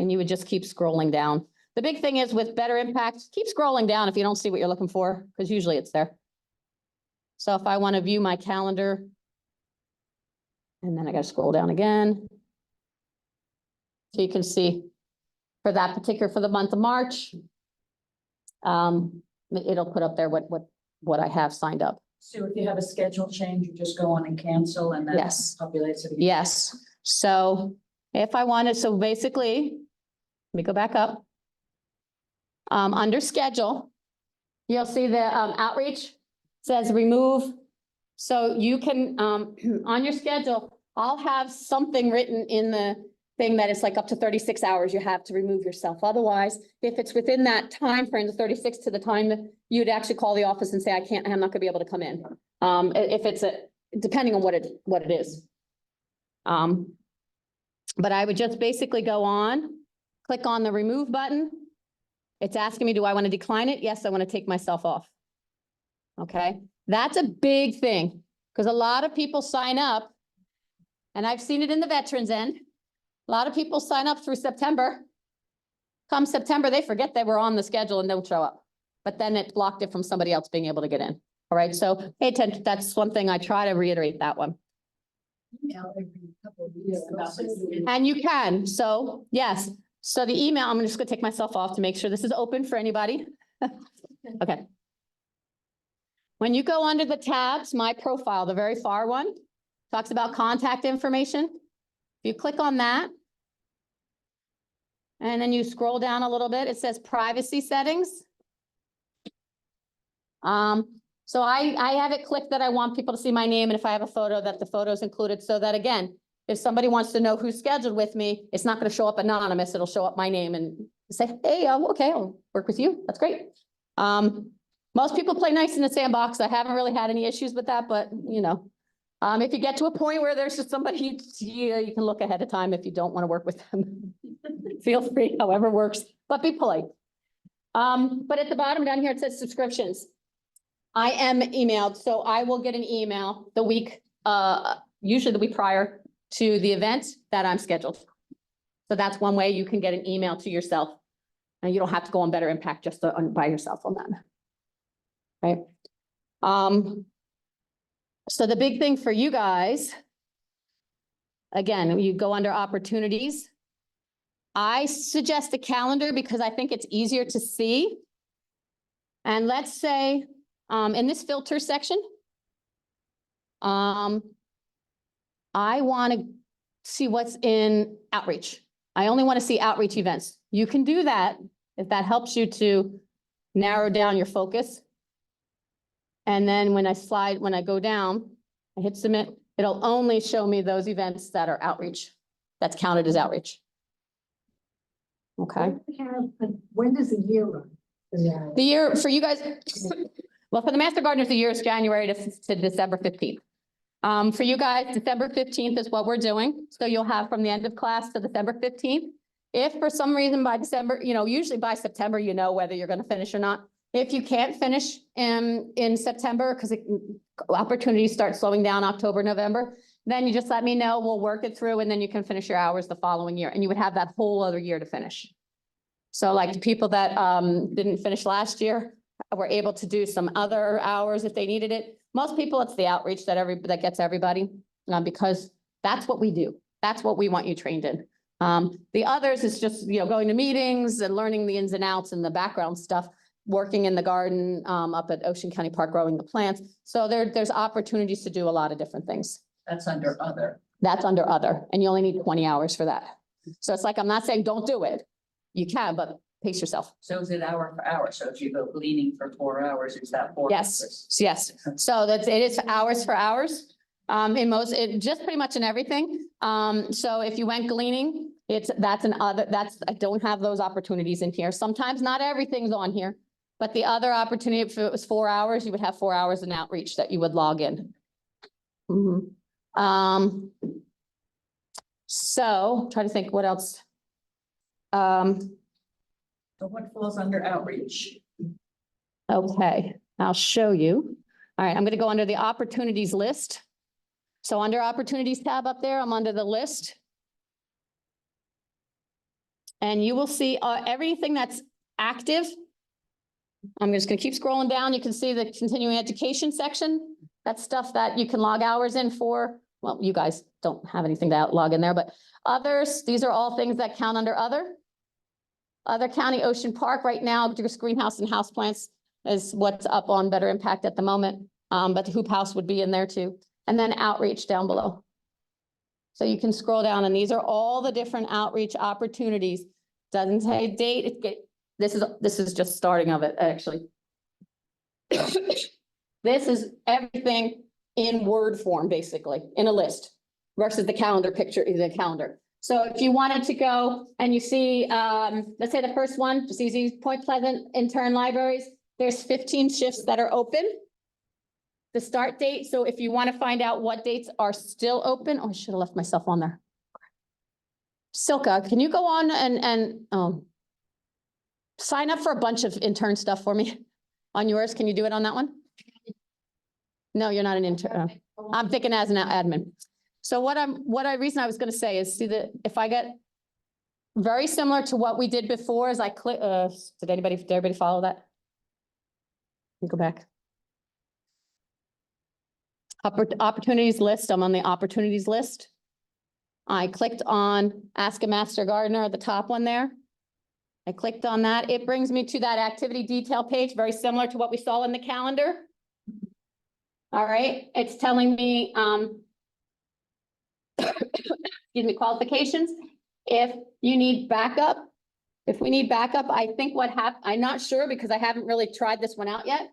And you would just keep scrolling down. The big thing is with Better Impact, keep scrolling down if you don't see what you're looking for, because usually it's there. So if I want to view my calendar, and then I got to scroll down again. So you can see for that particular, for the month of March, it'll put up there what I have signed up. So if you have a schedule change, you just go on and cancel and then Yes. populates it. Yes, so if I wanted, so basically, let me go back up. Under schedule, you'll see the outreach says remove. So you can, on your schedule, I'll have something written in the thing that it's like up to 36 hours you have to remove yourself. Otherwise, if it's within that time frame, the 36 to the time, you'd actually call the office and say, I'm not gonna be able to come in. If it's depending on what it is. But I would just basically go on, click on the remove button. It's asking me, do I want to decline it? Yes, I want to take myself off. Okay, that's a big thing because a lot of people sign up, and I've seen it in the veterans end. A lot of people sign up through September. Come September, they forget they were on the schedule and don't show up. But then it blocked it from somebody else being able to get in. All right, so pay attention. That's one thing I try to reiterate that one. And you can, so yes. So the email, I'm just gonna take myself off to make sure this is open for anybody. Okay. When you go under the tabs, my profile, the very far one, talks about contact information. If you click on that, and then you scroll down a little bit, it says privacy settings. So I have it clicked that I want people to see my name, and if I have a photo, that the photo is included, so that again, if somebody wants to know who's scheduled with me, it's not gonna show up anonymous, it'll show up my name and say, hey, okay, I'll work with you, that's great. Most people play nice in the sandbox, I haven't really had any issues with that, but you know. If you get to a point where there's just somebody, you can look ahead of time if you don't wanna work with them. Feel free, however works, but be polite. But at the bottom down here, it says subscriptions. I am emailed, so I will get an email the week, usually the week prior to the event that I'm scheduled. So that's one way you can get an email to yourself. And you don't have to go on Better Impact just by yourself on that. Right? So the big thing for you guys, again, you go under opportunities. I suggest a calendar because I think it's easier to see. And let's say, in this filter section, I want to see what's in outreach. I only want to see outreach events. You can do that if that helps you to narrow down your focus. And then when I go down, I hit submit, it'll only show me those events that are outreach. That's counted as outreach. Okay. When does the year run? The year for you guys, well, for the Master Gardeners, the year is January to December 15th. For you guys, December 15th is what we're doing. So you'll have from the end of class to December 15th. If for some reason by December, usually by September, you know whether you're going to finish or not. If you can't finish in September, because opportunities start slowing down October, November, then you just let me know, we'll work it through, and then you can finish your hours the following year, and you would have that whole other year to finish. So like the people that didn't finish last year were able to do some other hours if they needed it. Most people, it's the outreach that gets everybody, because that's what we do. That's what we want you trained in. The others is just, going to meetings and learning the ins and outs and the background stuff, working in the garden up at Ocean County Park, growing the plants. So there's opportunities to do a lot of different things. That's under other. That's under other, and you only need 20 hours for that. So it's like, I'm not saying don't do it. You can, but pace yourself. So is it hour for hour? So if you go gleaning for 4 hours, is that 4 Yes, hours? yes. So it is hours for hours. Just pretty much in everything. So if you went gleaning, I don't have those opportunities in here. Sometimes not everything's on here, but the other opportunity, if it was 4 hours, you would have 4 hours in outreach that you would log in. So try to think what else. So what falls under outreach? Okay, I'll show you. All right, I'm going to go under the opportunities list. So under opportunities tab up there, I'm under the list. And you will see everything that's active. I'm just going to keep scrolling down. You can see the continuing education section. That's stuff that you can log hours in for. Well, you guys don't have anything to log in there, but others, these are all things that count under other. Other County Ocean Park right now, just greenhouse and houseplants is what's up on Better Impact at the moment. But the hoop house would be in there too. And then outreach down below. So you can scroll down and these are all the different outreach opportunities. Doesn't say date. This is just starting of it, actually. This is everything in Word form, basically, in a list versus the calendar picture is a calendar. So if you wanted to go and you see, let's say the first one, just easy, Point Pleasant intern libraries, there's 15 shifts that are open. The start date. So if you want to find out what dates are still open, oh, I should have left myself on there. Silka, can you go on and sign up for a bunch of intern stuff for me on yours? Can you do it on that one? No, you're not an intern. I'm thinking as an admin. So reason I was going to say is see that if I get very similar to what we did before as I click, did everybody follow that? Let me go back. Opportunities list, I'm on the opportunities list. I clicked on Ask a Master Gardener at the top one there. I clicked on that. It brings me to that activity detail page, very similar to what we saw in the calendar. All right, it's telling me, excuse me, qualifications. If you need backup, if we need backup, I think I'm not sure because I haven't really tried this one out yet.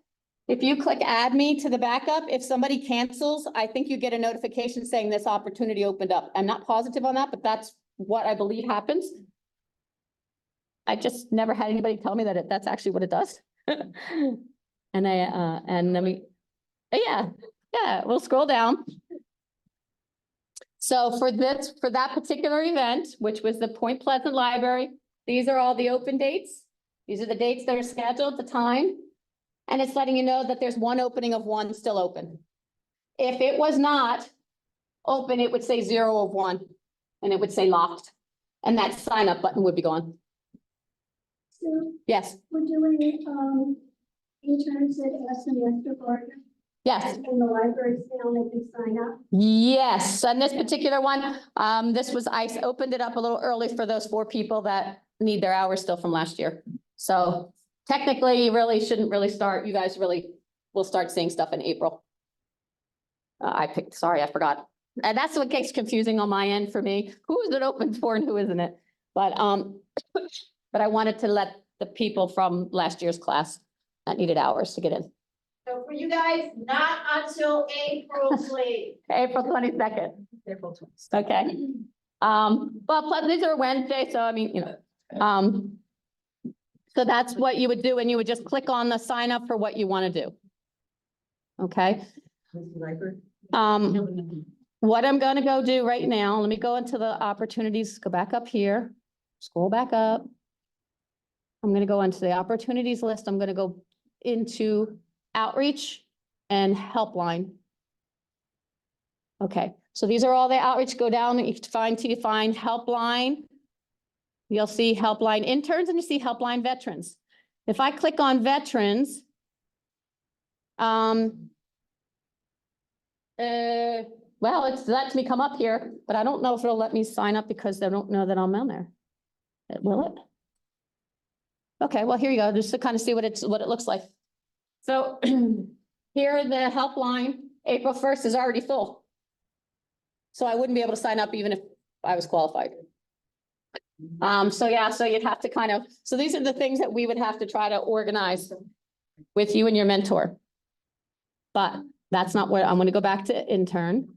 If you click add me to the backup, if somebody cancels, I think you get a notification saying this opportunity opened up. I'm not positive on that, but that's what I believe happens. I just never had anybody tell me that that's actually what it does. And then we'll scroll down. So for that particular event, which was the Point Pleasant Library, these are all the open dates. These are the dates that are scheduled, the time. And it's letting you know that there's one opening of one still open. If it was not open, it would say 0 of 1 and it would say locked. And that sign up button would be gone. So yes. We're doing interns at Master Gardener. Yes. In the libraries now, they can sign up. Yes, on this particular one, I opened it up a little early for those 4 people that need their hours still from last year. So technically, you really shouldn't really start. You guys really will start seeing stuff in April. Sorry, I forgot. And that's what gets confusing on my end for me. Who is it open for and who isn't it? But I wanted to let the people from last year's class that needed hours to get in. So for you guys, not until April, please. April 22nd. Okay. But plus these are Wednesday, so I mean, so that's what you would do, and you would just click on the sign up for what you want to do. Okay. What I'm gonna go do right now, let me go into the opportunities, go back up here, scroll back up. I'm gonna go into the opportunities list. I'm gonna go into outreach and helpline. Okay, so these are all the outreach. Go down and you find helpline. You'll see helpline interns and you see helpline veterans. If I click on veterans, well, it's lets me come up here, but I don't know if it'll let me sign up because I don't know that I'm on there. Will it? Okay, well, here you go, just to kind of see what it looks like. So here the helpline, April 1st is already full. So I wouldn't be able to sign up even if I was qualified. So yeah, so you'd have to kind of, so these are the things that we would have to try to organize with you and your mentor. But that's not where I'm going to go back to intern.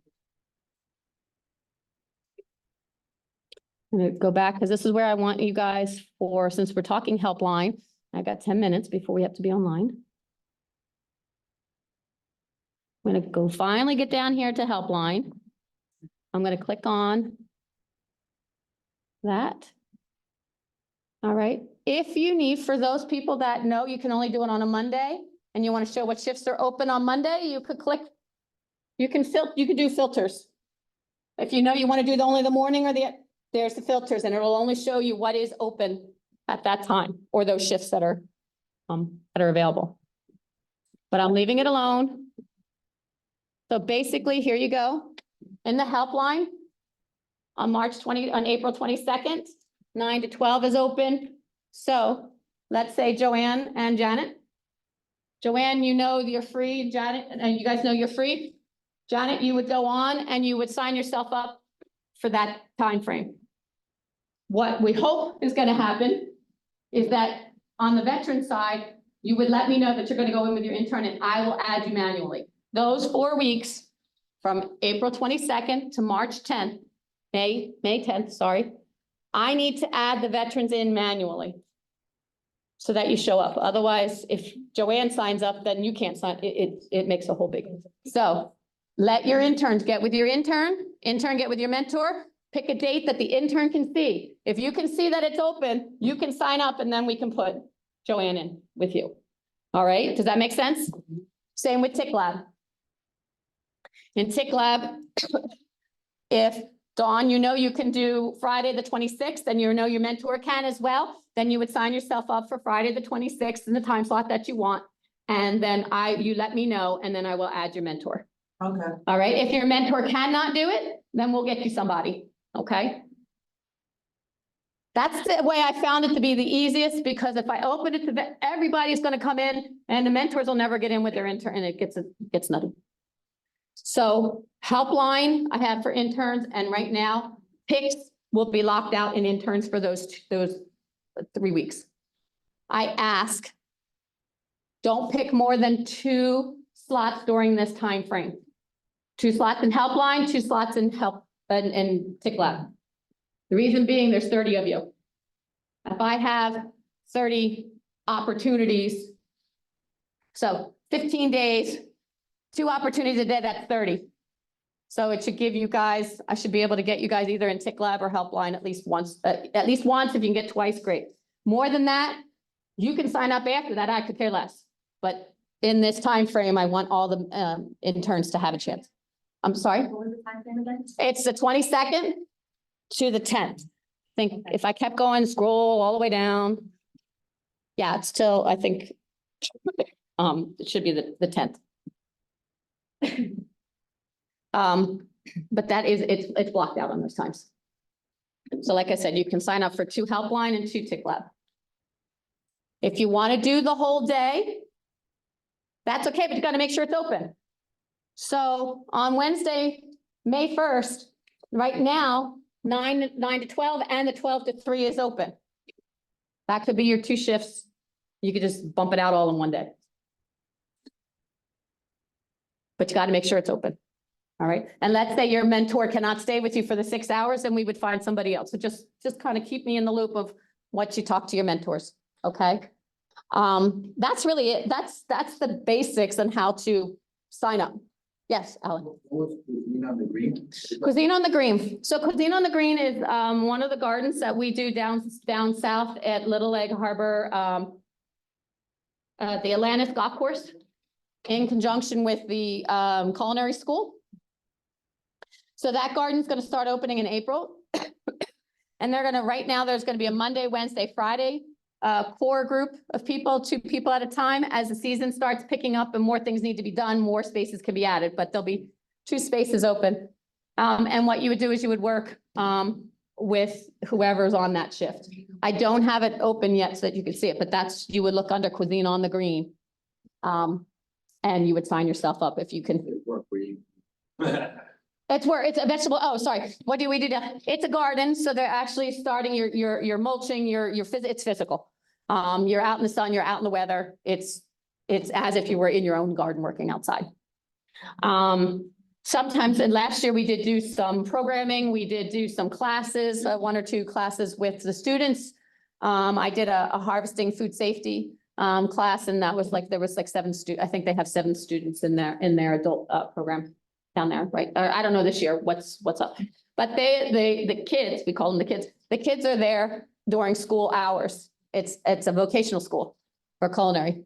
I'm going to go back because this is where I want you guys for, since we're talking helpline. I got 10 minutes before we have to be online. I'm going to go finally get down here to helpline. I'm going to click on that. All right. If you need, for those people that know you can only do it on a Monday and you want to show what shifts are open on Monday, you could click, you can do filters. If you know you want to do only the morning or there's the filters and it'll only show you what is open at that time or those shifts that are available. But I'm leaving it alone. So basically, here you go. In the helpline on April 22nd, 9 to 12 is open. So let's say Joanne and Janet. Joanne, you know you're free. Janet, and you guys know you're free. Janet, you would go on and you would sign yourself up for that time frame. What we hope is going to happen is that on the veteran side, you would let me know that you're going to go in with your intern and I will add you manually. Those 4 weeks from April 22nd to March 10th, May 10th, sorry. I need to add the veterans in manually so that you show up. Otherwise, if Joanne signs up, then you can't sign. It makes a whole big. So let your interns get with your intern get with your mentor, pick a date that the intern can see. If you can see that it's open, you can sign up and then we can put Joanne in with you. All right, does that make sense? Same with Tick Lab. In Tick Lab, if Dawn, you know you can do Friday the 26th, and you know your mentor can as well, then you would sign yourself up for Friday the 26th in the time slot that you want. And then you let me know, and then I will add your mentor. Okay. All right, if your mentor cannot do it, then we'll get you somebody, okay? That's the way I found it to be the easiest, because if I open it to everybody's gonna come in, and the mentors will never get in with their intern, and it gets nothing. So helpline I have for interns, and right now picks will be locked out in interns for those 3 weeks. I ask, don't pick more than 2 slots during this time frame. 2 slots in helpline, 2 slots in Tick Lab. The reason being there's 30 of you. If I have 30 opportunities, so 15 days, 2 opportunities a day, that's 30. So it should give you guys, I should be able to get you guys either in Tick Lab or helpline at least once. If you can get twice, great. More than that, you can sign up after that. I could care less. But in this time frame, I want all the interns to have a chance. I'm sorry? What was the time frame again? It's the 22nd to the 10th. I think if I kept going, scroll all the way down. Yeah, it's still, I think, it should be the 10th. But that is, it's blocked out on those times. So like I said, you can sign up for 2 helpline and 2 Tick Lab. If you want to do the whole day, that's okay, but you got to make sure it's open. So on Wednesday, May 1st, right now, 9 to 12 and the 12 to 3 is open. That could be your 2 shifts. You could just bump it out all in one day. but you got to make sure it's open. All right, and let's say your mentor cannot stay with you for the 6 hours, then we would find somebody else. So just kind of keep me in the loop of what you talk to your mentors, okay? That's really it. That's the basics on how to sign up. Yes, Alan. Cuisine on the Green. So Cuisine on the Green is one of the gardens that we do down south at Little Egg Harbor, the Atlantis Golf Course, in conjunction with the culinary school. So that garden's gonna start opening in April. And they're gonna, right now, there's gonna be a Monday, Wednesday, Friday core group of people, 2 people at a time. As the season starts picking up and more things need to be done, more spaces can be added, but there'll be 2 spaces open. And what you would do is you would work with whoever's on that shift. I don't have it open yet so that you can see it, but that's, you would look under Cuisine on the Green. And you would sign yourself up if you can. It's where it's a vegetable. Oh, sorry. What do we do? It's a garden. So they're actually starting your mulching, it's physical. You're out in the sun, you're out in the weather. It's as if you were in your own garden working outside. Sometimes, and last year we did do some programming. We did do some classes, 1 or 2 classes with the students. I did a harvesting food safety class, and that was like, there was like 7 I think they have 7 students in their adult program down there, right? I don't know this year what's up, but the kids, we call them the kids are there during school hours. It's a vocational school for culinary.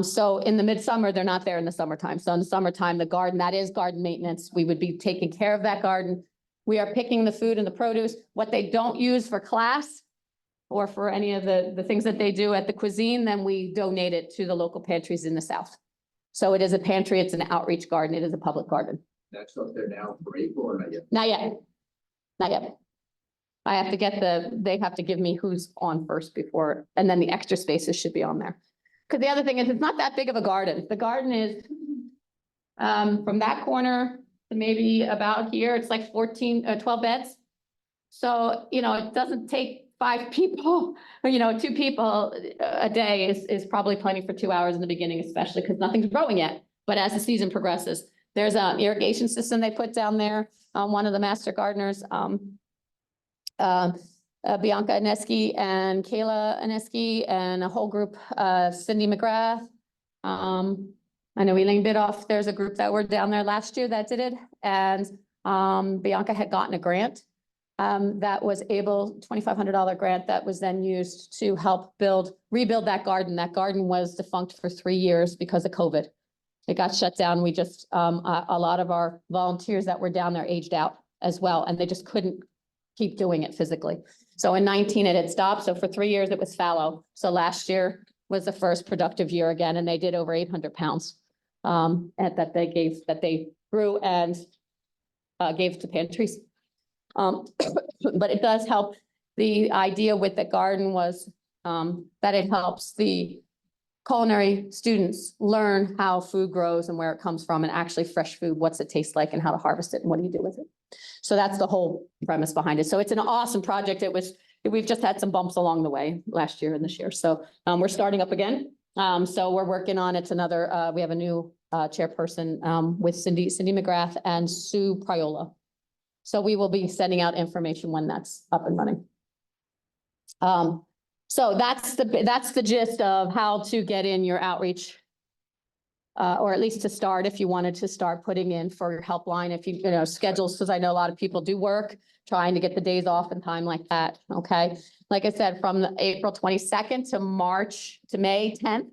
So in the midsummer, they're not there in the summertime. So in the summertime, the garden, that is garden maintenance. We would be taking care of that garden. We are picking the food and the produce. What they don't use for class or for any of the things that they do at the cuisine, then we donate it to the local pantries in the South. So it is a pantry, it's an outreach garden, it is a public garden. That's up there now for April or not yet? Not yet. Not yet. I have to get they have to give me who's on first before, and then the extra spaces should be on there. Because the other thing is, it's not that big of a garden. The garden is from that corner to maybe about here, it's like 12 beds. So, it doesn't take 5 people, or, 2 people a day is probably plenty for 2 hours in the beginning, especially because nothing's growing yet. But as the season progresses, there's an irrigation system they put down there. One of the master gardeners, Bianca Aneski and Kayla Aneski, and a whole group, Cindy McGrath. I know Elaine Bidoff, there's a group that were down there last year that did it. And Bianca had gotten a grant that was $2,500 grant that was then used to help rebuild that garden. That garden was defunct for 3 years because of COVID. It got shut down. We just, a lot of our volunteers that were down there aged out as well, and they just couldn't keep doing it physically. So in 19, it had stopped. So for 3 years, it was fallow. So last year was the first productive year again, and they did over 800 pounds that they grew and gave to pantries. But it does help. The idea with the garden was that it helps the culinary students learn how food grows and where it comes from, and actually fresh food, what's it taste like and how to harvest it and what do you do with it. So that's the whole premise behind it. So it's an awesome project. We've just had some bumps along the way last year and this year. So we're starting up again. So we're working on, it's another, we have a new chairperson with Cindy McGrath and Sue Priola. So we will be sending out information when that's up and running. So that's the gist of how to get in your outreach. Or at least to start, if you wanted to start putting in for your helpline, if you schedules, because I know a lot of people do work, trying to get the days off and time like that, okay? Like I said, from the April 22nd to May 10th,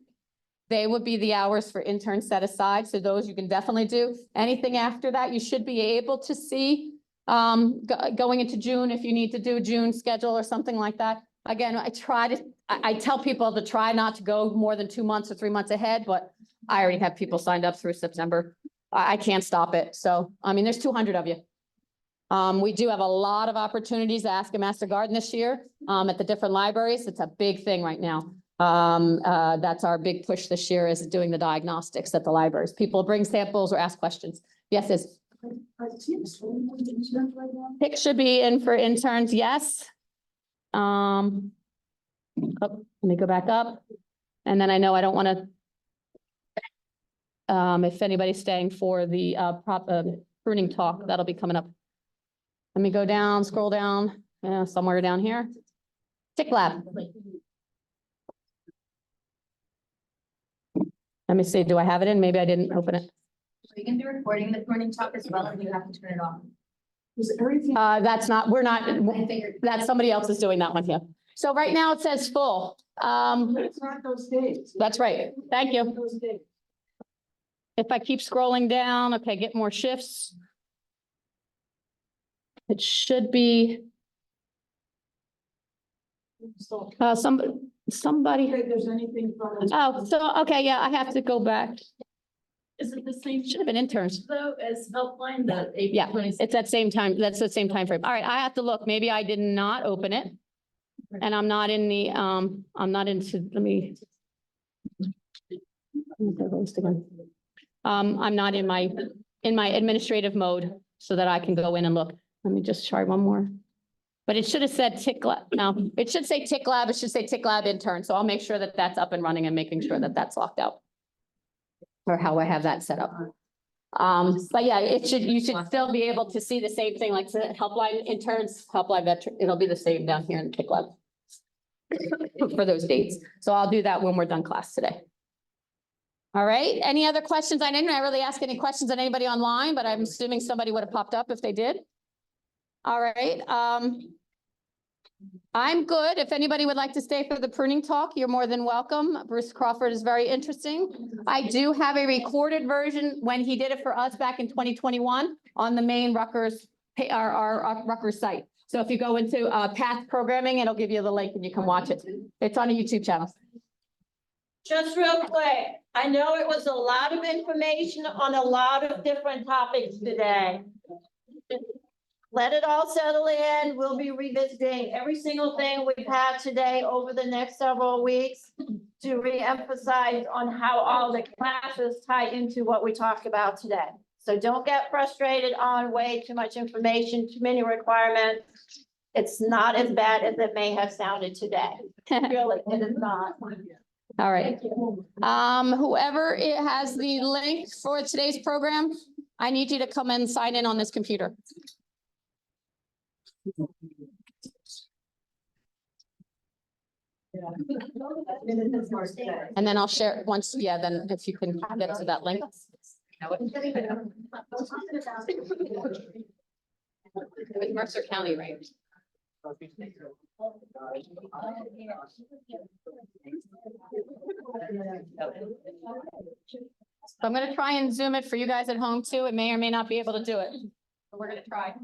they would be the hours for interns set aside. So those you can definitely do. Anything after that, you should be able to see going into June, if you need to do a June schedule or something like that. Again, I tell people to try not to go more than 2 months or 3 months ahead, but I already have people signed up through September. I can't stop it. So, I mean, there's 200 of you. We do have a lot of opportunities to Ask a Master Garden this year at the different libraries. It's a big thing right now. That's our big push this year, is doing the diagnostics at the libraries. People bring samples or ask questions. Yes, Pick should be in for interns, yes. Oh, let me go back up. And then I know I don't want to. if anybody's staying for the, pruning talk, that'll be coming up. Let me go down, scroll down, somewhere down here. Tick Lab. Let me see, do I have it in? Maybe I didn't open it. We can be recording the pruning talk as well, and you have to turn it off. That's not, we're not, I figured. that's somebody else is doing that one here. So right now it says full. It's not those days. That's right. Thank you. Those days. If I keep scrolling down, okay, get more shifts. It should be, somebody, If there's anything from. oh, so, okay, yeah, I have to go back. Is it the same? Should have been interns. Though, as Helpline, the April Yeah, 26th? it's that same time, that's the same time frame. All right, I have to look. Maybe I did not open it. And I'm not in the, I'm not into, let me. I'm not in my administrative mode so that I can go in and look. Let me just try one more. But it should have said Tick Lab. No, it should say Tick Lab. It should say Tick Lab intern. So I'll make sure that that's up and running and making sure that that's locked out. Or how I have that set up. But yeah, you should still be able to see the same thing, like the Helpline interns, Helpline veteran, it'll be the same down here in Tick Lab. For those dates. So I'll do that when we're done class today. All right, any other questions? I didn't really ask any questions on anybody online, but I'm assuming somebody would have popped up if they did. All right, I'm good. If anybody would like to stay for the pruning talk, you're more than welcome. Bruce Crawford is very interesting. I do have a recorded version when he did it for us back in 2021 on the main Rutgers, our Rutgers site. So if you go into path programming, it'll give you the link and you can watch it. It's on a YouTube channel. Just real quick, I know it was a lot of information on a lot of different topics today. Let it all settle in. We'll be revisiting every single thing we've had today over the next several weeks to reemphasize on how all the classes tie into what we talked about today. So don't get frustrated on way too much information, too many requirements. It's not as bad as it may have sounded today. Really, it is not. All right. Whoever has the link for today's program, I need you to come and sign in on this computer. And then I'll share it once, yeah, then if you can get to that link. It was Mercer County, right? So I'm gonna try and zoom it for you guys at home too. It may or may not be able to do it. But we're gonna try.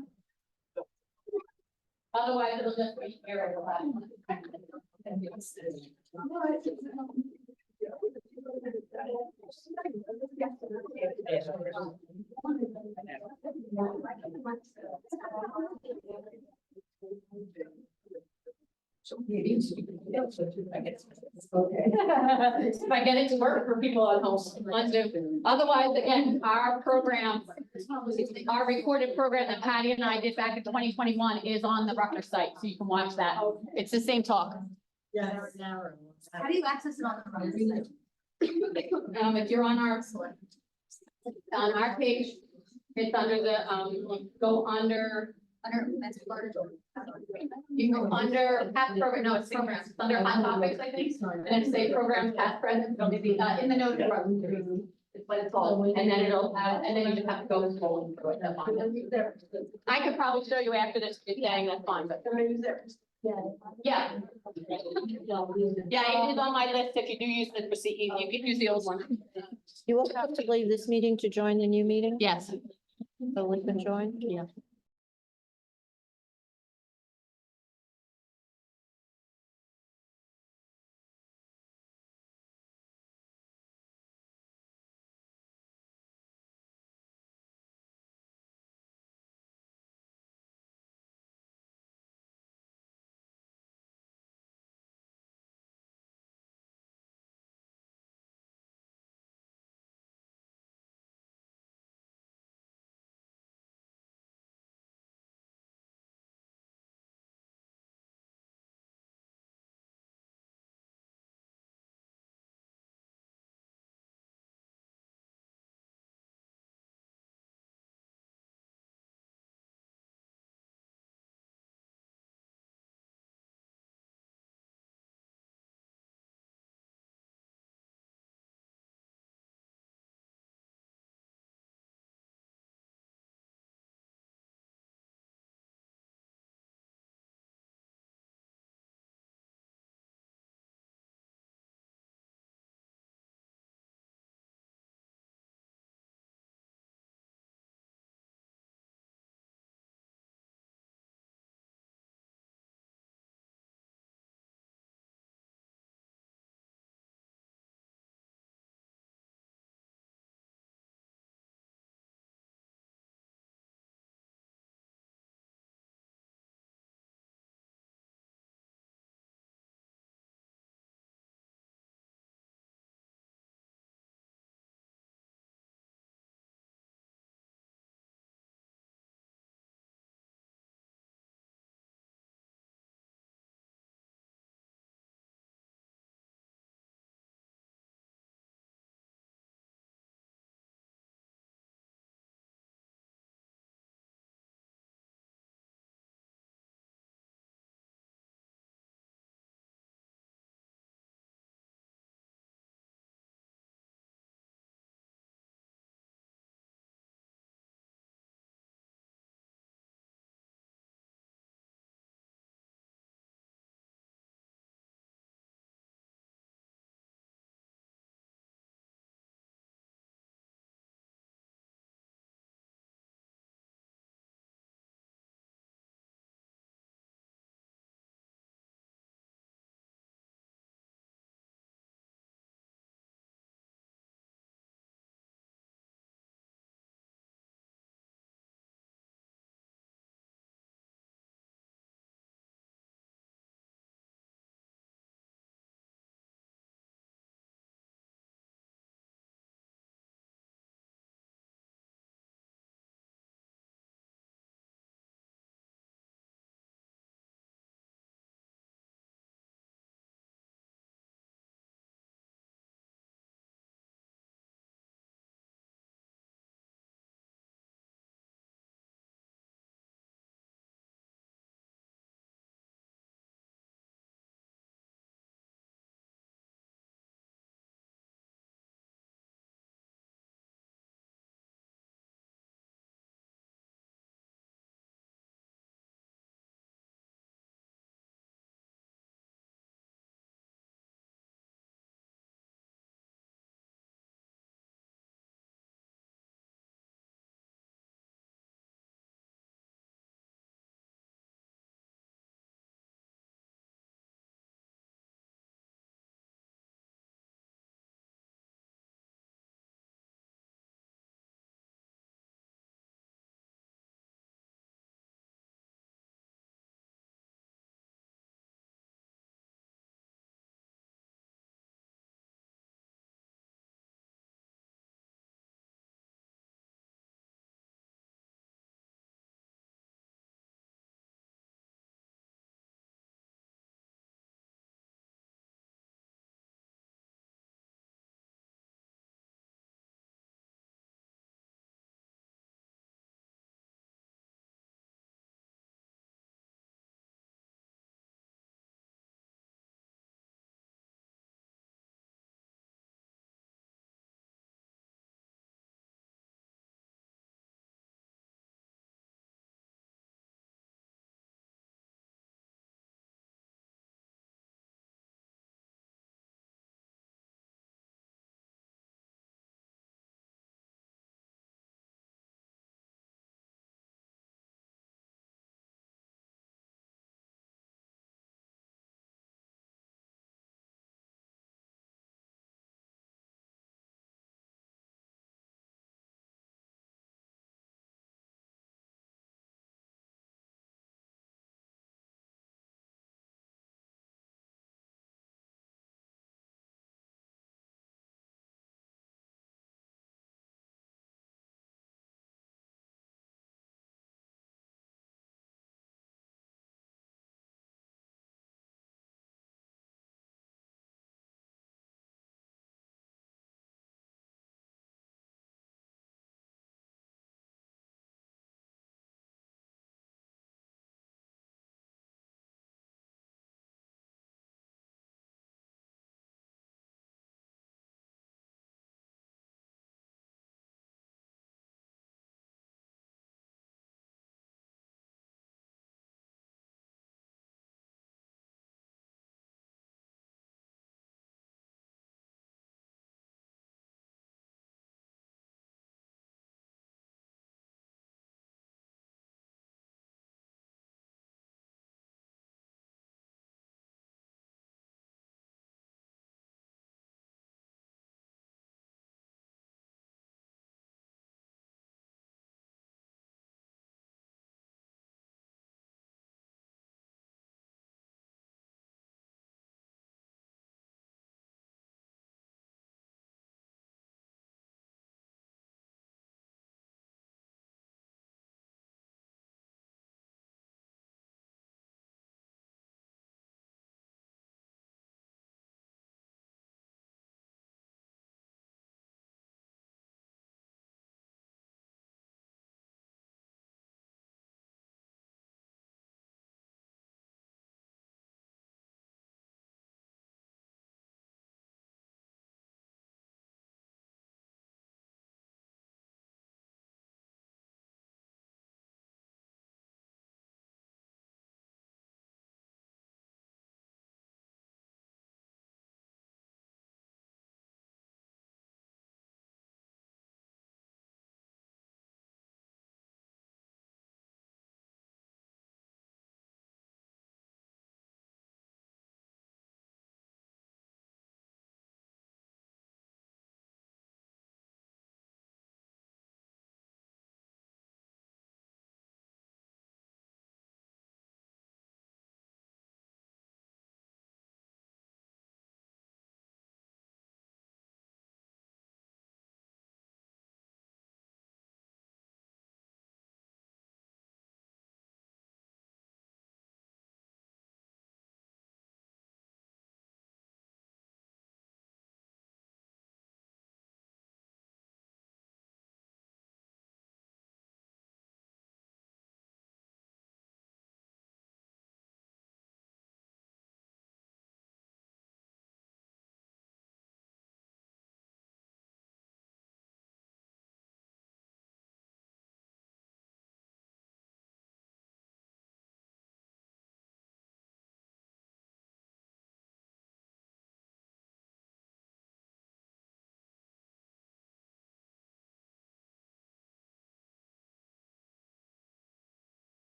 Otherwise, it'll just be here. If I get it to work for people at home, let's do. Otherwise, again, our program, our recorded program that Patty and I did back in 2021 is on the Rutgers site, so you can watch that. It's the same talk. How do you access it on the front? If you're on our page, it's under the, go under. You go under past program, no, it's programs, it's under hot topics, I think, and say programs past present, it'll be in the notes. It's what it's called, and then it'll, and then you just have to go and scroll through it. That's fine. I could probably show you after this, saying that's fine, but. Yeah. Yeah, it is on my list. If you do use the receipt, you can use the old one. You will have to leave this meeting to join the new meeting? Yes. So we can join? Yeah.